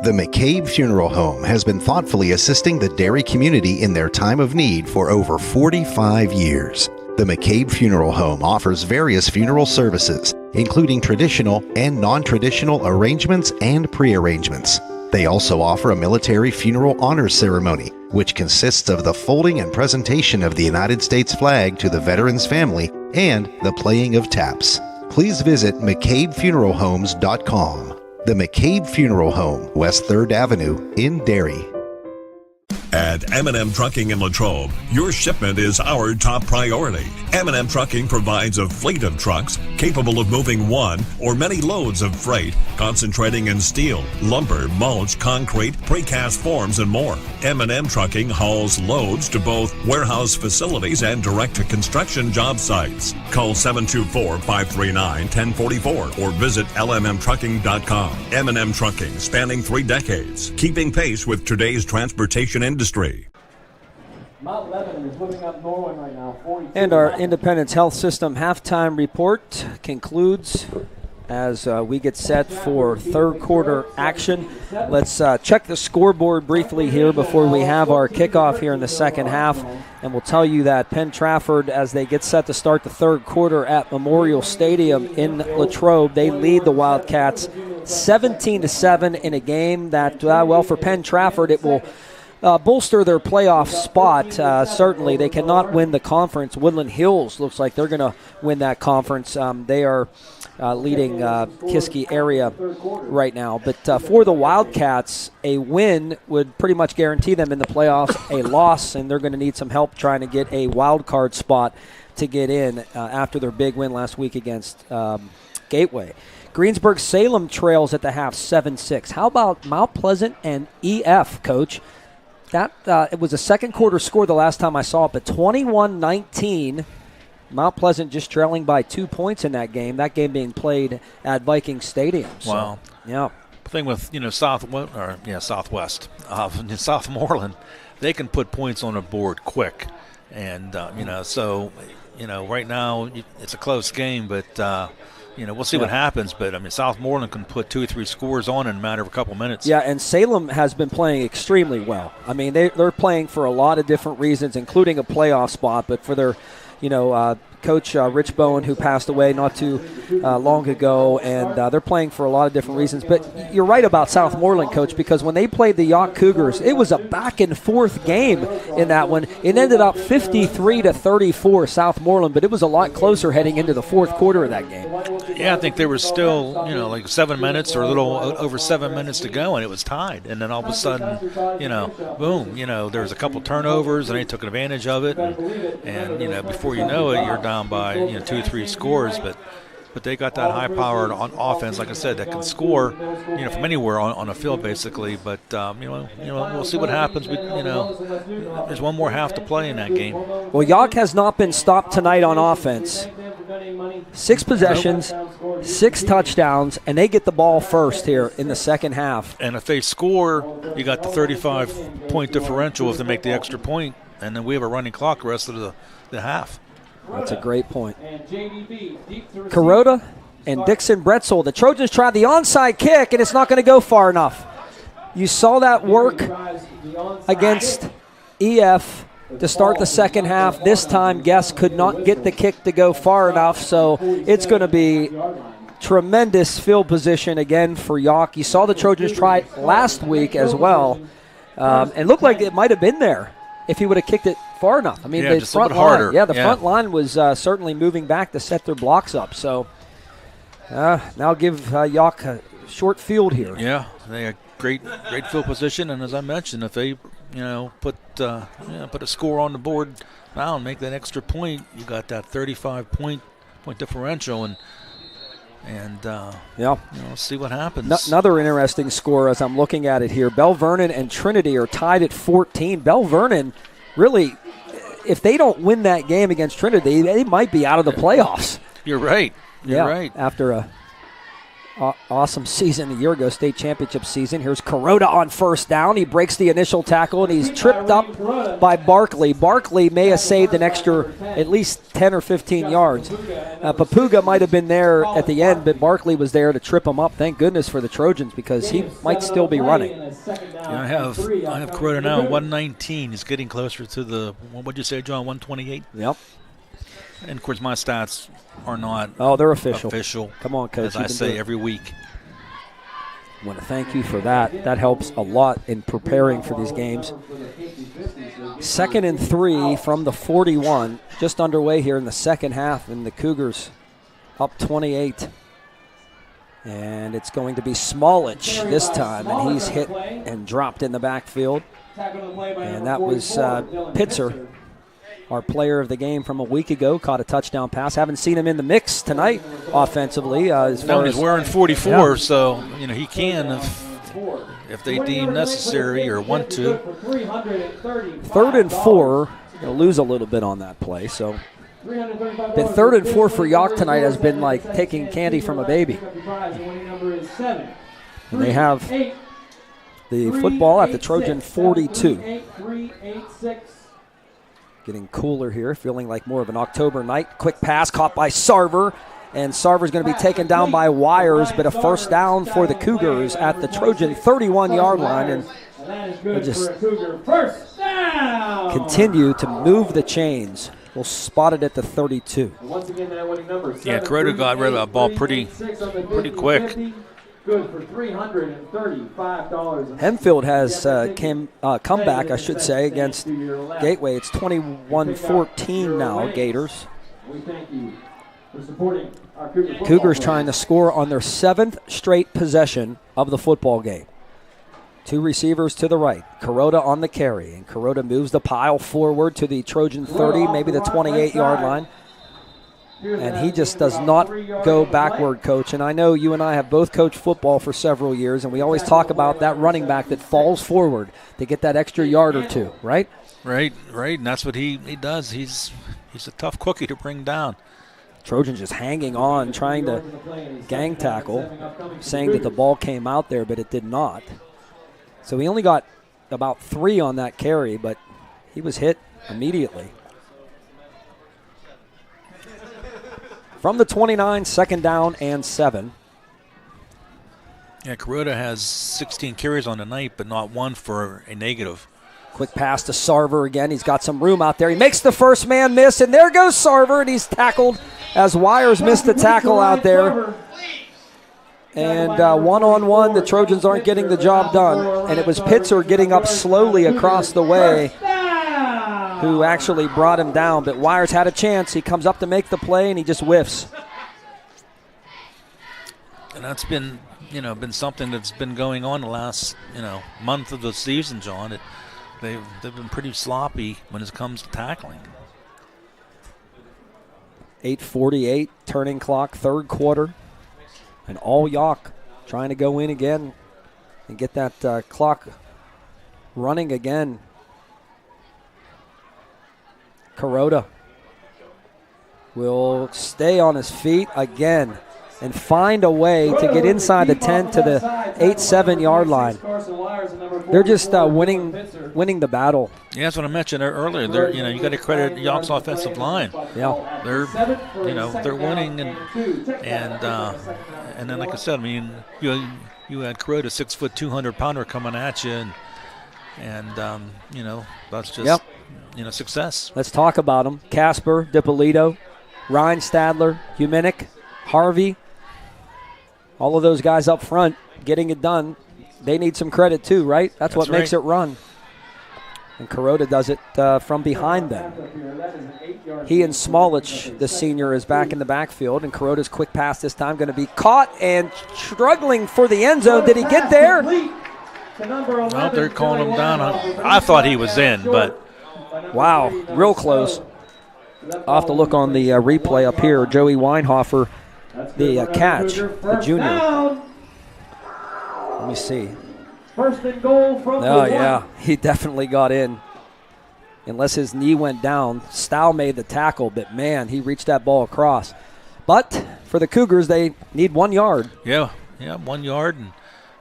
Speaker 5: The McCabe Funeral Home has been thoughtfully assisting the Derry community in their time of need for over 45 years. The McCabe Funeral Home offers various funeral services, including traditional and non-traditional arrangements and pre-arrangements. They also offer a military funeral honors ceremony, which consists of the folding and presentation of the United States flag to the veteran's family and the playing of taps. Please visit McCabeFuneralHomes.com. The McCabe Funeral Home, West 3rd Avenue in Derry.
Speaker 1: At M&M Trucking in Latrobe, your shipment is our top priority. M&M Trucking provides a fleet of trucks capable of moving one or many loads of freight, concentrating in steel, lumber, mulch, concrete, precast forms, and more. M&M Trucking hauls loads to both warehouse facilities and direct-to-construction job sites. Call 724-539-1044 or visit lmmtrucking.com. M&M Trucking, spanning 3 decades, keeping pace with today's transportation industry.
Speaker 4: Mount Lebanon is moving up Norway right now.
Speaker 3: And our Independence Health System halftime report concludes as we get set for third quarter action. Let's check the scoreboard briefly here before we have our kickoff here in the second half. And we'll tell you that Penn Trafford, as they get set to start the third quarter at Memorial Stadium in Latrobe, they lead the Wildcats 17-7 in a game that, well, for Penn Trafford, it will bolster their playoff spot. Certainly, they cannot win the conference. Woodland Hills looks like they're going to win that conference. They are leading Kiski area right now. But for the Wildcats, a win would pretty much guarantee them in the playoffs. A loss, and they're going to need some help trying to get a wild card spot to get in after their big win last week against Gateway. Greensburg-Salem trails at the half 7-6. How about Mount Pleasant and EF, Coach? That it was a second quarter score the last time I saw it, but 21-19. Mount Pleasant just trailing by 2 points in that game. That game being played at Viking Stadium. So,
Speaker 7: wow.
Speaker 3: Yeah.
Speaker 7: The thing with Southwest, Southmoreland, they can put points on a board quick, and so right now it's a close game, but. We'll see what happens, but, Southmoreland can put 2 or 3 scores on in a matter of a couple minutes.
Speaker 3: Yeah, and Salem has been playing extremely well. They're playing for a lot of different reasons, including a playoff spot, but for their, coach Rich Bowen, who passed away not too long ago, and they're playing for a lot of different reasons. But you're right about Southmoreland, Coach, because when they played the Yough Cougars, it was a back-and-forth game in that one. It ended up 53-34 Southmoreland, but it was a lot closer heading into the fourth quarter of that game.
Speaker 7: Yeah, I think there was still, like 7 minutes or a little over 7 minutes to go, and it was tied. And then all of a sudden, boom, there was a couple turnovers, and they took advantage of it. And before you know it, you're down by 2 or 3 scores, but they got that high-powered on offense, like I said, that can score from anywhere on a field basically. But we'll see what happens. There's one more half to play in that game.
Speaker 3: Well, Yough has not been stopped tonight on offense. 6 possessions, 6 touchdowns, and they get the ball first here in the second half.
Speaker 7: And if they score, you got the 35-point differential if they make the extra point, and then we have a running clock the rest of the half.
Speaker 3: That's a great point. Kuroda and Dixon Bretzel. The Trojans tried the onside kick, and it's not going to go far enough. You saw that work against EF to start the second half. This time, Guest could not get the kick to go far enough, so it's going to be tremendous field position again for Yough. You saw the Trojans try it last week as well, and looked like it might have been there if he would have kicked it far enough. I mean, the front line, front line was certainly moving back to set their blocks up. So now give Yough a short field here.
Speaker 7: Yeah, they have great field position, and as I mentioned, if they put a score on the board now and make that extra point, you got that 35-point differential, and see what happens.
Speaker 3: Another interesting score as I'm looking at it here. Bell Vernon and Trinity are tied at 14. Bell Vernon, really, if they don't win that game against Trinity, they might be out of the playoffs.
Speaker 7: You're right. You're right.
Speaker 3: After a awesome season a year ago, state championship season. Here's Kuroda on first down. He breaks the initial tackle, and he's tripped up by Barkley. Barkley may have saved an extra at least 10 or 15 yards. Papuga might have been there at the end, but Barkley was there to trip him up. Thank goodness for the Trojans, because he might still be running.
Speaker 7: Yeah, I have Kuroda now 119. He's getting closer to the, what would you say, John, 128?
Speaker 3: Yep.
Speaker 7: And, of course, my stats are not
Speaker 3: they're official. Come on, Coach.
Speaker 7: As I say every week.
Speaker 3: I want to thank you for that. That helps a lot in preparing for these games. 2nd and 3 from the 41. Just underway here in the second half, and the Cougars up 28. And it's going to be Smolich this time, and he's hit and dropped in the backfield. And that was Pitzer, our player of the game from a week ago, caught a touchdown pass. Haven't seen him in the mix tonight offensively.
Speaker 7: He's wearing 44, so he can if they deem necessary or want to.
Speaker 3: 3rd and 4. They'll lose a little bit on that play. So the 3rd and 4 for Yough tonight has been like taking candy from a baby. And they have the football at the Trojan 42. Getting cooler here, feeling like more of an October night. Quick pass caught by Sarver, and Sarver's going to be taken down by Wires, but a first down for the Cougars at the Trojan 31-yard line, and they'll just continue to move the chains. We'll spot it at the 32.
Speaker 7: Yeah, Kuroda got rid of that ball pretty quick.
Speaker 4: Good for $335.
Speaker 3: Hempfield has come back, I should say, against Gateway. It's 21-14 now, Gators.
Speaker 4: We thank you for supporting our
Speaker 3: Cougars trying to score on their 7th straight possession of the football game. 2 receivers to the right. Kuroda on the carry, and Kuroda moves the pile forward to the Trojan 30, maybe the 28-yard line. And he just does not go backward, Coach. And I know you and I have both coached football for several years, and we always talk about that running back that falls forward to get that extra yard or two, right?
Speaker 7: Right. And that's what he does. He's a tough cookie to bring down.
Speaker 3: Trojans just hanging on, trying to gang tackle, saying that the ball came out there, but it did not. So he only got about 3 on that carry, but he was hit immediately. From the 29, 2nd down and 7.
Speaker 7: Yeah, Kuroda has 16 carries on the night, but not one for a negative.
Speaker 3: Quick pass to Sarver again. He's got some room out there. He makes the first man miss, and there goes Sarver, and he's tackled as Wires missed the tackle out there. And one-on-one, the Trojans aren't getting the job done. And it was Pitzer getting up slowly across the way who actually brought him down. But Wires had a chance. He comes up to make the play, and he just whiffs.
Speaker 7: And that's been something that's been going on the last, month of the season, John. They've been pretty sloppy when it comes to tackling.
Speaker 3: 8:48, turning clock, 3rd quarter. And all Yough trying to go in again and get that clock running again. Kuroda will stay on his feet again and find a way to get inside the 10 to the 8-7 yard line. They're just winning the battle.
Speaker 7: Yeah, that's what I mentioned earlier. They're, you got to credit Yough's offensive line.
Speaker 3: Yeah,
Speaker 7: they're winning, and then like I said, I mean, you had Kuroda, 6', 200-pounder coming at you, and that's just success.
Speaker 3: Let's talk about them. Casper, DiPolito, Ryan Stadler, Huminick, Harvey. All of those guys up front getting it done. They need some credit too, right? That's what makes it run. And Kuroda does it from behind them. He and Smolich, the senior, is back in the backfield, and Kuroda's quick pass this time going to be caught and struggling for the end zone. Did he get there?
Speaker 7: Well, they're calling him down. I thought he was in, but.
Speaker 3: Wow, real close. I'll have to look on the replay up here. Joey Weinhofer, the catch, the junior. Let me see.
Speaker 4: First and goal from
Speaker 3: Oh, yeah, he definitely got in. Unless his knee went down. Stow made the tackle, but, man, he reached that ball across. But for the Cougars, they need 1 yard.
Speaker 7: Yeah, 1 yard,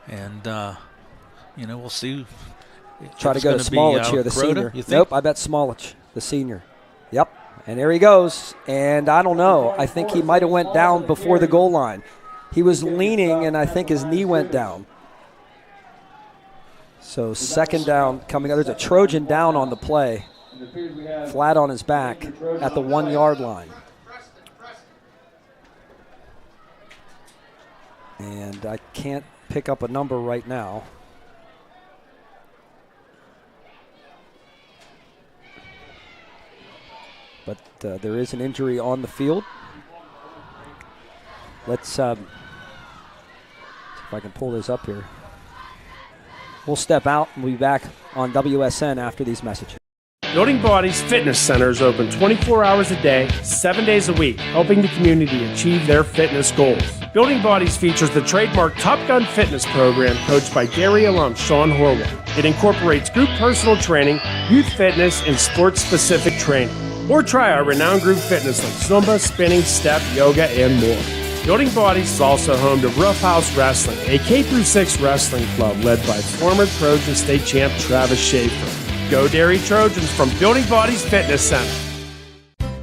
Speaker 7: and we'll see.
Speaker 3: Try to go to Smolich here, the senior. Nope, I bet Smolich, the senior. Yep, and there he goes. And I don't know. I think he might have went down before the goal line. He was leaning, and I think his knee went down. So second down coming up. There's a Trojan down on the play. Flat on his back at the 1 yard line. And I can't pick up a number right now. But there is an injury on the field. Let's see if I can pull this up here. We'll step out and we'll be back on WSN after these messages.
Speaker 2: Building Bodies Fitness Center is open 24 hours a day, 7 days a week, helping the community achieve their fitness goals. Building Bodies features the trademark Top Gun fitness program coached by Derry alum Sean Horwell. It incorporates group personal training, youth fitness, and sports-specific training. Or try our renowned group fitness like Zumba, spinning, step, yoga, and more. Building Bodies is also home to Rough House Wrestling, a K-6 wrestling club led by former Trojan State champ Travis Schaefer. Go Derry Trojans from Building Bodies Fitness Center.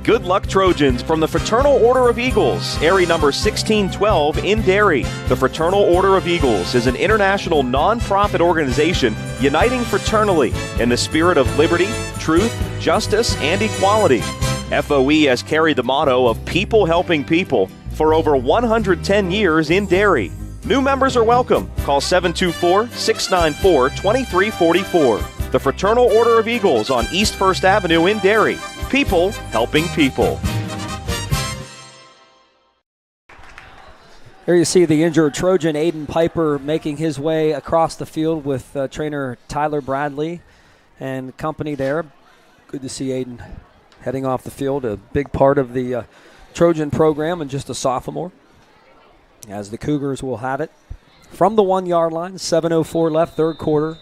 Speaker 21: Good luck, Trojans, from the Fraternal Order of Eagles, area number 1612 in Derry. The Fraternal Order of Eagles is an international non-profit organization uniting fraternally in the spirit of liberty, truth, justice, and equality. FOE has carried the motto of people helping people for over 110 years in Derry. New members are welcome. Call 724-694-2344. The Fraternal Order of Eagles on East 1st Avenue in Derry. People helping people.
Speaker 3: Here you see the injured Trojan, Aiden Piper, making his way across the field with trainer Tyler Bradley and company there. Good to see Aiden heading off the field, a big part of the Trojan program and just a sophomore. As the Cougars will have it from the 1 yard line, 7:04 left, third quarter,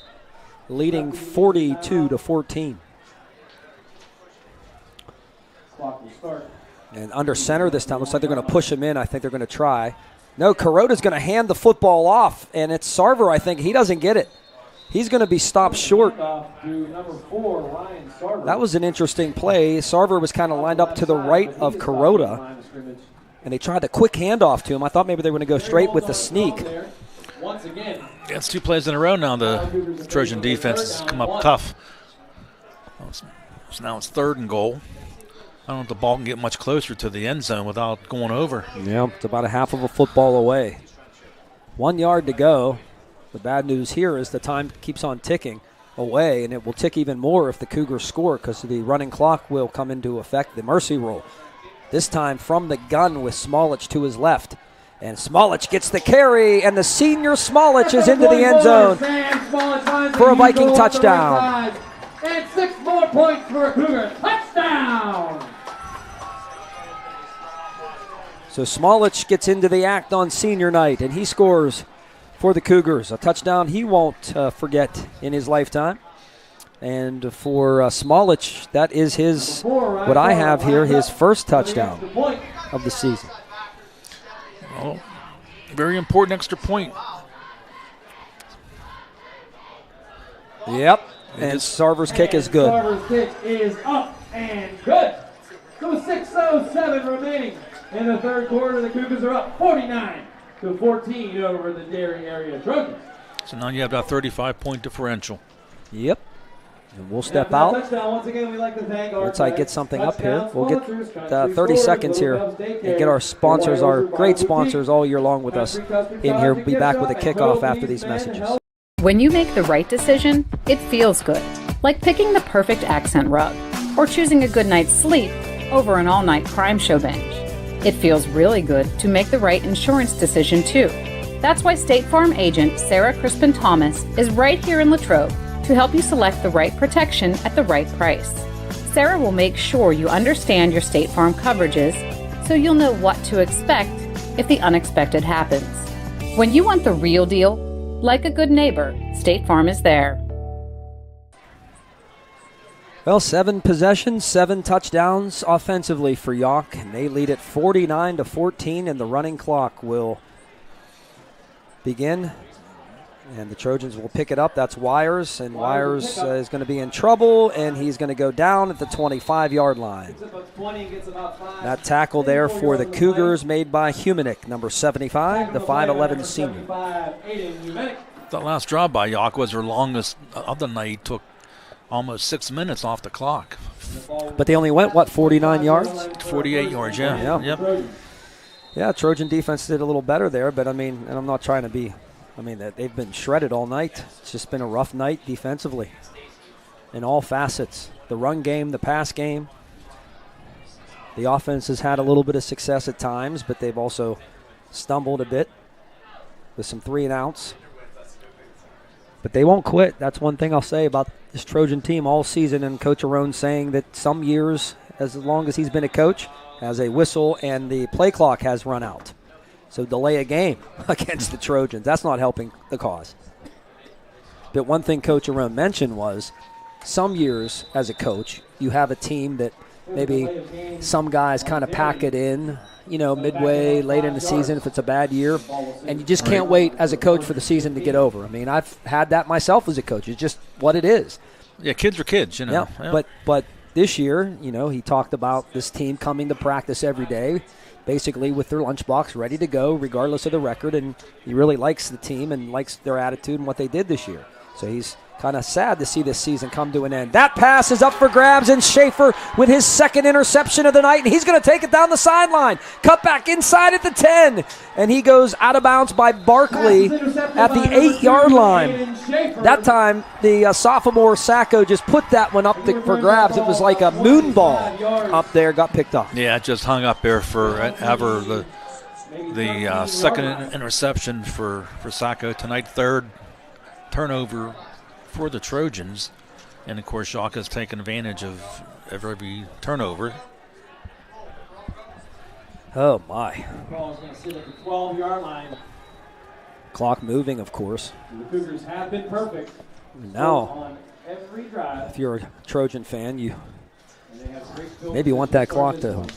Speaker 3: leading 42-14. And under center this time, looks like they're going to push him in. I think they're going to try. No, Kuroda's going to hand the football off, and it's Sarver, I think. He doesn't get it. He's going to be stopped short. That was an interesting play. Sarver was kind of lined up to the right of Kuroda, and they tried the quick handoff to him. I thought maybe they were going to go straight with the sneak.
Speaker 7: It's 2 plays in a row now. The Trojan defense has come up tough. So now it's 3rd and goal. I don't know if the ball can get much closer to the end zone without going over.
Speaker 3: Yeah, it's about a half of a football away. 1 yard to go. The bad news here is the time keeps on ticking away, and it will tick even more if the Cougars score because the running clock will come into effect, the mercy rule. This time from the gun with Smolich to his left. And Smolich gets the carry, and the senior Smolich is into the end zone for a Viking touchdown.
Speaker 4: And 6 more points for a Cougar touchdown.
Speaker 3: So Smolich gets into the act on senior night, and he scores for the Cougars. A touchdown he won't forget in his lifetime. And for Smolich, that is his, what I have here, his first touchdown. of the season.
Speaker 7: Well, very important extra point.
Speaker 3: Yep, and Sarver's kick is good.
Speaker 4: Sarver's kick is up and good. So 6:07 remaining in the third quarter. The Cougars are up 49-14 over the Derry area Trojans.
Speaker 7: So now you have that 35-point differential.
Speaker 3: Yep. And we'll step out.
Speaker 4: Once again, we like to thank our
Speaker 3: once I get something up here, we'll get 30 seconds here and get our sponsors, our great sponsors all year long with us in here. We'll be back with a kickoff after these messages.
Speaker 22: When you make the right decision, it feels good. Like picking the perfect accent rug or choosing a good night's sleep over an all-night crime show binge. It feels really good to make the right insurance decision, too. That's why State Farm agent Sarah Crispin-Thomas is right here in Latrobe to help you select the right protection at the right price. Sarah will make sure you understand your State Farm coverages so you'll know what to expect if the unexpected happens. When you want the real deal, like a good neighbor, State Farm is there.
Speaker 3: Well, 7 possessions, 7 touchdowns offensively for Yough, and they lead at 49-14, and the running clock will begin. And the Trojans will pick it up. That's Wires, and Wires is going to be in trouble, and he's going to go down at the 25-yard line. That tackle there for the Cougars made by Humanick, number 75, the 5'11 senior.
Speaker 7: That last drive by Yough was their longest of the night. Took almost 6 minutes off the clock.
Speaker 3: But they only went, 49 yards?
Speaker 7: 48 yards, yeah. Yep.
Speaker 3: Yeah, Trojan defense did a little better there, but, and I'm not trying to be... they've been shredded all night. It's just been a rough night defensively in all facets. The run game, the pass game. The offense has had a little bit of success at times, but they've also stumbled a bit with some 3-and-outs. But they won't quit. That's one thing I'll say about this Trojan team all season, and Coach Arone saying that some years, as long as he's been a coach, has a whistle and the play clock has run out. So delay a game against the Trojans. That's not helping the cause. But one thing Coach Arone mentioned was some years as a coach, you have a team that maybe some guys kind of pack it in, midway, late in the season if it's a bad year. And you just can't wait as a coach for the season to get over. I've had that myself as a coach. It's just what it is.
Speaker 7: Yeah, kids are kids,
Speaker 3: Yeah. But this year, he talked about this team coming to practice every day, basically with their lunchbox ready to go regardless of the record, and he really likes the team and likes their attitude and what they did this year. So he's kind of sad to see this season come to an end. That pass is up for grabs, and Schaefer with his second interception of the night, and he's going to take it down the sideline. Cut back inside at the 10, and he goes out of bounds by Barkley at the 8-yard line. That time, the sophomore Sacco just put that one up for grabs. It was like a moon ball up there, got picked up.
Speaker 7: Yeah, it just hung up there forever. The second interception for Sacco tonight, third turnover for the Trojans, and of course Yough has taken advantage of every turnover.
Speaker 3: Oh my.
Speaker 4: Ball is going to sit at the 12-yard line.
Speaker 3: Clock moving, of course.
Speaker 4: The Cougars have been perfect.
Speaker 3: Now,
Speaker 4: on every drive.
Speaker 3: If you're a Trojan fan, you maybe want that clock to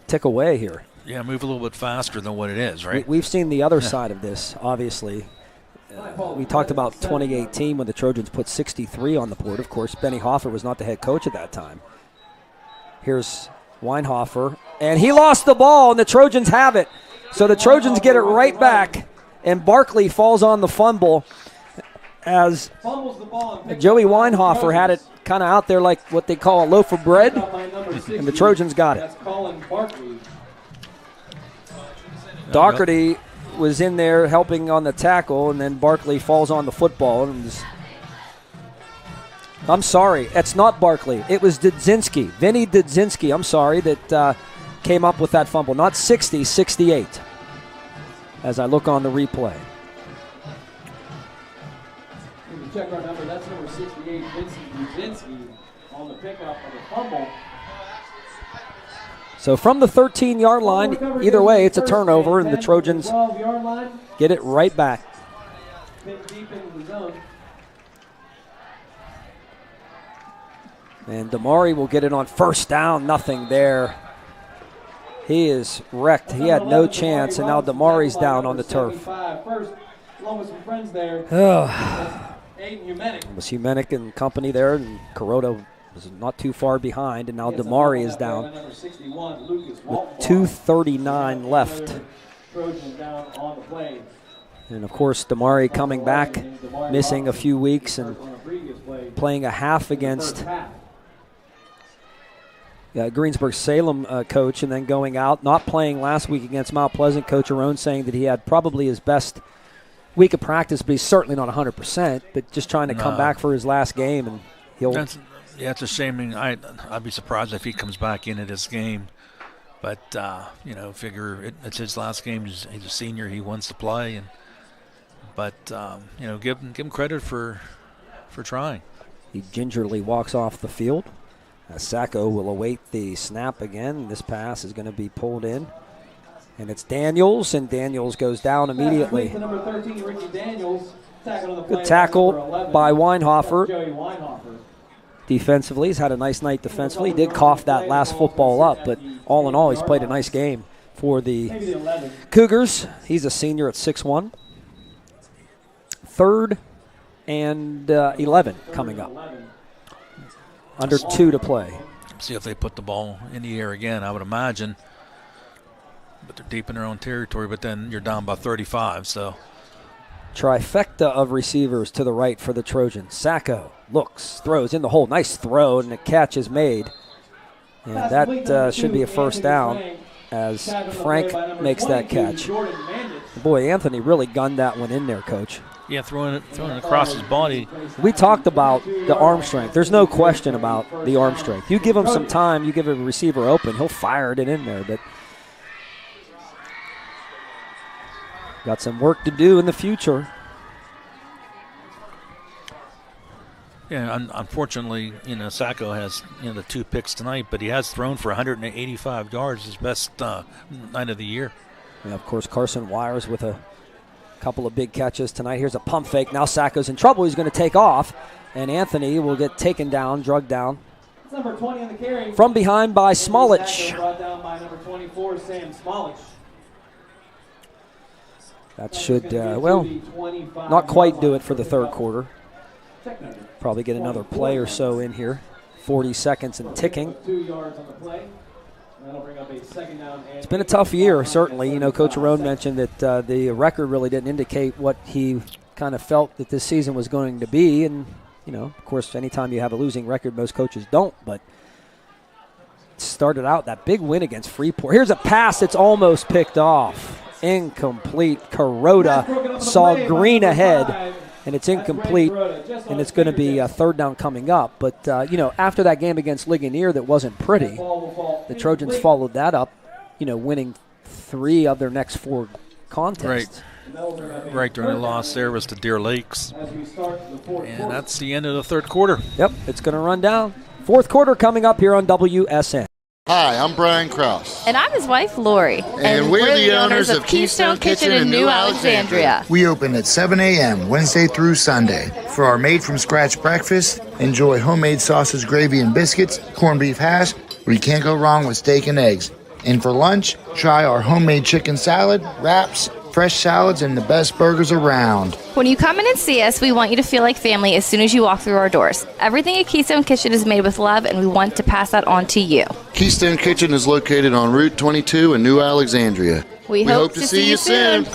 Speaker 3: tick away here.
Speaker 7: Yeah, move a little bit faster than what it is, right?
Speaker 3: We've seen the other side of this, obviously. We talked about 2018 when the Trojans put 63 on the board. Of course, Benny Hoffer was not the head coach at that time. Here's Weinhofer, and he lost the ball, and the Trojans have it. So the Trojans get it right back, and Barkley falls on the fumble as Joey Weinhofer had it kind of out there like what they call a loaf of bread, and the Trojans got it. Doherty was in there helping on the tackle, and then Barkley falls on the football. I'm sorry, it's not Barkley. It was Dudzinski, Vinny Dudzinski, I'm sorry, that came up with that fumble. Not 60, 68, as I look on the replay.
Speaker 4: If you check our number, that's number 68, Vincent Dudzinski, on the pickup of the fumble.
Speaker 3: So from the 13-yard line, either way, it's a turnover, and the Trojans get it right back. And Damari will get it on first down, nothing there. He is wrecked. He had no chance, and now Damari's down on the turf.
Speaker 4: First, along with some friends there.
Speaker 3: It was Humenick and company there, and Kuroda was not too far behind, and now Damari is down with 2:39 left. And, of course, Damari coming back, missing a few weeks and playing a half against Greensburg-Salem coach, and then going out, not playing last week against Mount Pleasant. Coach Arone saying that he had probably his best week of practice, but he's certainly not 100%, but just trying to come back for his last game, and he'll...
Speaker 7: It's a shame. I mean, I'd be surprised if he comes back into this game. But, figure it's his last game. He's a senior. He wants to play. But give him credit for trying.
Speaker 3: He gingerly walks off the field. Sacco will await the snap again. This pass is going to be pulled in. And it's Daniels, and Daniels goes down immediately.
Speaker 4: Number 13, Ricky Daniels,
Speaker 3: good tackle by Weinhofer. Defensively, he's had a nice night defensively. He did cough that last football up, but all in all, he's played a nice game for the Cougars. He's a senior at 6'1". 3rd and 11 coming up. Under 2 to play.
Speaker 7: See if they put the ball in the air again, I would imagine. But they're deep in their own territory, but then you're down by 35, so.
Speaker 3: Trifecta of receivers to the right for the Trojans. Sacco looks, throws in the hole. Nice throw, and the catch is made. And that should be a first down as Frank makes that catch. Boy, Anthony really gunned that one in there, Coach.
Speaker 7: Yeah, throwing it across his body.
Speaker 3: We talked about the arm strength. There's no question about the arm strength. You give him some time, you give a receiver open, he'll fire it in there, but got some work to do in the future.
Speaker 7: Yeah, unfortunately, Sacco has the 2 picks tonight, but he has thrown for 185 yards, his best night of the year.
Speaker 3: Yeah, of course, Carson Wires with a couple of big catches tonight. Here's a pump fake. Now Sacco's in trouble. He's going to take off, and Anthony will get taken down, drugged down.
Speaker 4: Number 20 on the carry.
Speaker 3: From behind by Smolich.
Speaker 4: Brought down by number 24, Sam Smolich.
Speaker 3: That should, not quite do it for the third quarter. Probably get another play or so in here. 40 seconds and ticking.
Speaker 4: 2 yards on the play. That'll bring up a second down.
Speaker 3: It's been a tough year, certainly. Coach Arone mentioned that the record really didn't indicate what he kind of felt that this season was going to be. And, of course, anytime you have a losing record, most coaches don't. But it started out that big win against Freeport. Here's a pass that's almost picked off. Incomplete. Kuroda saw green ahead, and it's incomplete, and it's going to be a third down coming up. But, after that game against Ligonier that wasn't pretty, the Trojans followed that up, winning 3 of their next 4 contests.
Speaker 7: Right during the loss there was to Deer Lakes. And that's the end of the third quarter.
Speaker 3: Yep, it's going to run down. Fourth quarter coming up here on WSN.
Speaker 13: Hi, I'm Brian Krause.
Speaker 14: And I'm his wife, Lori.
Speaker 13: And we're the owners of Keystone Kitchen in New Alexandria.
Speaker 15: We open at 7 a.m. Wednesday through Sunday. For our made-from-scratch breakfast, enjoy homemade sausage, gravy, and biscuits, corned beef hash, where you can't go wrong with steak and eggs. And for lunch, try our homemade chicken salad, wraps, fresh salads, and the best burgers around.
Speaker 14: When you come in and see us, we want you to feel like family as soon as you walk through our doors. Everything at Keystone Kitchen is made with love, and we want to pass that on to you.
Speaker 13: Keystone Kitchen is located on Route 22 in New Alexandria.
Speaker 14: We hope to see you soon.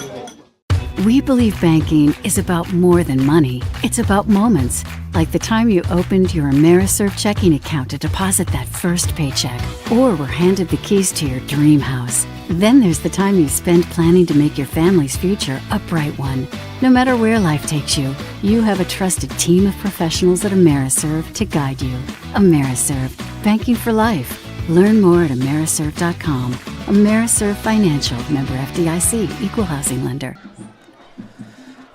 Speaker 17: We believe banking is about more than money. It's about moments, like the time you opened your Ameriserve checking account to deposit that first paycheck, or were handed the keys to your dream house. Then there's the time you spend planning to make your family's future a bright one. No matter where life takes you, you have a trusted team of professionals at Ameriserve to guide you. Ameriserve, banking for life. Learn more at Ameriserve.com. Ameriserve Financial, member FDIC, equal housing lender.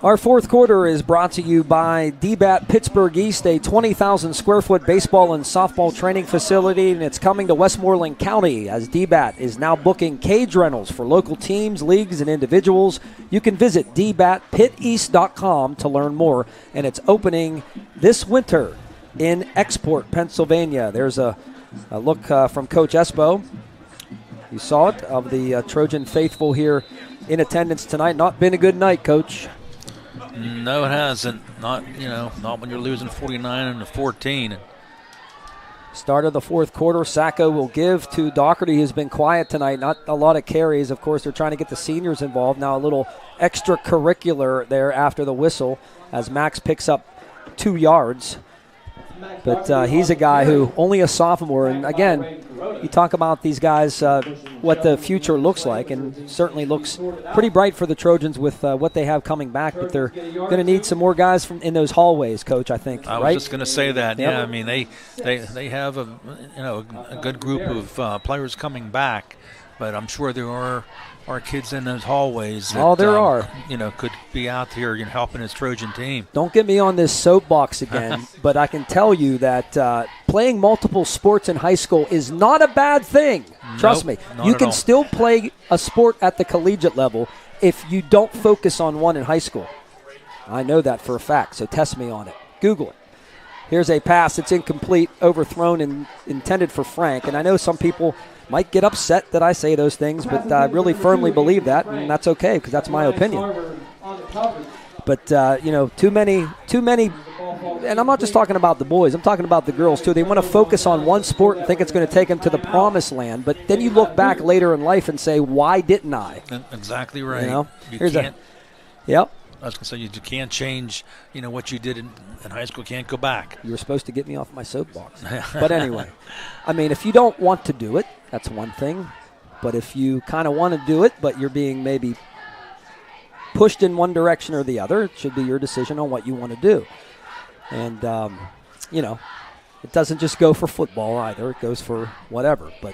Speaker 3: Our fourth quarter is brought to you by DBAT Pittsburgh East, a 20,000 square foot baseball and softball training facility, and it's coming to Westmoreland County as DBAT is now booking cage rentals for local teams, leagues, and individuals. You can visit dbattpiteast.com to learn more, and it's opening this winter in Export, Pennsylvania. There's a look from Coach Espo. You saw it, of the Trojan faithful here in attendance tonight. Not been a good night, Coach.
Speaker 7: No, it hasn't. Not when you're losing 49-14.
Speaker 3: Start of the fourth quarter, Sacco will give to Doherty, who's been quiet tonight. Not a lot of carries. Of course, they're trying to get the seniors involved. Now a little extracurricular there after the whistle as Max picks up 2 yards. But he's a guy who, only a sophomore, and again, you talk about these guys, what the future looks like, and certainly looks pretty bright for the Trojans with what they have coming back, but they're going to need some more guys in those hallways, Coach, I think.
Speaker 7: I was just going to say that. Yep. Yeah, I mean, they have a good group of players coming back, but I'm sure there are kids in those hallways that,
Speaker 3: there are.
Speaker 7: Could be out here helping his Trojan team.
Speaker 3: Don't get me on this soapbox again, but I can tell you that playing multiple sports in high school is not a bad thing. Trust me. You can still play a sport at the collegiate level if you don't focus on one in high school. I know that for a fact, so test me on it. Google it. Here's a pass. It's incomplete, overthrown, and intended for Frank. And I know some people might get upset that I say those things, but I really firmly believe that, and that's okay because that's my opinion. But, too many, and I'm not just talking about the boys. I'm talking about the girls, too. They want to focus on one sport and think it's going to take them to the promised land, but then you look back later in life and say, why didn't I?
Speaker 7: Exactly right.
Speaker 3: You can't. Yep.
Speaker 7: I was going to say, you can't change, what you did in high school. Can't go back.
Speaker 3: You were supposed to get me off my soapbox. But anyway, I mean, if you don't want to do it, that's one thing. But if you kind of want to do it, but you're being maybe pushed in one direction or the other, it should be your decision on what you want to do. And, it doesn't just go for football either. It goes for whatever. But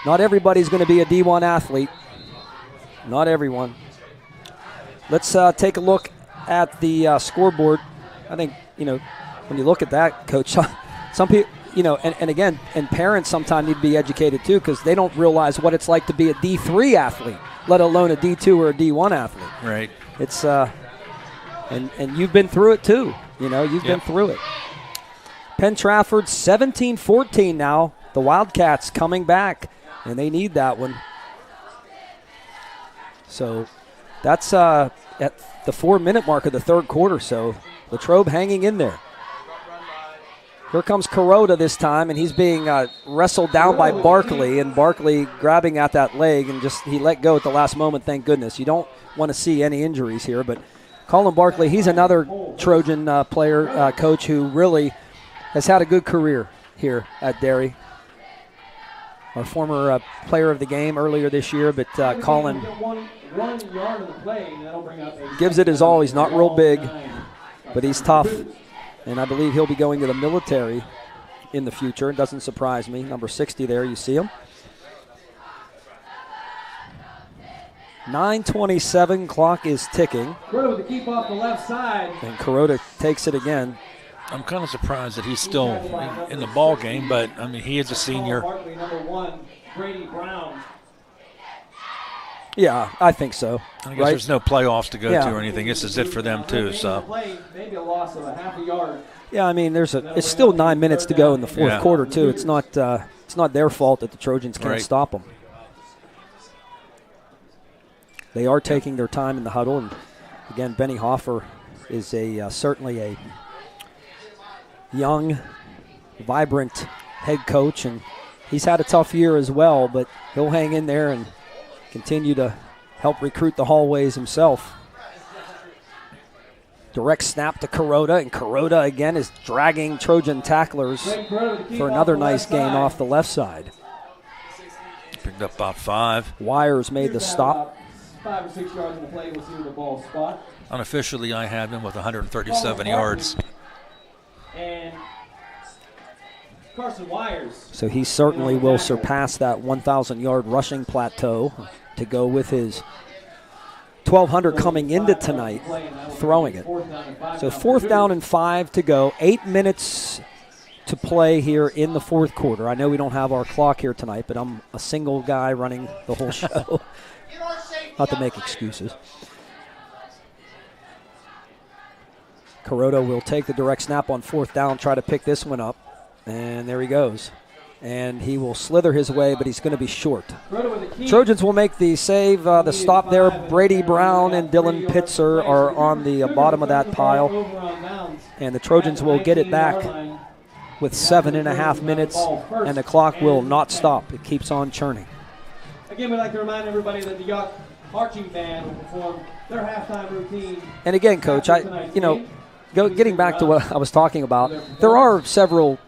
Speaker 3: not everybody's going to be a D1 athlete. Not everyone. Let's take a look at the scoreboard. I think, when you look at that, Coach, some people, and again, and parents sometimes need to be educated too because they don't realize what it's like to be a D3 athlete, let alone a D2 or a D1 athlete.
Speaker 7: Right.
Speaker 3: It's, and you've been through it too. You've been through it. Penn Trafford 17-14 now. The Wildcats coming back, and they need that one. So that's at the 4-minute mark of the third quarter, so Latrobe hanging in there. Here comes Kuroda this time, and he's being wrestled down by Barkley, and Barkley grabbing at that leg, and he let go at the last moment, thank goodness. You don't want to see any injuries here, but Colin Barkley, he's another Trojan player, coach, who really has had a good career here at Derry. Our former player of the game earlier this year, but Colin gives it his all. He's not real big, but he's tough, and I believe he'll be going to the military in the future. It doesn't surprise me. Number 60 there, you see him. 9:27, clock is ticking.
Speaker 4: Kuroda with the keep off the left side.
Speaker 3: And Kuroda takes it again.
Speaker 7: I'm kind of surprised that he's still in the ball game, but I mean, he is a senior.
Speaker 4: Barkley, number 1, Brady Brown.
Speaker 3: Yeah, I think so.
Speaker 7: I guess there's no playoffs to go to or anything. This is it for them too. So
Speaker 4: maybe a loss of a half a yard.
Speaker 3: Yeah, I mean, it's still 9 minutes to go in the fourth quarter too. It's not their fault that the Trojans can't stop them. They are taking their time in the huddle, and again, Benny Hoffer is certainly a young, vibrant head coach, and he's had a tough year as well, but he'll hang in there and continue to help recruit the hallways himself. Direct snap to Kuroda, and Kuroda again is dragging Trojan tacklers for another nice gain off the left side.
Speaker 7: Picked up about 5.
Speaker 3: Wires made the stop.
Speaker 4: 5 or 6 yards in the play. We'll see where the ball spot.
Speaker 7: Unofficially, I have him with 137 yards.
Speaker 4: And Carson Wires.
Speaker 3: So he certainly will surpass that 1,000-yard rushing plateau to go with his 1,200 coming into tonight, throwing it. So 4th down and 5 to go. 8 minutes to play here in the fourth quarter. I know we don't have our clock here tonight, but I'm a single guy running the whole show. Not to make excuses. Kuroda will take the direct snap on 4th down, try to pick this one up, and there he goes. And he will slither his way, but he's going to be short. Trojans will make the save. The stop there. Brady Brown and Dylan Pitzer are on the bottom of that pile. And the Trojans will get it back with 7.5 minutes, and the clock will not stop. It keeps on churning.
Speaker 4: Again, we'd like to remind everybody that the Yough marching band will perform their halftime routine.
Speaker 3: And again, Coach, getting back to what I was talking about, there are several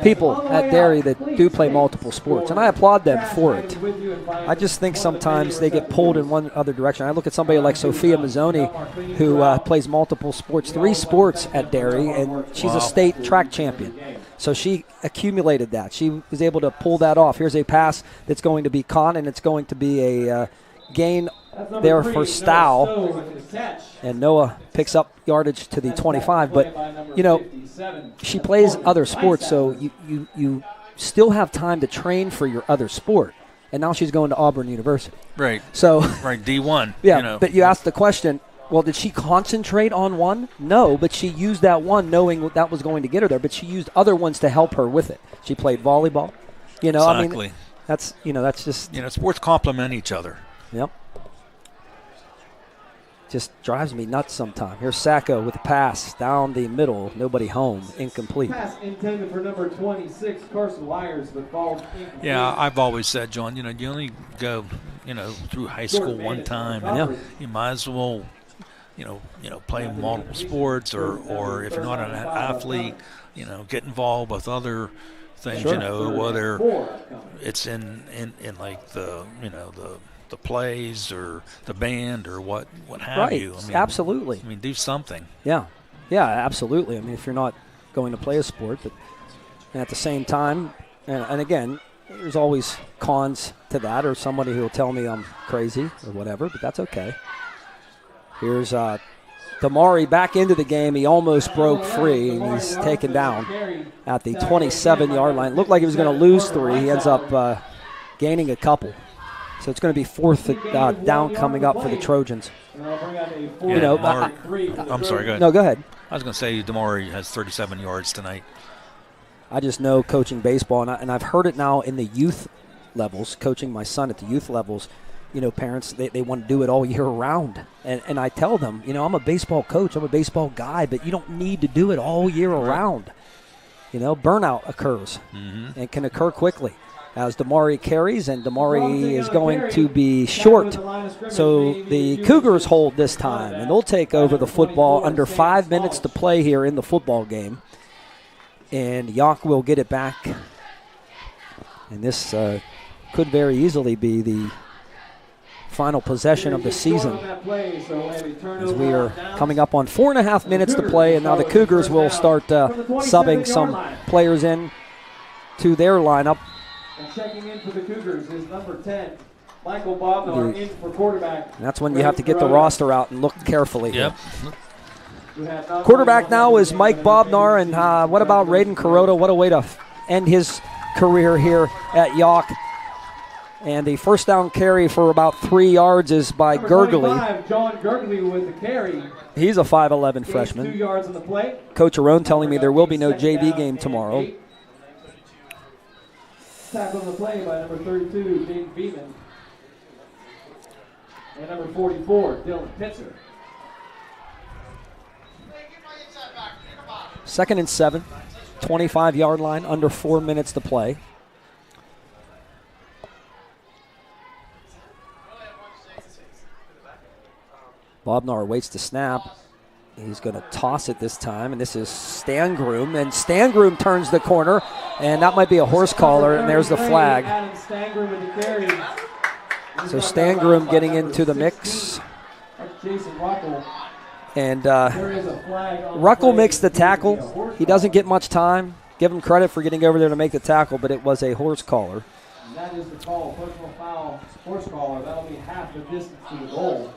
Speaker 3: people at Derry that do play multiple sports, and I applaud them for it. I just think sometimes they get pulled in one other direction. I look at somebody like Sophia Mazzoni, who plays multiple sports, 3 sports at Derry, and she's a state track champion. So she accumulated that. She was able to pull that off. Here's a pass that's going to be caught, and it's going to be a gain there for Stow, and Noah picks up yardage to the 25. But she plays other sports, so you still have time to train for your other sport. And now she's going to Auburn University.
Speaker 7: Right.
Speaker 3: So
Speaker 7: right, D1.
Speaker 3: Yeah, but you asked the question, well, did she concentrate on one? No, but she used that one knowing that was going to get her there, but she used other ones to help her with it. She played volleyball.
Speaker 7: Exactly.
Speaker 3: That's just...
Speaker 7: sports complement each other.
Speaker 3: Yep. Just drives me nuts sometimes. Here's Sacco with a pass down the middle. Nobody home. Incomplete.
Speaker 4: Pass intended for number 26, Carson Wires, but falls incomplete.
Speaker 7: Yeah, I've always said, John, you only go, through high school one time. And you might as well, play multiple sports or if you're not an athlete, get involved with other things, whether it's in like the plays or the band or what have you.
Speaker 3: Absolutely.
Speaker 7: Do something.
Speaker 3: Yeah, absolutely. If you're not going to play a sport, but at the same time, and again, there's always cons to that, or somebody who will tell me I'm crazy or whatever, but that's okay. Here's Damari back into the game. He almost broke free, and he's taken down at the 27-yard line. Looked like he was going to lose 3. He ends up gaining a couple. So it's going to be 4th down coming up for the Trojans.
Speaker 7: I'm sorry, go ahead.
Speaker 3: No, go ahead.
Speaker 7: I was going to say Damari has 37 yards tonight.
Speaker 3: I just know coaching baseball, and I've heard it now in the youth levels, coaching my son at the youth levels. Parents, they want to do it all year round. And I tell them, I'm a baseball coach, I'm a baseball guy, but you don't need to do it all year around. Burnout occurs and can occur quickly. As Damari carries, and Damari is going to be short. So the Cougars hold this time, and they'll take over the football under 5 minutes to play here in the football game. And Yough will get it back. And this could very easily be the final possession of the season, as we are coming up on 4.5 minutes to play, and now the Cougars will start subbing some players in to their lineup.
Speaker 4: And checking in for the Cougars is number 10, Michael Bobnar, in for quarterback.
Speaker 3: And that's when you have to get the roster out and look carefully.
Speaker 7: Yep.
Speaker 3: Quarterback now is Mike Bobnar, and what about Raiden Kuroda? What a way to end his career here at Yough. And the first down carry for about 3 yards is by Gurgley.
Speaker 4: John Gurgley with the carry.
Speaker 3: He's a 5'11 freshman.
Speaker 4: 2 yards on the play.
Speaker 3: Coach Arone telling me there will be no JV game tomorrow.
Speaker 4: Tackle on the play by number 32, James Beeman. And number 44, Dylan Pitzer.
Speaker 3: 2nd and 7, 25-yard line, under 4 minutes to play. Bobnar waits to snap. He's going to toss it this time, and this is Stangroom. And Stangroom turns the corner, and that might be a horse collar, and there's the flag. So Stangroom getting into the mix. And Ruckel makes the tackle. He doesn't get much time. Give him credit for getting over there to make the tackle, but it was a horse collar.
Speaker 4: And that is the call, personal foul, horse collar. That'll be half the distance to the goal.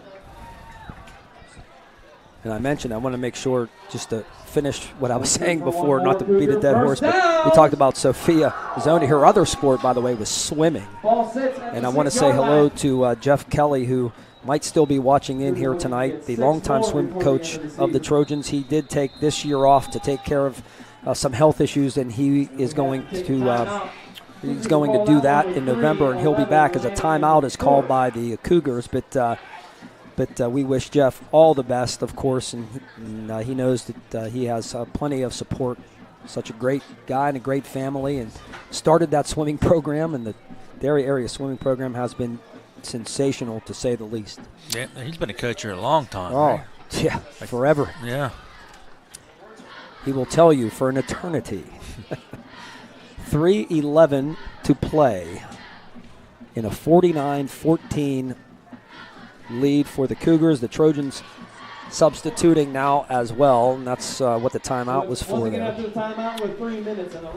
Speaker 3: And I mentioned I want to make sure, just to finish what I was saying before, not to beat a dead horse, but we talked about Sophia Mazzoni. Her other sport, by the way, was swimming. And I want to say hello to Jeff Kelly, who might still be watching in here tonight, the longtime swim coach of the Trojans. He did take this year off to take care of some health issues, and he is going to do that in November, and he'll be back as a timeout is called by the Cougars. But we wish Jeff all the best, of course, and he knows that he has plenty of support. Such a great guy and a great family, and started that swimming program, and the Derry area swimming program has been sensational, to say the least.
Speaker 7: Yeah, he's been a coach here a long time.
Speaker 3: Oh,
Speaker 7: right?
Speaker 3: yeah, forever.
Speaker 7: Yeah.
Speaker 3: He will tell you for an eternity. 3:11 to play in a 49-14 lead for the Cougars. The Trojans substituting now as well, and that's what the timeout was for there.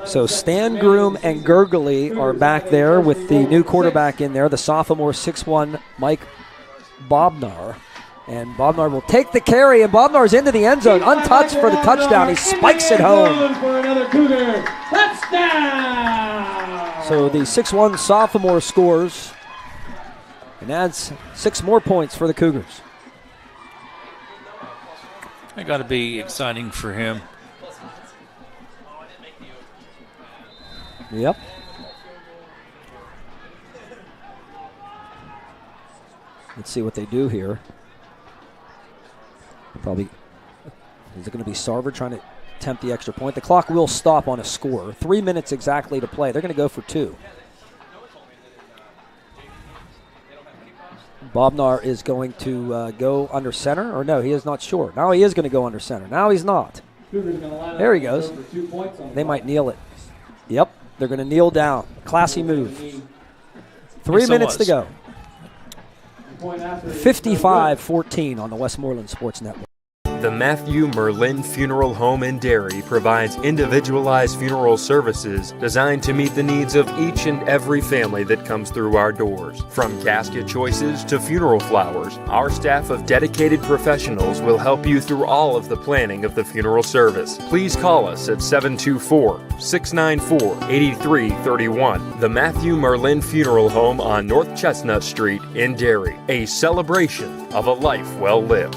Speaker 3: So Stan Groom and Gurgley are back there with the new quarterback in there, the sophomore 6'1" Mike Bobnar. And Bobnar will take the carry, and Bobnar's into the end zone, untouched for the touchdown. He spikes it home.
Speaker 4: For another Cougar touchdown!
Speaker 3: So the 6'1" sophomore scores and adds 6 more points for the Cougars.
Speaker 7: It got to be exciting for him.
Speaker 3: Yep. Let's see what they do here. Probably, is it going to be Sarver trying to attempt the extra point? The clock will stop on a score. 3 minutes exactly to play. They're going to go for 2. Bobnar is going to go under center, or no, he is not sure. Now he is going to go under center. Now he's not. There he goes. They might kneel it. Yep, they're going to kneel down. Classy move. 3 minutes to go. 55-14 on the Westmoreland Sports Network.
Speaker 11: The Matthew Merlin Funeral Home in Derry provides individualized funeral services designed to meet the needs of each and every family that comes through our doors. From casket choices to funeral flowers, our staff of dedicated professionals will help you through all of the planning of the funeral service. Please call us at 724-694-8331. The Matthew Merlin Funeral Home on North Chestnut Street in Derry. A celebration of a life well lived.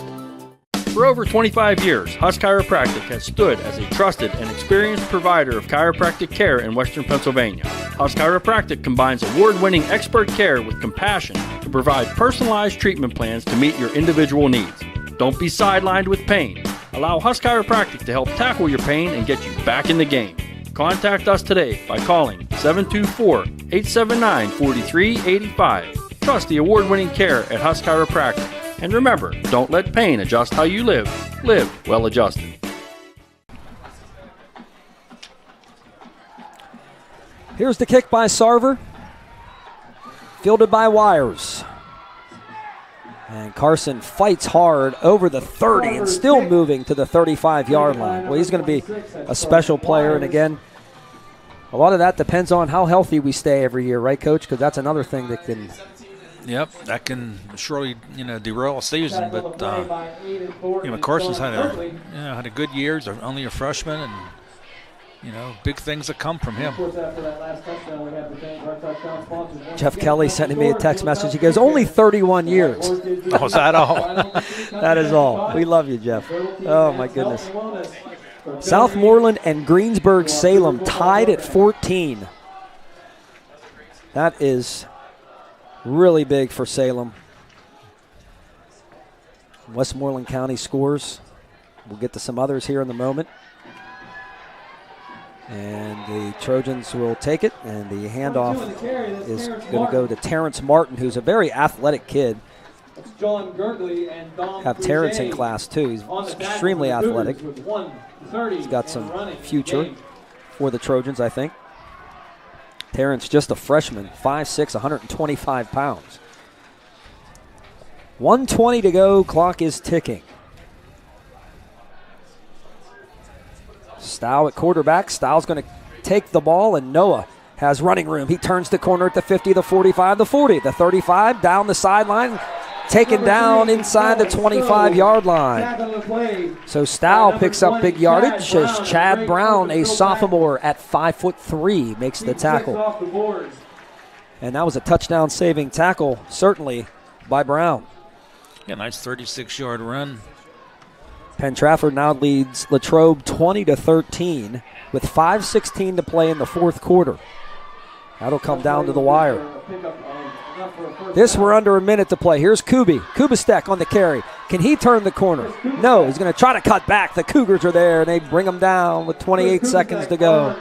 Speaker 12: For over 25 years, Husk Chiropractic has stood as a trusted and experienced provider of chiropractic care in Western Pennsylvania. Husk Chiropractic combines award-winning expert care with compassion to provide personalized treatment plans to meet your individual needs. Don't be sidelined with pain. Allow Husk Chiropractic to help tackle your pain and get you back in the game. Contact us today by calling 724-879-4385. Trust the award-winning care at Husk Chiropractic. And remember, don't let pain adjust how you live. Live well adjusted.
Speaker 3: Here's the kick by Sarver. Fielded by Wires. And Carson fights hard over the 30 and still moving to the 35-yard line. Well, he's going to be a special player. And again, a lot of that depends on how healthy we stay every year, right, Coach? Because that's another thing that can...
Speaker 7: Yep, that can surely derail a season. But Carson's had a good year. He's only a freshman, and big things that come from him.
Speaker 3: Jeff Kelly sending me a text message. He goes, only 31 years.
Speaker 7: Oh, is that all?
Speaker 3: That is all. We love you, Jeff. Oh my goodness. Southmoreland and Greensburg-Salem tied at 14. That is really big for Salem. Westmoreland County scores. We'll get to some others here in the moment. And the Trojans will take it, and the handoff is going to go to Terrence Martin, who's a very athletic kid. Have Terrence in class, too. He's extremely athletic. He's got some future for the Trojans, I think. Terrence, just a freshman, 5'6", 125 pounds. 1:20 to go, clock is ticking. Stow at quarterback. Stow's going to take the ball, and Noah has running room. He turns the corner at the 50, the 45, the 40, the 35, down the sideline, taken down inside the 25-yard line. So Stow picks up big yardage as Chad Brown, a sophomore at 5'3", makes the tackle. And that was a touchdown-saving tackle, certainly, by Brown.
Speaker 7: Yeah, nice 36-yard run.
Speaker 3: Penn Trafford now leads Latrobe 20-13 with 5:16 to play in the fourth quarter. That'll come down to the wire. This, we're under a minute to play. Here's Kubistek on the carry. Can he turn the corner? No, he's going to try to cut back. The Cougars are there, and they bring him down with 28 seconds to go.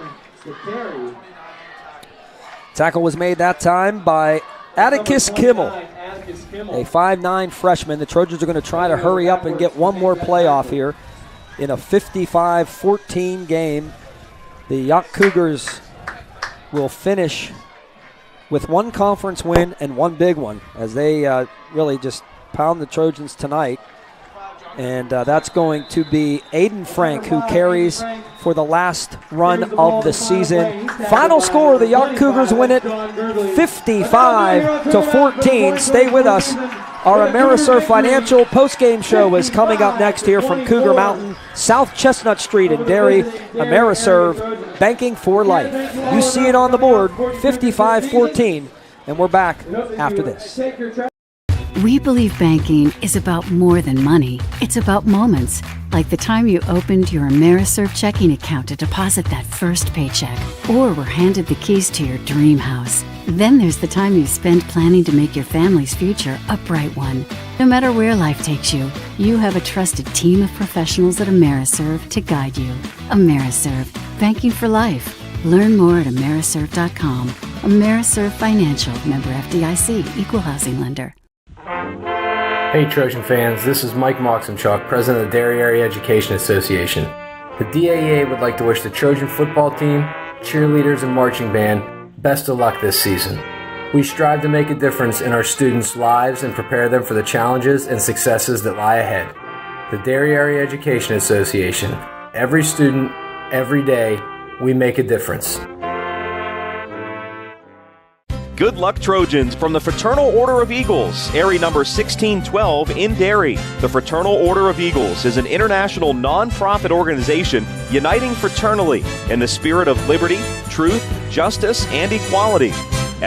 Speaker 3: Tackle was made that time by Atticus Kimmel, a 5'9 freshman. The Trojans are going to try to hurry up and get one more playoff here in a 55-14 game. The Yough Cougars will finish with one conference win and one big one as they really just pound the Trojans tonight. And that's going to be Aiden Frank, who carries for the last run of the season. Final score, the Yough Cougars win it 55-14. Stay with us. Our Ameriserve Financial postgame show is coming up next here from Cougar Mountain, South Chestnut Street in Derry. Ameriserve, banking for life. You see it on the board, 55-14, and we're back after this.
Speaker 17: We believe banking is about more than money. It's about moments, like the time you opened your Ameriserve checking account to deposit that first paycheck, or were handed the keys to your dream house. Then there's the time you spend planning to make your family's future a bright one. No matter where life takes you, you have a trusted team of professionals at Ameriserve to guide you. Ameriserve, banking for life. Learn more at Ameriserve.com. Ameriserve Financial, member FDIC, equal housing lender.
Speaker 18: Hey Trojan fans, this is Mike Moxenchuk, president of the Derry Area Education Association. The DAEA would like to wish the Trojan football team, cheerleaders, and marching band best of luck this season. We strive to make a difference in our students' lives and prepare them for the challenges and successes that lie ahead. The Derry Area Education Association. Every student, every day, we make a difference.
Speaker 21: Good luck, Trojans, from the Fraternal Order of Eagles, area number 1612 in Derry. The Fraternal Order of Eagles is an international non-profit organization uniting fraternally in the spirit of liberty, truth, justice, and equality.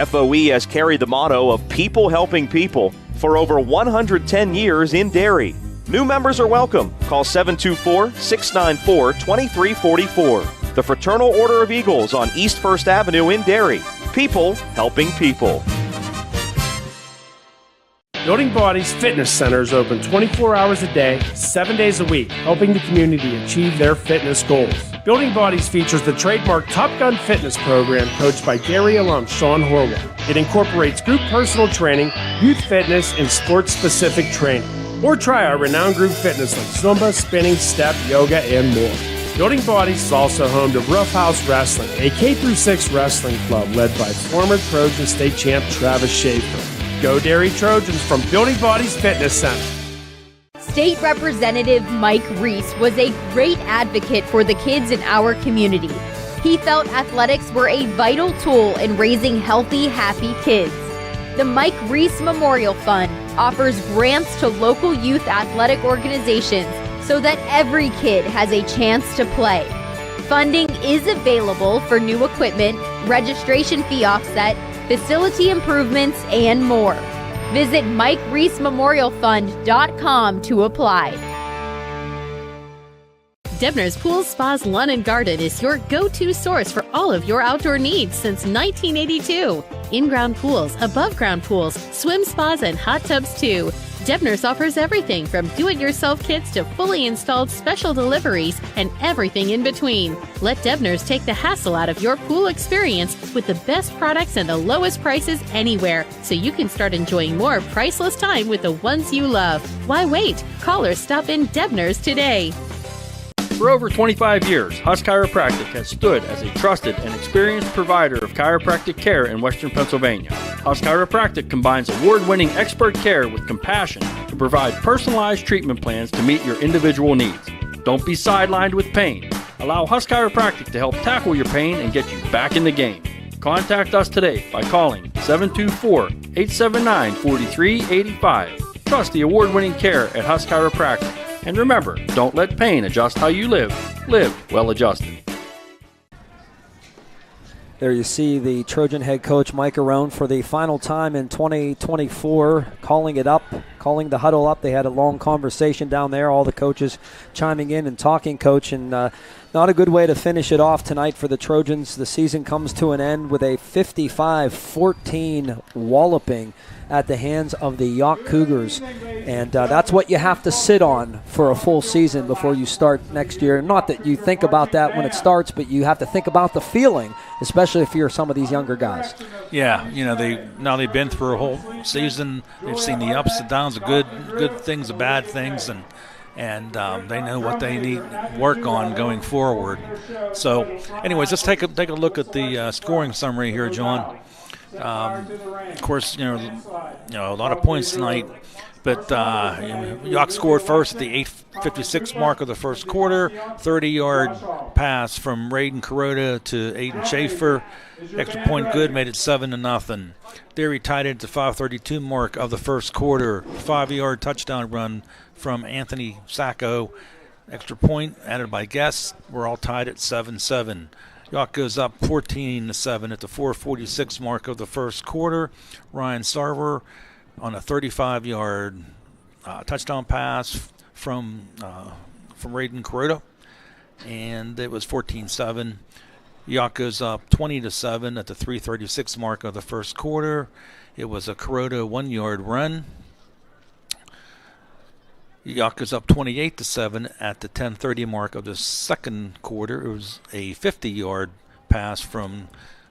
Speaker 21: FOE has carried the motto of people helping people for over 110 years in Derry. New members are welcome. Call 724-694-2344. The Fraternal Order of Eagles on East 1st Avenue in Derry. People helping people.
Speaker 2: Building Bodies Fitness Center is open 24 hours a day, 7 days a week, helping the community achieve their fitness goals. Building Bodies features the trademark Top Gun fitness program coached by Derry alum Sean Horwell. It incorporates group personal training, youth fitness, and sports-specific training. Or try our renowned group fitness like Zumba, spinning, step, yoga, and more. Building Bodies is also home to Rough House Wrestling, a K-6 wrestling club led by former Trojan State champ Travis Schaefer. Go Derry Trojans from Building Bodies Fitness Center.
Speaker 20: State Representative Mike Reese was a great advocate for the kids in our community. He felt athletics were a vital tool in raising healthy, happy kids. The Mike Reese Memorial Fund offers grants to local youth athletic organizations so that every kid has a chance to play. Funding is available for new equipment, registration fee offset, facility improvements, and more. Visit MikeReeseMemorialFund.com to apply.
Speaker 8: Debner's Pools, Spas, Lawn and Garden is your go-to source for all of your outdoor needs since 1982. In-ground pools, above-ground pools, swim spas, and hot tubs too. Debner's offers everything from do-it-yourself kits to fully installed special deliveries and everything in between. Let Debner's take the hassle out of your pool experience with the best products and the lowest prices anywhere, so you can start enjoying more priceless time with the ones you love. Why wait? Call or stop in Debner's today.
Speaker 12: For over 25 years, Huss Chiropractic has stood as a trusted and experienced provider of chiropractic care in Western Pennsylvania. Huss Chiropractic combines award-winning expert care with compassion to provide personalized treatment plans to meet your individual needs. Don't be sidelined with pain. Allow Huss Chiropractic to help tackle your pain and get you back in the game. Contact us today by calling 724-879-4385. Trust the award-winning care at Huss Chiropractic. And remember, don't let pain adjust how you live. Live well adjusted.
Speaker 3: There you see the Trojan head coach Mike Arone for the final time in 2024 calling the huddle up. They had a long conversation down there, all the coaches chiming in and talking, Coach, and not a good way to finish it off tonight for the Trojans. The season comes to an end with a 55-14 walloping at the hands of the Yough Cougars, and that's what you have to sit on for a full season before you start next year. Not that you think about that when it starts, but you have to think about the feeling, especially if you're some of these younger guys.
Speaker 7: Yeah, they've been through a whole season. They've seen the ups and downs, the good things, the bad things, and they know what they need to work on going forward. So, anyways, let's take a look at the scoring summary here, John. Of course, a lot of points tonight, but Yough scored first at the 8:56 mark of the first quarter. 30-yard pass from Raiden Kuroda to Aiden Schaefer. Extra point good, made it 7-0. Derry tied it at the 5:32 mark of the first quarter. 5-yard touchdown run from Anthony Sacco. Extra point added by Guess. We're all tied at 7-7. Yough goes up 14-7 at the 4:46 mark of the first quarter. Ryan Sarver on a 35-yard touchdown pass from Raiden Kuroda, and it was 14-7. Yough goes up 20-7 at the 3:36 mark of the first quarter. It was a Kuroda 1-yard run. Yough goes up 28-7 at the 10:30 mark of the second quarter. It was a 50-yard pass from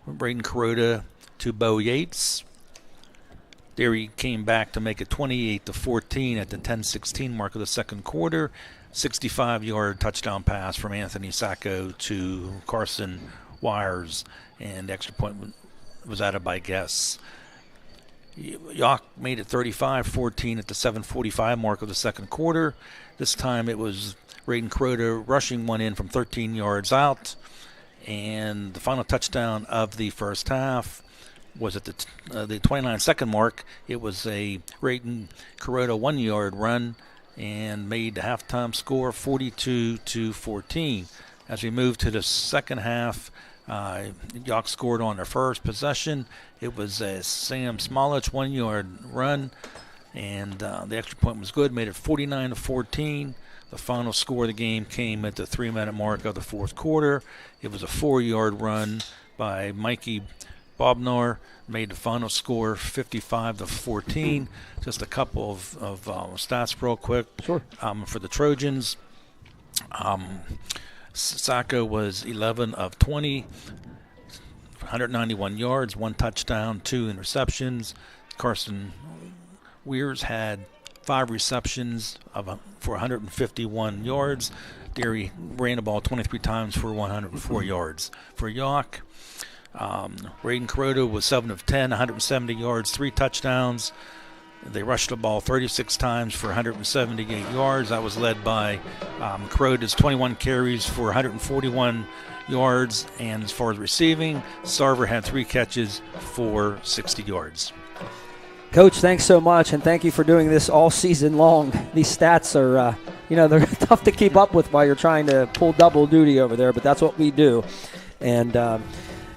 Speaker 7: Raiden Kuroda to Bo Yates. Derry came back to make it 28-14 at the 10:16 mark of the second quarter. 65-yard touchdown pass from Anthony Sacco to Carson Wires, and extra point was added by Guess. Yough made it 35-14 at the 7:45 mark of the second quarter. This time it was Raiden Kuroda rushing one in from 13 yards out. And the final touchdown of the first half was at the 29-second mark. It was a Raiden Kuroda 1-yard run and made the halftime score 42-14. As we move to the second half, Yough scored on their first possession. It was a Sam Smolich 1-yard run, and the extra point was good, made it 49-14. The final score of the game came at the 3-minute mark of the fourth quarter. It was a 4-yard run by Mikey Bobnar, made the final score 55-14. Just a couple of stats real quick.
Speaker 3: Sure.
Speaker 7: For the Trojans, Sacco was 11 of 20, 191 yards, 1 touchdown, 2 interceptions. Carson Weirs had 5 receptions for 151 yards. Derry ran the ball 23 times for 104 yards. For Yough, Raiden Kuroda was 7 of 10, 170 yards, 3 touchdowns. They rushed the ball 36 times for 178 yards. That was led by Kuroda's 21 carries for 141 yards. And as far as receiving, Sarver had 3 catches for 60 yards.
Speaker 3: Coach, thanks so much, and thank you for doing this all season long. These stats are, they're tough to keep up with while you're trying to pull double duty over there, but that's what we do. And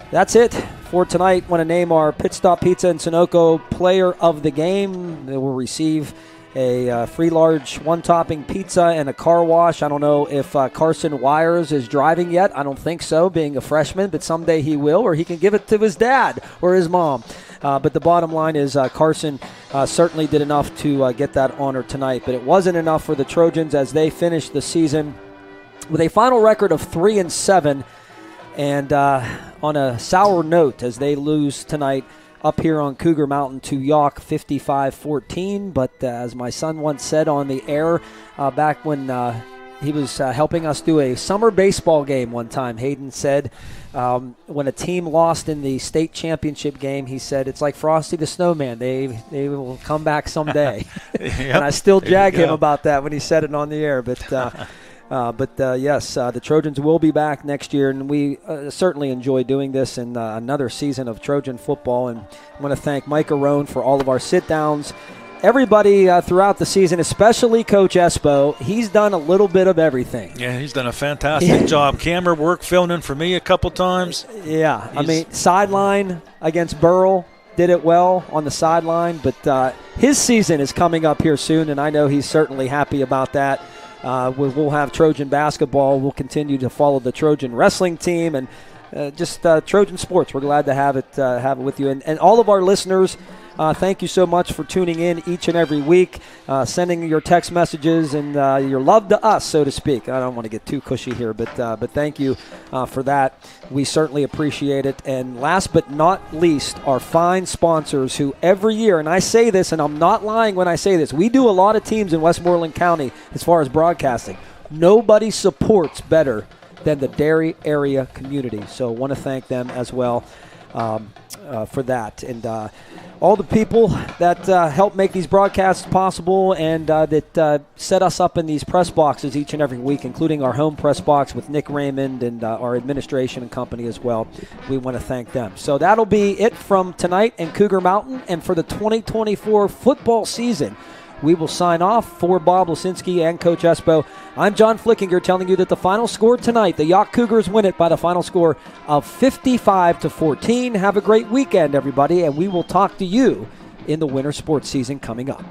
Speaker 3: that's it for tonight. Want to name our Pit Stop Pizza and Sunoco Player of the Game. They will receive a free large 1-topping pizza and a car wash. I don't know if Carson Wires is driving yet. I don't think so, being a freshman, but someday he will, or he can give it to his dad or his mom. But the bottom line is Carson certainly did enough to get that honor tonight, but it wasn't enough for the Trojans as they finished the season with a final record of 3-7, and on a sour note as they lose tonight up here on Cougar Mountain to Yough 55-14. But as my son once said on the air back when he was helping us do a summer baseball game one time, Hayden said when a team lost in the state championship game, he said, it's like Frosty the Snowman. They will come back someday.
Speaker 7: Yep.
Speaker 3: And I still jag him about that when he said it on the air. But yes, the Trojans will be back next year, and we certainly enjoy doing this in another season of Trojan football. And I want to thank Mike Arone for all of our sit-downs everybody throughout the season, especially Coach Espo, he's done a little bit of everything.
Speaker 7: Yeah, he's done a fantastic job. Camera work, filling in for me a couple times.
Speaker 3: Yeah, I mean, sideline against Burrell, did it well on the sideline, but his season is coming up here soon, and I know he's certainly happy about that. We'll have Trojan basketball. We'll continue to follow the Trojan wrestling team and just Trojan sports. We're glad to have it with you. And all of our listeners, thank you so much for tuning in each and every week, sending your text messages and your love to us, so to speak. I don't want to get too cushy here, but thank you for that. We certainly appreciate it. And last but not least, our fine sponsors who every year, and I say this, and I'm not lying when I say this, we do a lot of teams in Westmoreland County as far as broadcasting. Nobody supports better than the Derry area community. So I want to thank them as well for that. And all the people that help make these broadcasts possible and that set us up in these press boxes each and every week, including our home press box with Nick Raymond and our administration and company as well. We want to thank them. So that'll be it from tonight in Cougar Mountain. And for the 2024 football season, we will sign off. For Bob Lisinski and Coach Espo, I'm John Flickinger telling you that the final score tonight, the Yough Cougars win it by the final score of 55-14. Have a great weekend, everybody, and we will talk to you in the winter sports season coming up.